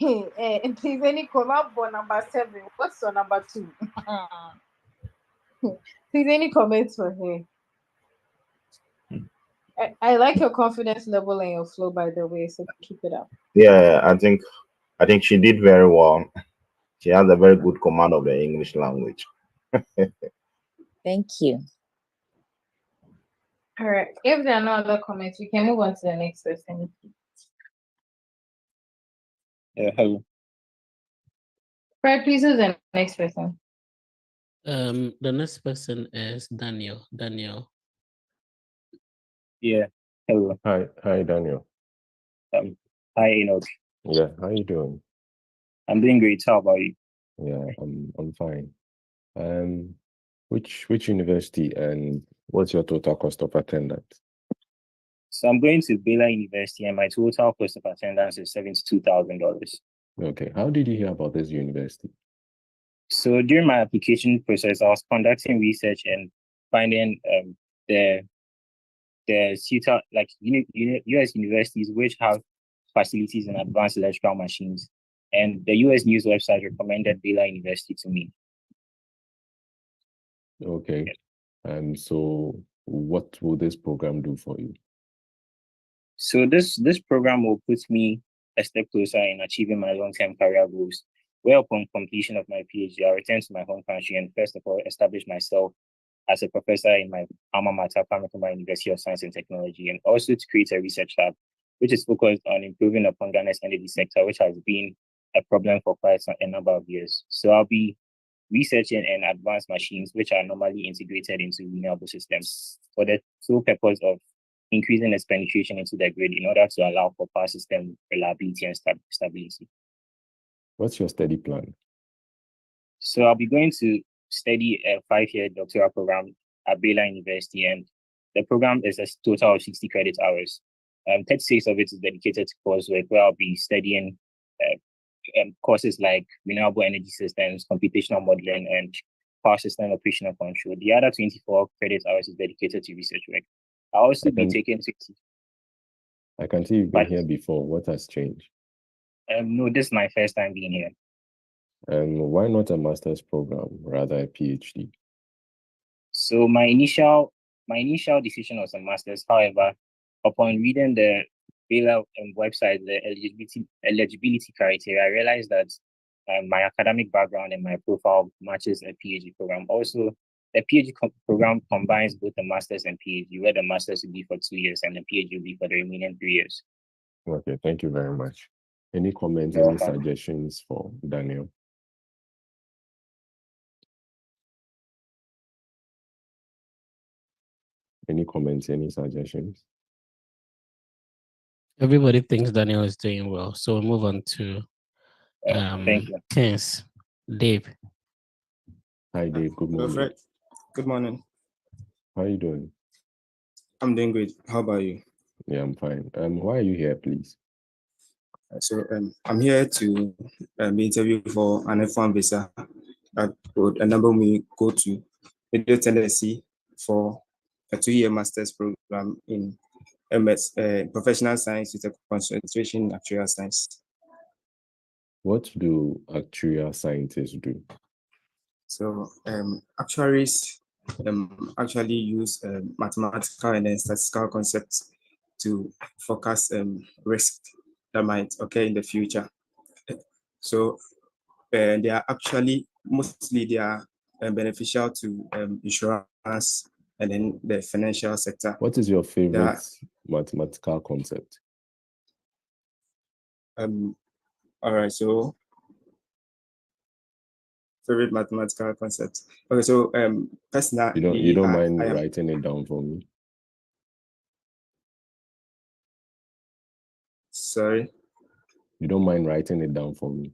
please, any comment for number 7? What's your number 2? Please, any comments for her? I like your confidence level and your flow, by the way, so keep it up. Yeah, I think she did very well. She has a very good command of the English language. Thank you. All right. If there are no other comments, we can move on to the next person. Hello. Fred, please, who's the next person? The next person is Daniel. Daniel. Yeah. Hello. Hi, Daniel. Hi, Enoch. Yeah, how you doing? I'm doing great. How about you? Yeah, I'm fine. Which university and what's your total cost of attendance? So I'm going to Baylor University, and my total cost of attendance is $72,000. Okay. How did you hear about this university? So during my application process, I was conducting research and finding the suitor, like US universities which have facilities in advanced electrical machines, and the US news website recommended Baylor University to me. Okay. So what will this program do for you? So this program will put me a step closer in achieving my long-term career goals, where upon completion of my PhD, I'll return to my home country and first of all establish myself as a professor in my alma mater, Pamakuma University of Science and Technology, and also to create a research lab, which is focused on improving upon Ghana's energy sector, which has been a problem for quite a number of years. So I'll be researching and advanced machines, which are normally integrated into renewable systems for the sole purpose of increasing its penetration into the grid in order to allow for power system reliability and stability. What's your study plan? So I'll be going to study a 5-year doctoral program at Baylor University, and the program is a total of 60 credit hours. 36 of it is dedicated to coursework, where I'll be studying courses like renewable energy systems, computational modeling, and power system operational control. The other 24 credit hours is dedicated to research work. I'll also be taking 60. I can see you've been here before. What has changed? No, this is my first time being here. Why not a master's program, rather a PhD? So my initial decision was a master's. However, upon reading the Baylor website, the eligibility criteria, I realized that my academic background and my profile matches a PhD program. Also, the PhD program combines both the master's and PhD, where the master's will be for 2 years and the PhD will be for the remaining 3 years. Okay, thank you very much. Any comments, any suggestions for Daniel? Any comments, any suggestions? Everybody thinks Daniel is doing well, so we'll move on to thank you. Kens. Dave. Hi, Dave. Good morning. Fred. Good morning. How are you doing? I'm doing great. How about you? Yeah, I'm fine. Why are you here, please? So I'm here to be interviewed for an F1 visa that would enable me go to radio tendency for a 2-year master's program in MS, professional science with a concentration in actuarial science. What do actuarial scientists do? So actuaries actually use mathematical and then statistical concepts to forecast risk that might occur in the future. So they are actually mostly beneficial to insurance and then the financial sector. What is your favorite mathematical concept? All right, so favorite mathematical concept. Okay, so personally, you don't mind writing it down for me? Sorry? You don't mind writing it down for me?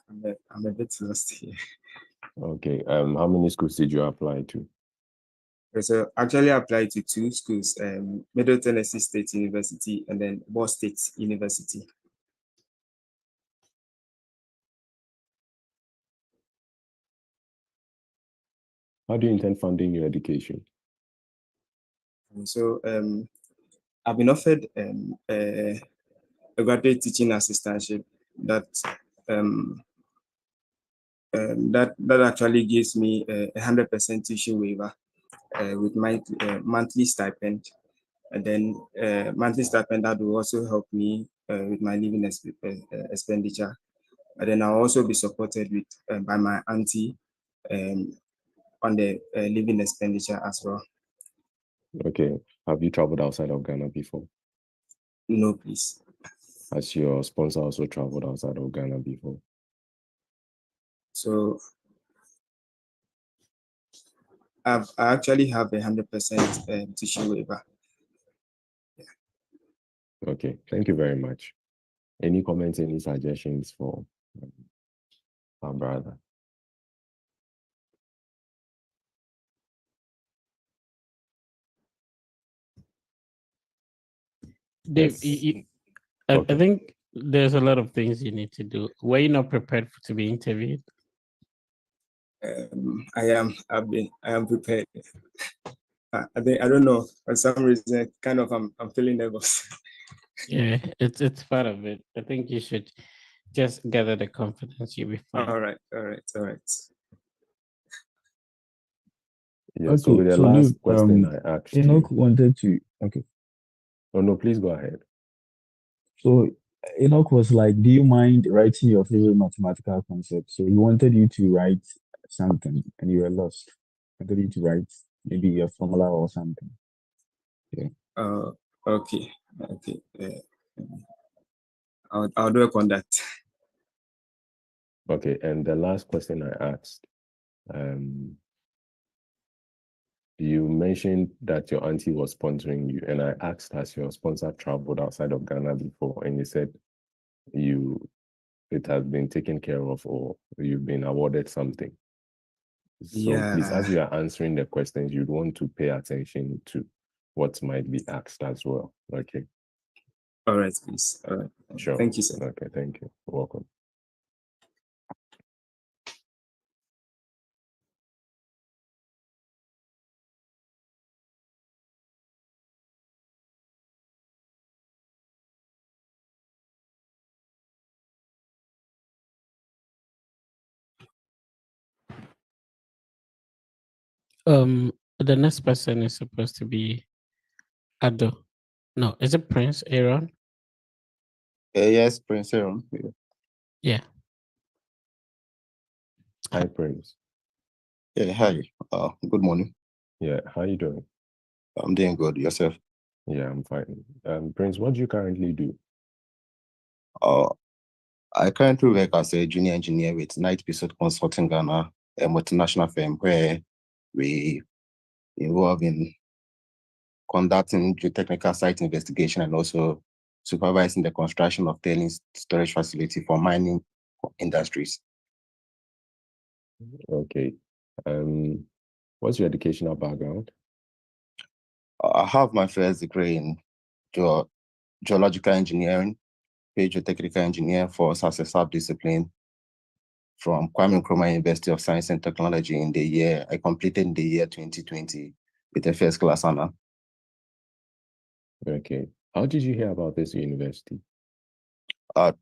I'm a bit lost here. Okay. How many schools did you apply to? Okay, so actually I applied to 2 schools, Middle Tennessee State University and then Ball State University. How do you intend funding your education? So I've been offered a graduate teaching assistantship that that actually gives me a 100% tuition waiver with my monthly stipend, and then monthly stipend that will also help me with my living expenditure. And then I'll also be supported with by my auntie on the living expenditure as well. Okay. Have you traveled outside of Ghana before? No, please. Has your sponsor also traveled outside of Ghana before? So I actually have 100% tuition waiver. Yeah. Okay, thank you very much. Any comments, any suggestions for our brother? Dave, I think there's a lot of things you need to do. Were you not prepared to be interviewed? I am prepared. I don't know, for some reason, kind of I'm feeling nervous. Yeah, it's part of it. I think you should just gather the confidence. You'll be fine. All right. Yeah, so with the last question I asked Enoch wanted to, okay. Oh, no, please go ahead. So Enoch was like, do you mind writing your favorite mathematical concept? So he wanted you to write something and you were lost. He wanted you to write maybe a formula or something. Yeah. Okay. I'll work on that. Okay, and the last question I asked, you mentioned that your auntie was sponsoring you, and I asked, has your sponsor traveled outside of Ghana before? And you said it has been taken care of, or you've been awarded something. So please, as you are answering the questions, you'd want to pay attention to what might be asked as well. Okay. All right, please. All right. Sure. Thank you, sir. Okay, thank you. Welcome. The next person is supposed to be Adon. No, is it Prince Aaron? Yes, Prince Aaron. Yeah. Hi, Prince. Yeah, hi. Good morning. Yeah, how are you doing? I'm doing good. Yourself? Yeah, I'm fine. Prince, what do you currently do? I currently work as a junior engineer with Night Episode Consulting Ghana, a multinational firm where we involve in conducting geotechnical site investigation and also supervising the construction of tailings storage facility for mining industries. Okay. What's your educational background? I have my first degree in geological engineering, geotechnical engineer for as a sub-discipline, from Kwame Nkrumah University of Science and Technology I completed in the year 2020 with a first class honor. Okay. How did you hear about this university?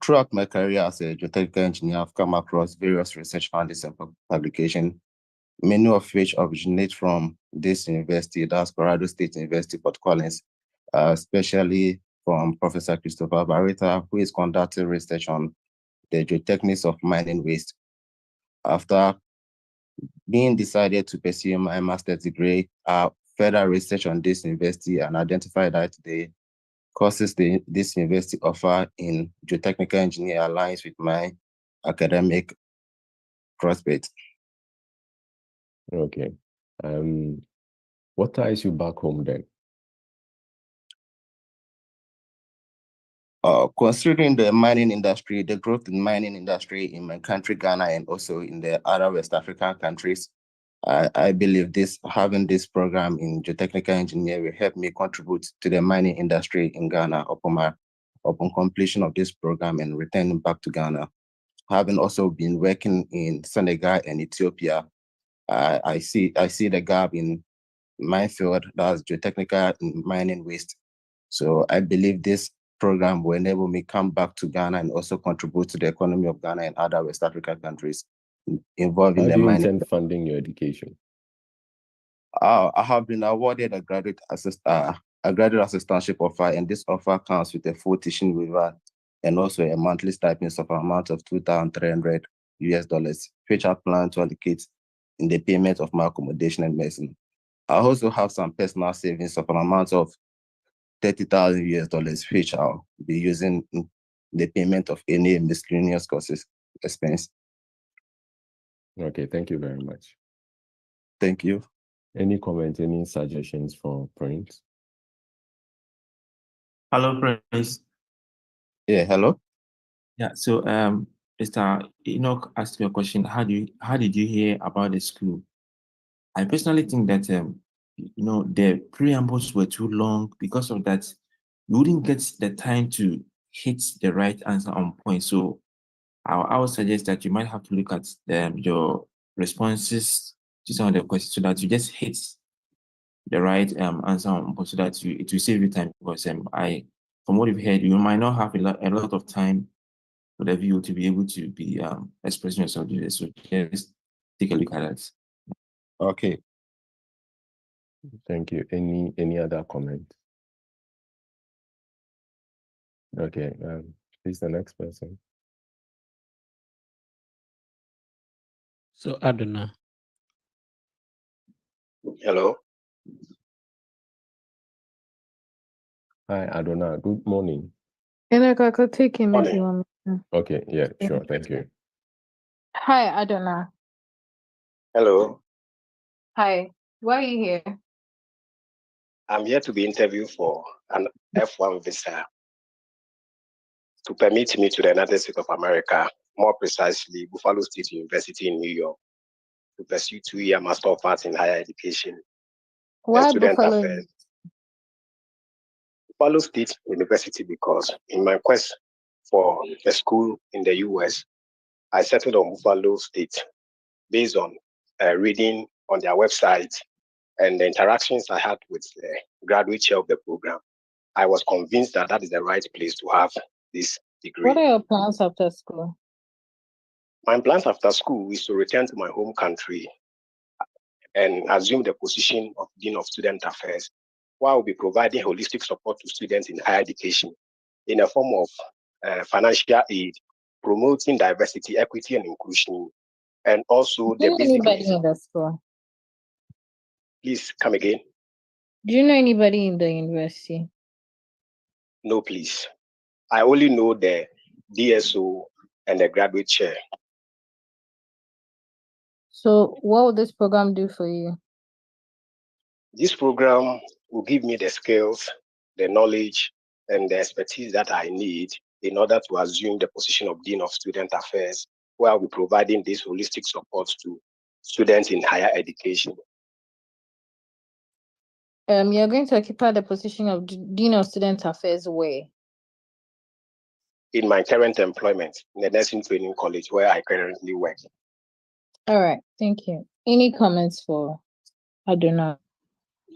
Throughout my career as a geotechnical engineer, I've come across various research findings and publications, many of which originate from this university, that's Colorado State University, Fort Collins, especially from Professor Christopher Barretta, who is conducting research on the geotechnics of mining waste. After being decided to pursue my master's degree, further research on this university and identified that the courses this university offer in geotechnical engineering aligns with my academic prospects. Okay. What ties you back home then? Considering the mining industry, the growth in mining industry in my country, Ghana, and also in the other West African countries, I believe having this program in geotechnical engineering will help me contribute to the mining industry in Ghana upon completion of this program and returning back to Ghana. Having also been working in Senegal and Ethiopia, I see the gap in my field, that's geotechnical mining waste. So I believe this program will enable me come back to Ghana and also contribute to the economy of Ghana and other West African countries involved in the mining. How do you intend funding your education? I have been awarded a graduate assistantship offer, and this offer comes with a full teaching waiver and also a monthly stipend of an amount of $2,300, which I plan to allocate in the payment of my accommodation and medicine. I also have some personal savings of an amount of $30,000, which I'll be using in the payment of any miscellaneous courses expense. Okay, thank you very much. Thank you. Any comments, any suggestions for Prince? Hello, Prince. Yeah, hello. Yeah, so Mr. Enoch asked you a question. How did you hear about the school? I personally think that the preambles were too long. Because of that, you wouldn't get the time to hit the right answer on point. So I would suggest that you might have to look at your responses to some of the questions so that you just hit the right answer on point, so that it will save you time. Because from what you've heard, you might not have a lot of time for the view to be able to be expressing yourself. So just take a look at that. Okay. Thank you. Any other comment? Okay, please, the next person. So Adon. Hello. Hi, Adon. Good morning. Enoch, I could take him if you want. Okay, yeah, sure. Thank you. Hi, Adon. Hello. Hi. Why are you here? I'm here to be interviewed for an F1 visa to permit me to the United States of America, more precisely Buffalo State University in New York, to pursue 2-year Master of Arts in Higher Education Why and Student Buffalo? Affairs. Buffalo State University because in my quest for a school in the US, I settled on Buffalo State based on reading on their website and the interactions I had with the graduate chair of the program. I was convinced that that is the right place to have this degree. What are your plans after school? My plans after school is to return to my home country and assume the position of Dean of Student Affairs, where I will be providing holistic support to students in higher education in a form of financial aid, promoting diversity, equity, and inclusion, and also Do you the know basic anybody needs. in the school? Please come again. Do you know anybody in the university? No, please. I only know the DSO and the graduate chair. So what will this program do for you? This program will give me the skills, the knowledge, and the expertise that I need in order to assume the position of Dean of Student Affairs, where I'll be providing this holistic support to students in higher education. You're going to occupy the position of Dean of Student Affairs where? in my current employment in the nursing training college where I currently work. All right, thank you. Any comments for Adon?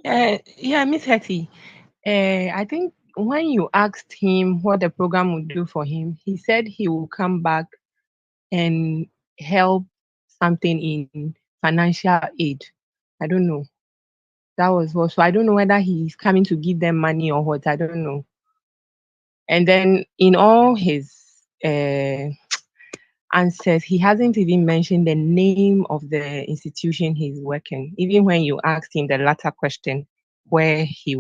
Yeah, Miss Hetty. I think when you asked him what the program would do for him, he said he will come back and help something in financial aid. I don't know. That was what. So I don't know whether he's coming to give them money or what. I don't know. And then in all his answers, he hasn't even mentioned the name of the institution he's working. Even when you asked him the latter question, where he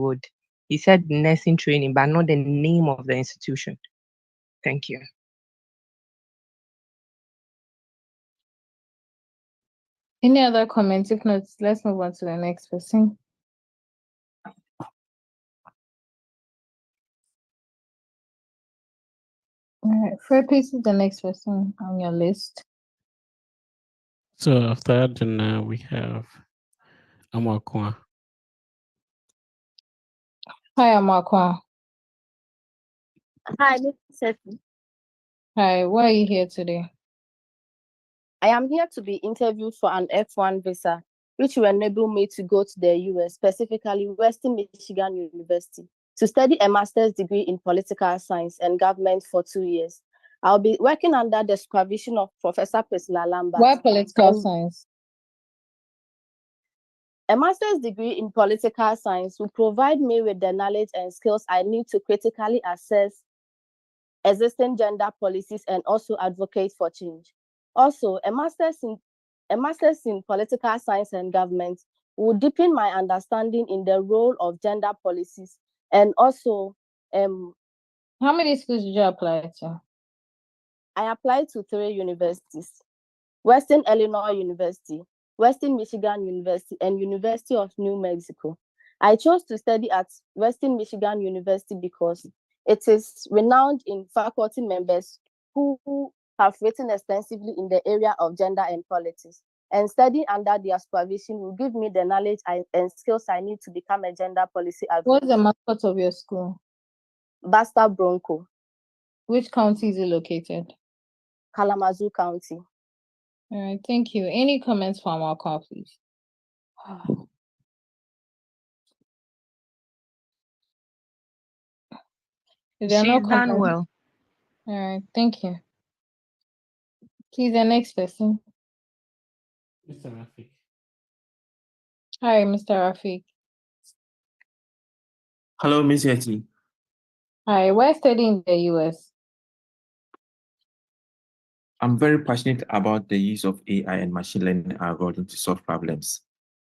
said nursing training, but not the name of the institution. Thank you. Any other comments? If not, let's move on to the next person. All right, Fred, please is the next person on your list. So after that, we have Amakwa. Hi, Amakwa. Hi, Miss Sophie. Hi, why are you here today? I am here to be interviewed for an F1 visa, which will enable me to go to the US, specifically Western Michigan University, to study a master's degree in political science and government for 2 years. I'll be working under the supervision of Professor Priscilla Lambert. Why political science? A master's degree in political science will provide me with the knowledge and skills I need to critically assess existing gender policies and also advocate for change. Also, a master's in political science and government will deepen my understanding in the role of gender policies and also how many schools did you apply to? I applied to 3 universities: Western Illinois University, Western Michigan University, and University of New Mexico. I chose to study at Western Michigan University because it is renowned in faculty members who have written extensively in the area of gender and politics. And studying under their supervision will give me the knowledge and skills I need to become a gender policy advocate. What's the mascot of your school? Basta Bronco. Which county is it located? Kalamazoo County. All right, thank you. Any comments from our call, please? There are no She's done comments. well. All right, thank you. Please, the next person. Mr. Rafik. Hi, Mr. Rafik. Hello, Miss Hetty. Hi, why study in the US? I'm very passionate about the use of AI and machine learning algorithms to solve problems.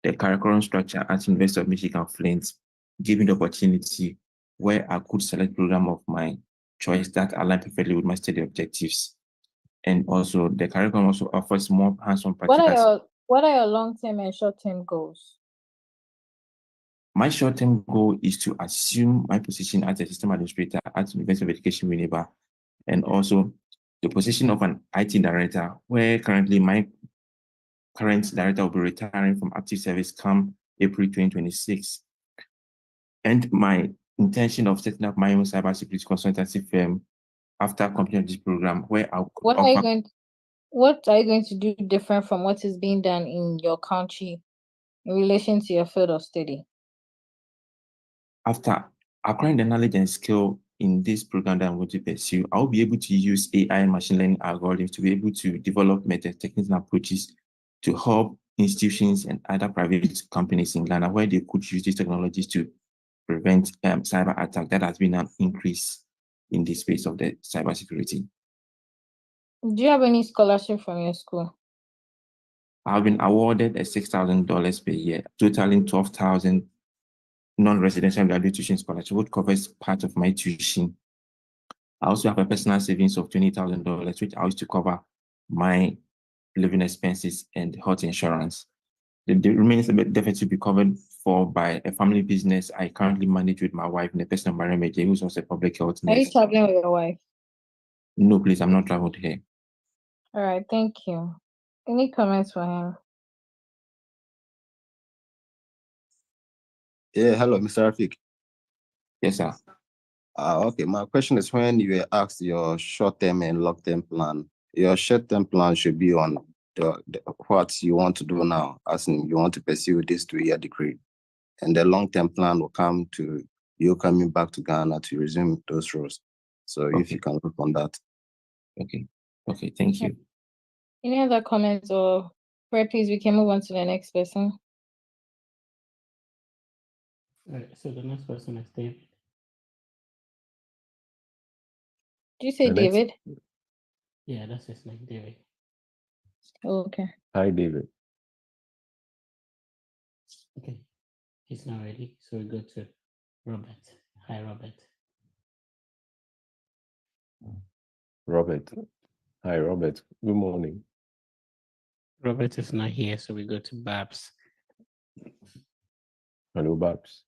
The curriculum structure at University of Michigan Flint gave me the opportunity where I could select program of my choice that align perfectly with my study objectives. And also the curriculum also offers more hands-on practical. What are your long-term and short-term goals? My short-term goal is to assume my position as a system administrator at University of Education Winneba, and also the position of an IT director, where currently my current director will be retiring from active service come April 2026. And my intention of setting up my own cybersecurity consultancy firm after completing this program, where I'll What are you going to do different from what is being done in your country in relation to your field of study? After acquiring the knowledge and skill in this program that I'm going to pursue, I'll be able to use AI and machine learning algorithms to be able to develop methods, techniques, and approaches to help institutions and other private companies in Ghana where they could use these technologies to prevent cyber attack that has been an increase in the space of the cybersecurity. Do you have any scholarship from your school? I've been awarded a $6,000 per year, totaling $12,000 non-residential graduate tuition scholarship, which covers part of my tuition. I also have a personal savings of $20,000, which I use to cover my living expenses and health insurance. The remaining deficit will be covered for by a family business I currently manage with my wife in a personal environment, who's also a public health nurse. Are you traveling with your wife? No, please, I'm not traveling with her. All right, thank you. Any comments for him? Yeah, hello, Mr. Rafik. Yes, sir. Okay, my question is when you were asked your short-term and long-term plan, your short-term plan should be on what you want to do now, as in you want to pursue this 3-year degree. And the long-term plan will come to you coming back to Ghana to resume those roles. So if you can work on that. Okay. Okay, thank you. Any other comments or please we can move on to the next person. So the next person is David. Did you say The next- David? Yeah, that's his name, David. Oh, okay. Hi, David. Okay, he's not ready. So we go to Robert. Hi, Robert. Robert. Hi, Robert. Good morning. Robert is not here, so we go to Babs. Hello, Babs.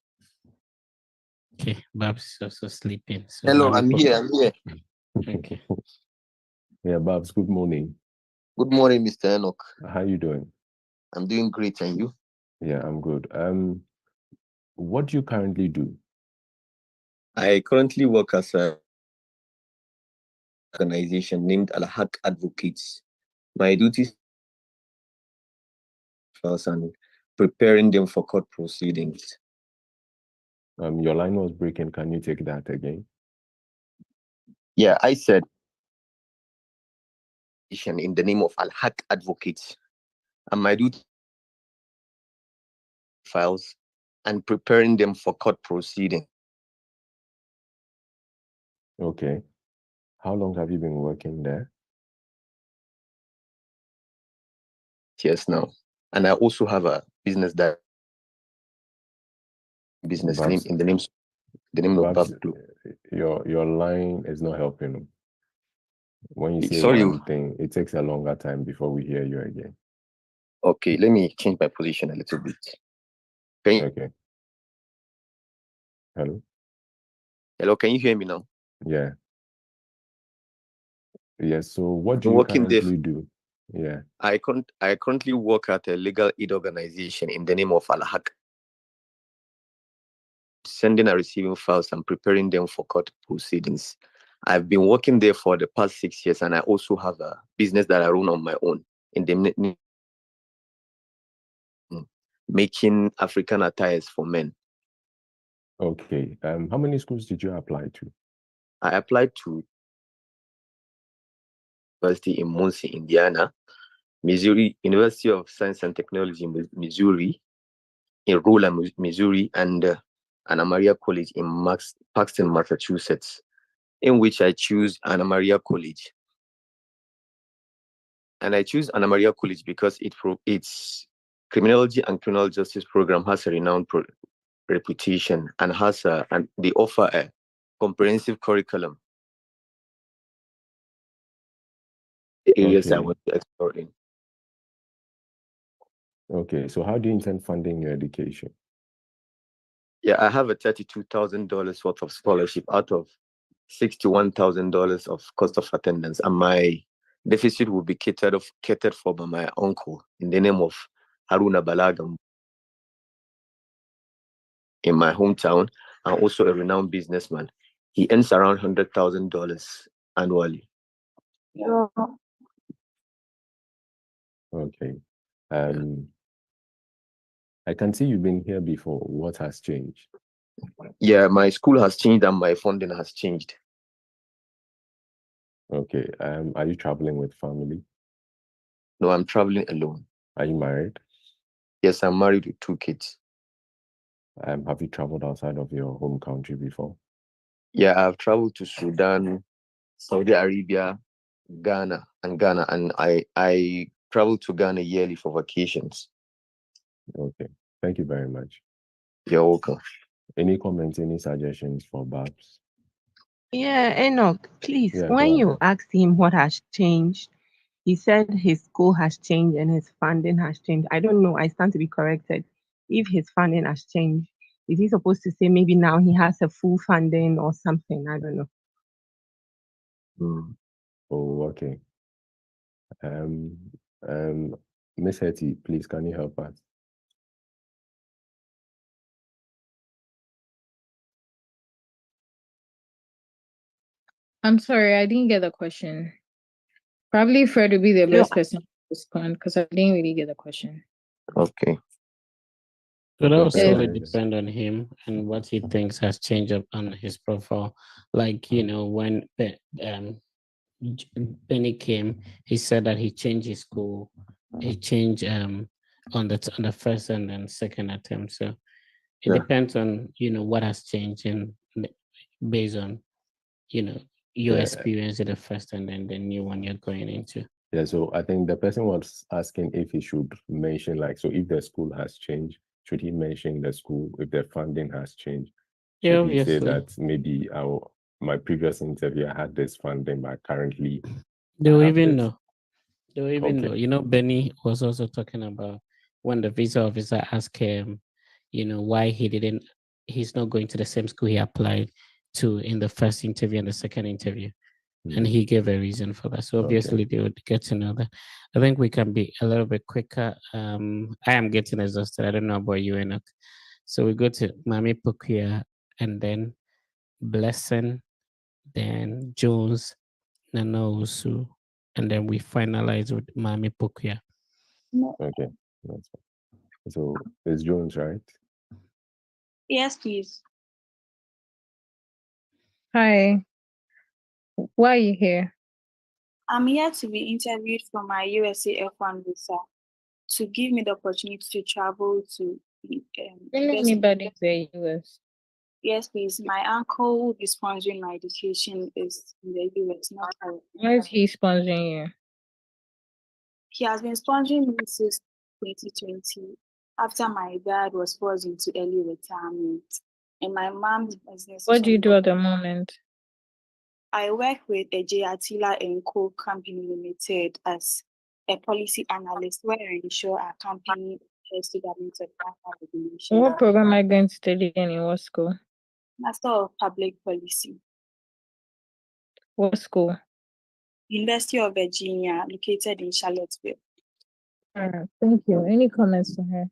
Okay, Babs is also sleeping. So Hello, I'm here. Okay. Yeah, Babs, good morning. Good morning, Mr. Enoch. How you doing? I'm doing great, and you? Yeah, I'm good. What do you currently do? I currently work as a organization named Al-Haq Advocates. My duties and preparing them for court proceedings. Your line was breaking. Can you take that again? Yeah, I said in the name of Al-Haq Advocates, and my duty files and preparing them for court proceedings. Okay. How long have you been working there? Yes, now, and I also have a business name in the name of Babs, Babs. your line is not helping. When you say Sorry. one thing, it takes a longer time before we hear you again. Okay, let me change my position a little bit. Okay. Hello? Hello, can you hear me now? Yeah. Yes, so what do you Working there. currently do? Yeah. I currently work at a legal aid organization in the name of Al-Haq, sending and receiving files and preparing them for court proceedings. I've been working there for the past 6 years, and I also have a business that I run on my own in the making African attires for men. Okay. How many schools did you apply to? I applied to University in Muncie, Indiana, Missouri, University of Science and Technology in Missouri, in Roland, Missouri, and Anna Maria College in Paxton, Massachusetts, in which I choose Anna Maria College. And I choose Anna Maria College because its criminology and criminal justice program has a renowned reputation and they offer a comprehensive curriculum. The areas I want to explore in. Okay, so how do you intend funding your education? Yeah, I have a $32,000 worth of scholarship out of $61,000 of cost of attendance, and my deficit will be catered for by my uncle in the name of Haruna Balagam in my hometown, and also a renowned businessman. He earns around $100,000 annually. Yeah. Okay. I can see you've been here before. What has changed? Yeah, my school has changed and my funding has changed. Okay. Are you traveling with family? No, I'm traveling alone. Are you married? Yes, I'm married with 2 kids. Have you traveled outside of your home country before? Yeah, I've traveled to Sudan, Saudi Arabia, Ghana, and I travel to Ghana yearly for vacations. Okay. Thank you very much. You're welcome. Any comments, any suggestions for Babs? Yeah, Enoch, please, Yeah, when go you ahead. asked him what has changed, he said his goal has changed and his funding has changed. I don't know. I stand to be corrected. If his funding has changed, is he supposed to say maybe now he has a full funding or something? I don't know. Oh, okay. Miss Hetty, please, can you help us? I'm sorry, I didn't get the question. Probably Fred would be the best person to respond because I didn't really get the question. Okay. So that will Okay. solely depend on him and what he thinks has changed on his profile. Like, when Benny came, he said that he changed his school. He changed on the first and then second attempt. So it Yeah. depends on what has changed and based on your Yeah. experience in the first and then the new one you're going into. Yeah, so I think the person was asking if he should mention, like, so if the school has changed, should he mention the school? If the funding has changed, Yeah, should he say obviously. that maybe my previous interview I had this funding, but currently They'll I have even this? know. They'll even Okay. know. Benny was also talking about when the visa officer asked him, why he's not going to the same school he applied to in the first interview and the second interview. And he gave a reason for that. So obviously they would get to know that. I think we can be a little bit quicker. I am getting exhausted. I don't know about you, Enoch. So we go to Mami Pukia and then Blessing, then Jones, Nanausu, and then we finalize with Mami Pukia. Okay. That's fine. So it's Jones, right? Yes, please. Hi. Why are you here? I'm here to be interviewed for my USA F1 visa to give me the opportunity to travel to Anybody in the US? Yes, please. My uncle who will be sponsoring my education is in the US, not I. Why is he sponsoring you? He has been sponsoring me since 2020 after my dad was forced into early retirement. And my mom's business. What do you do at the moment? I work with a J. Attila & Co. Company Limited as a policy analyst where I ensure our company adheres to government regulation. What program are you going to study in what school? Master of Public Policy. What school? University of Virginia, located in Charlottesville. Thank you. Any comments for her?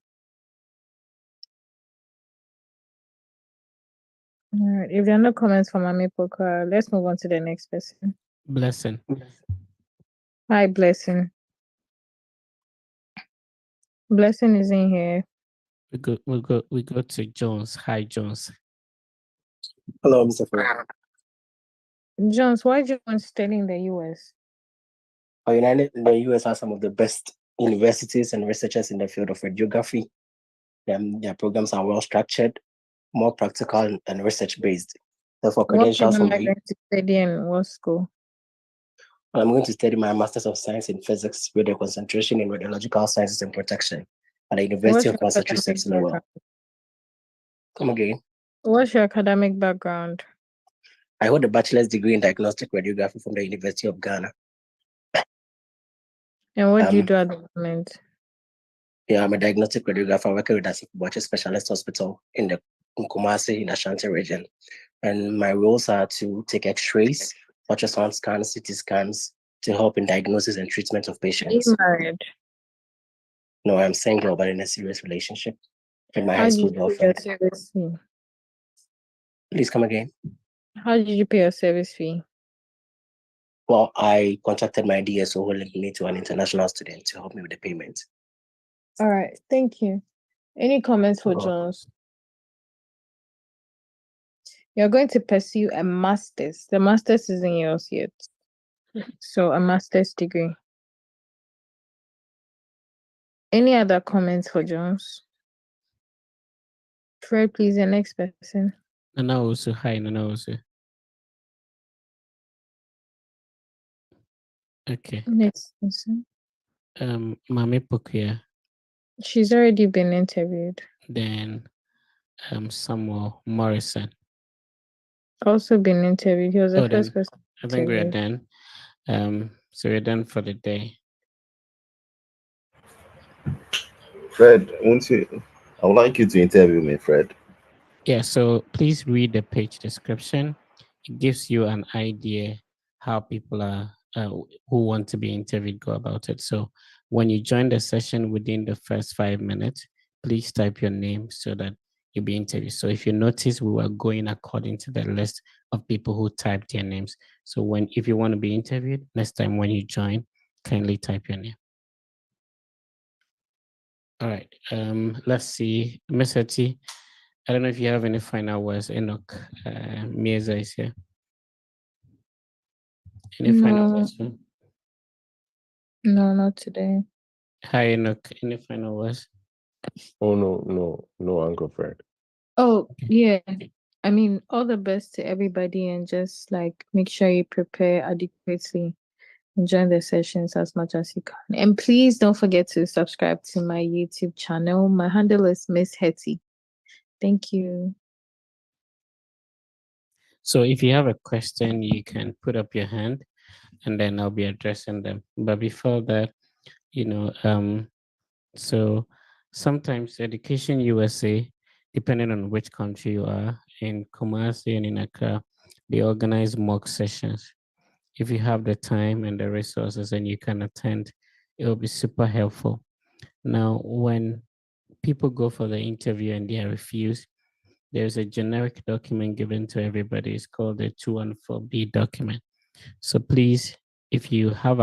All right. If there are no comments from Mami Poka, let's move on to the next person. Blessing. Hi, Blessing. Blessing is in here. We go to Jones. Hi, Jones. Hello, Mr. Fred. Jones, why do you want to study in the US? The US has some of the best universities and researchers in the field of radiography. Their programs are well structured, more practical and research based. Therefore, credentials What from program are you going to study in what school? I'm going to study my Masters of Science in Physics with a concentration in Radiological Sciences and Protection at the University of Massachusetts Lowell. Come again. What's your academic background? I hold a bachelor's degree in diagnostic radiography from the University of Ghana. And what do you do at the moment? Yeah, I'm a diagnostic radiographer working with a specialist hospital in the Kumasi in Ashanti region. And my roles are to take x-rays, ultrasound scans, CT scans to help in diagnosis and treatment of patients. Are you married? No, I'm single, but in a serious relationship with my How high did school you pay your girlfriend. service fee? Please come again. How did you pay your service fee? Well, I contacted my DSO who linked me to an international student to help me with the payment. All right, thank you. Any comments for Jones? You're going to pursue a master's. The master's isn't yours yet. So a master's degree. Any other comments for Jones? Fred, please, the next person. Nanausu. Hi, Nanausu. Okay. Next person. Mami Pukia. She's already been interviewed. Then Samuel Morrison. Also been interviewed. He was the first person. I think we're interviewed. done. So we're done for the day. Fred, I would like you to interview me, Fred. Yeah, so please read the page description. It gives you an idea how people are who want to be interviewed go about it. So when you join the session within the first 5 minutes, please type your name so that you'll be interviewed. So if you notice, we were going according to the list of people who typed their names. So if you want to be interviewed, next time when you join, kindly type your name. All right. Let's see. Miss Hetty, I don't know if you have any final words. Enoch, Mieza is here. Any final No, words? no, not today. Hi, Enoch. Any final words? Oh, no, Uncle Fred. Oh, yeah. I mean, all the best to everybody, and just like make sure you prepare adequately and join the sessions as much as you can. And please don't forget to subscribe to my YouTube channel. My handle is Miss Hetty. Thank you. So if you have a question, you can put up your hand and then I'll be addressing them. But before that, so sometimes Education USA, depending on which country you are, in Kumasi and in Accra, they organize mock sessions. If you have the time and the resources and you can attend, it will be super helpful. Now, when people go for the interview and they are refused, there's a generic document given to everybody. It's called the 214B document. So please, if you have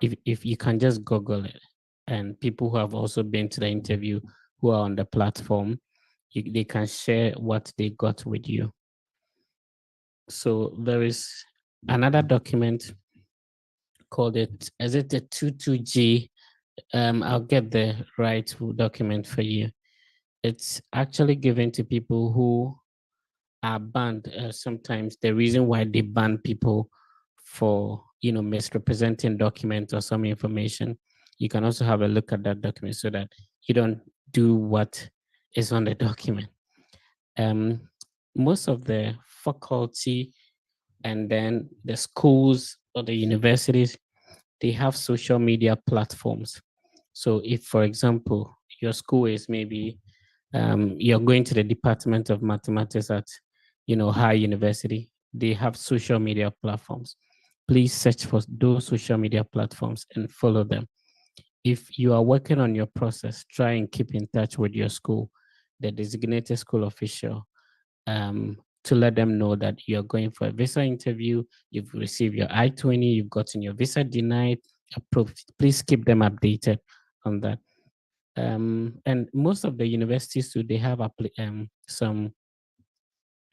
if you can just Google it, and people who have also been to the interview who are on the platform, they can share what they got with you. So there is another document called is it the 22G? I'll get the right document for you. It's actually given to people who are banned. Sometimes the reason why they ban people for misrepresenting documents or some information, you can also have a look at that document so that you don't do what is on the document. Most of the faculty and then the schools or the universities, they have social media platforms. So if, for example, your school is maybe you're going to the Department of Mathematics at High University, they have social media platforms. Please search for those social media platforms and follow them. If you are working on your process, try and keep in touch with your school, the designated school official, to let them know that you're going for a visa interview, you've received your I-20, you've gotten your visa denied, approved. Please keep them updated on that. And most of the universities too, they have some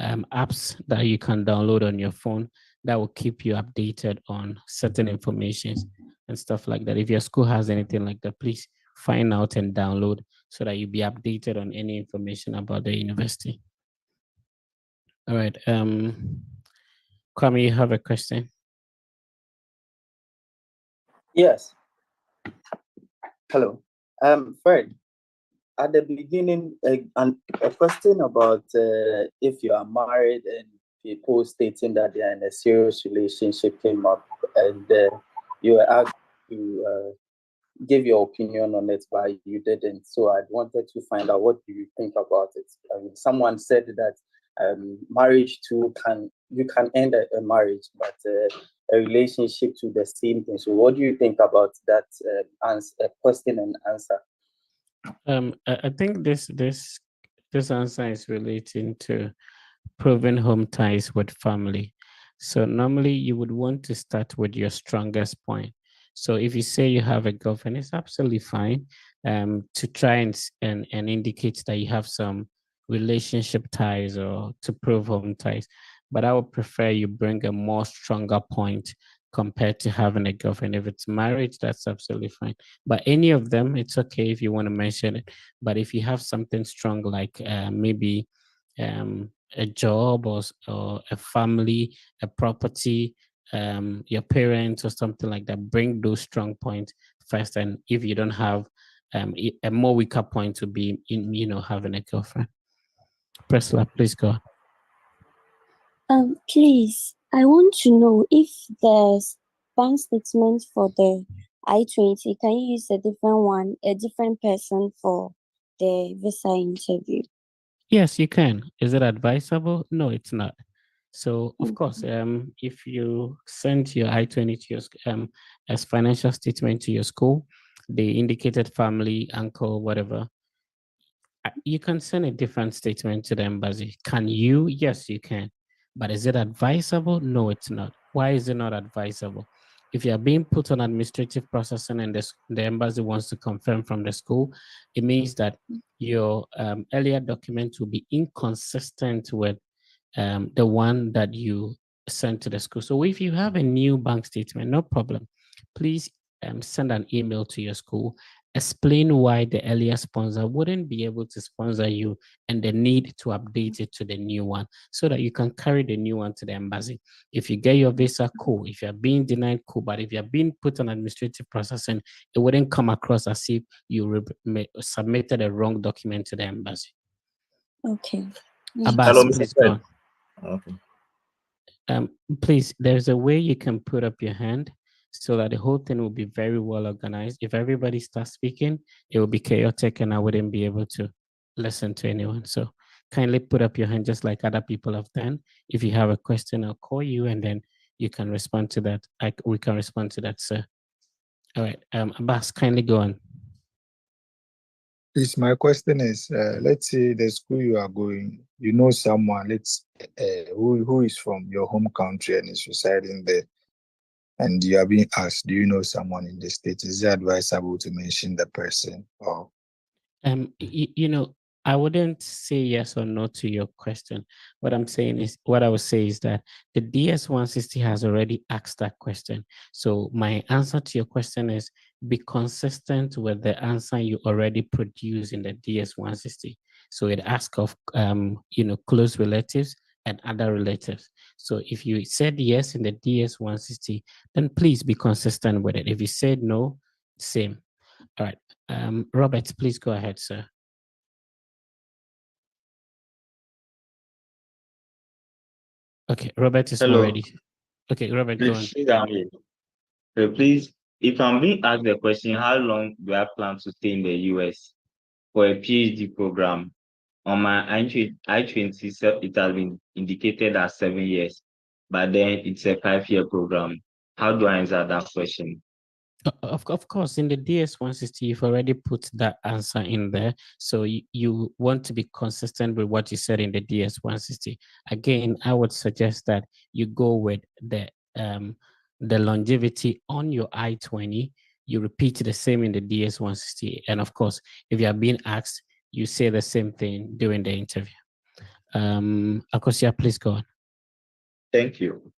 apps that you can download on your phone that will keep you updated on certain information and stuff like that. If your school has anything like that, please find out and download so that you'll be updated on any information about the university. All right. Kwame, you have a question? Yes. Hello. Fred, at the beginning, a question about if you are married and people stating that they are in a serious relationship came up, and you were asked to give your opinion on it, but you didn't. So I wanted to find out, what do you think about it? Someone said that marriage too you can end a marriage, but a relationship to the same thing. So what do you think about that question and answer? I think this answer is relating to proving home ties with family. So normally you would want to start with your strongest point. So if you say you have a girlfriend, it's absolutely fine to try and indicate that you have some relationship ties or to prove home ties. But I would prefer you bring a more stronger point compared to having a girlfriend. If it's marriage, that's absolutely fine. But any of them, it's okay if you want to mention it. But if you have something strong, like maybe a job or a family, a property, your parents or something like that, bring those strong points first. And if you don't have a more weaker point to be in, having a girlfriend. Presla, please go. Please, I want to know if the bank statement for the I-20, can you use a different person for the visa interview? Yes, you can. Is it advisable? No, it's not. So of course, if you send your I-20 to your as financial statement to your school, the indicated family, uncle, whatever, You can send a different statement to the embassy. Can you? Yes, you can. But is it advisable? No, it's not. Why is it not advisable? If you are being put on administrative processing and the embassy wants to confirm from the school, it means that your earlier document will be inconsistent with the one that you sent to the school. So if you have a new bank statement, no problem. Please send an email to your school, explain why the earlier sponsor wouldn't be able to sponsor you and the need to update it to the new one so that you can carry the new one to the embassy. If you get your visa, cool. If you're being denied, cool. But if you're being put on administrative processing, it wouldn't come across as if you submitted a wrong document to the embassy. Okay. Abbas, Hello, Mr. please go Fred. on. Okay. Please, there's a way you can put up your hand so that the whole thing will be very well organized. If everybody starts speaking, it will be chaotic and I wouldn't be able to listen to anyone. So kindly put up your hand just like other people have done. If you have a question, I'll call you and then you can respond to that. We can respond to that, sir. All right, Abbas, kindly go on. Please, my question is, let's say the school you are going, you know someone, who is from your home country and is residing there, and you are being asked, do you know someone in the States? Is it advisable to mention the person? Or I wouldn't say yes or no to your question. What I would say is that the DS-160 has already asked that question. So my answer to your question is be consistent with the answer you already produced in the DS-160. So it asks of, close relatives and other relatives. So if you said yes in the DS-160, then please be consistent with it. If you said no, same. All right. Robert, please go ahead, sir. Okay, Robert is not Hello. ready. Okay, Robert, go on. Please, I'm here. So please, if I'm being asked the question, how long do I plan to stay in the US for a PhD program? On my I-20, it has been indicated as 7 years, but then it's a 5-year program. How do I answer that question? Of course, in the DS-160, you've already put that answer in there. So you want to be consistent with what you said in the DS-160. Again, I would suggest that you go with the longevity on your I-20. You repeat the same in the DS-160. And of course, if you are being asked, you say the same thing during the interview. Akosia, please go on. Thank you.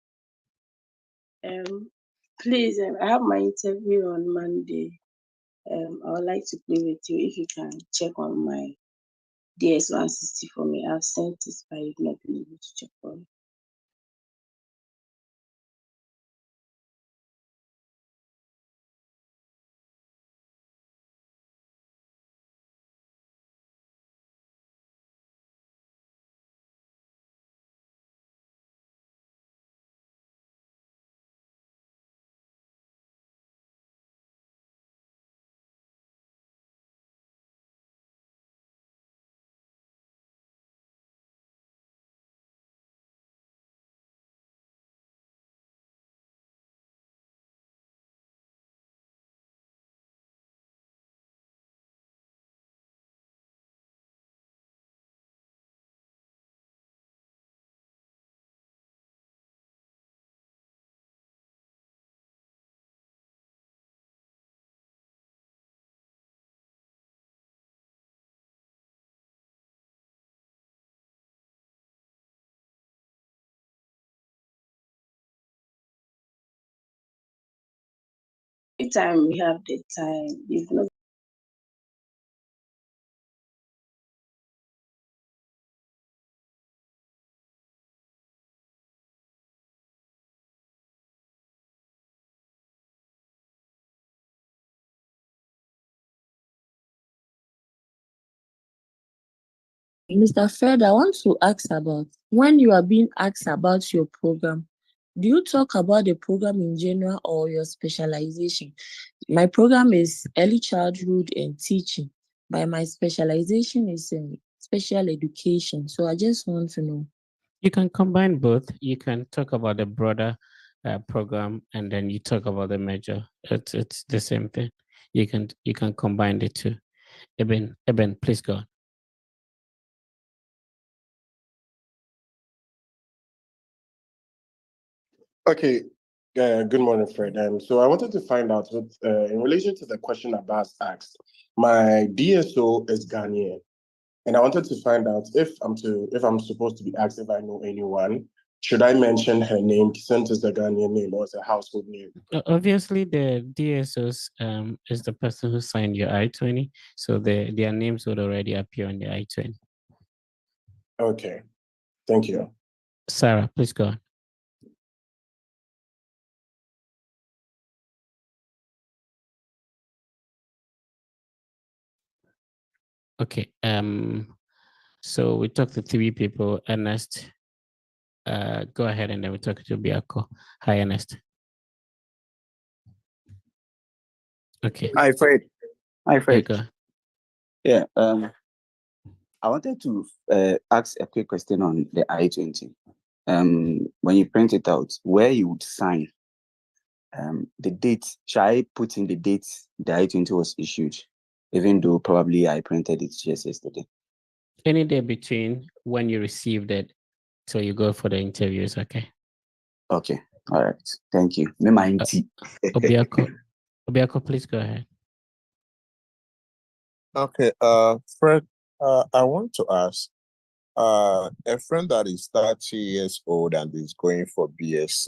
Please, I have my interview on Monday. I would like to play with you if you can check on my DS-160 for me. I've sent it, but you've not been able to check on it. Anytime we have the time, if not. Mr. Fred, I want to ask about when you are being asked about your program, do you talk about the program in general or your specialization? My program is early childhood and teaching, but my specialization is in special education. So I just want to know. You can combine both. You can talk about the broader program and then you talk about the major. It's the same thing. You can combine the two. Eben, please go on. Okay. Good morning, Fred. So I wanted to find out with in relation to the question Abbas asked. My DSO is Ghanaian, and I wanted to find out if I'm supposed to be asked if I know anyone. Should I mention her name since it's a Ghanaian name or it's a household name? Obviously, the DSOs is the person who signed your I-20, so their names would already appear on the I-20. Okay, thank you. Sarah, please go on. Okay. So we talked to 3 people. Ernest, go ahead, and then we talk to Biako. Hi, Ernest. Okay. Hi, Fred. Hi, Fred. Go. Yeah. I wanted to ask a quick question on the I-20. When you print it out, where you would sign, the date. Should I put in the date the I-20 was issued, even though probably I printed it just yesterday? Any day between when you received it till you go for the interviews, okay? Okay. All right. Thank you. Me mind Obiako, please go ahead. Okay, Fred, I want to ask, a friend that is 30 years old and is going for BSc.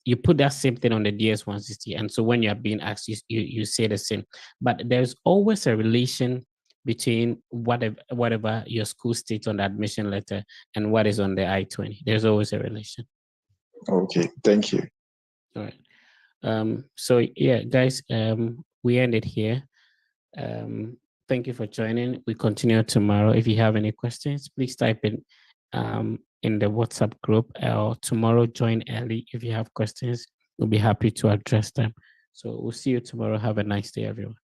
You put that same thing on the DS-160, and so when you are being asked, you say the same. But there's always a relation between whatever your school states on the admission letter and what is on the I-20. There's always a relation. Okay, thank you. All right. So yeah, guys, we end it here. Thank you for joining. We continue tomorrow. If you have any questions, please type in the WhatsApp group, or tomorrow join early. If you have questions, we'll be happy to address them. So we'll see you tomorrow. Have a nice day, everyone.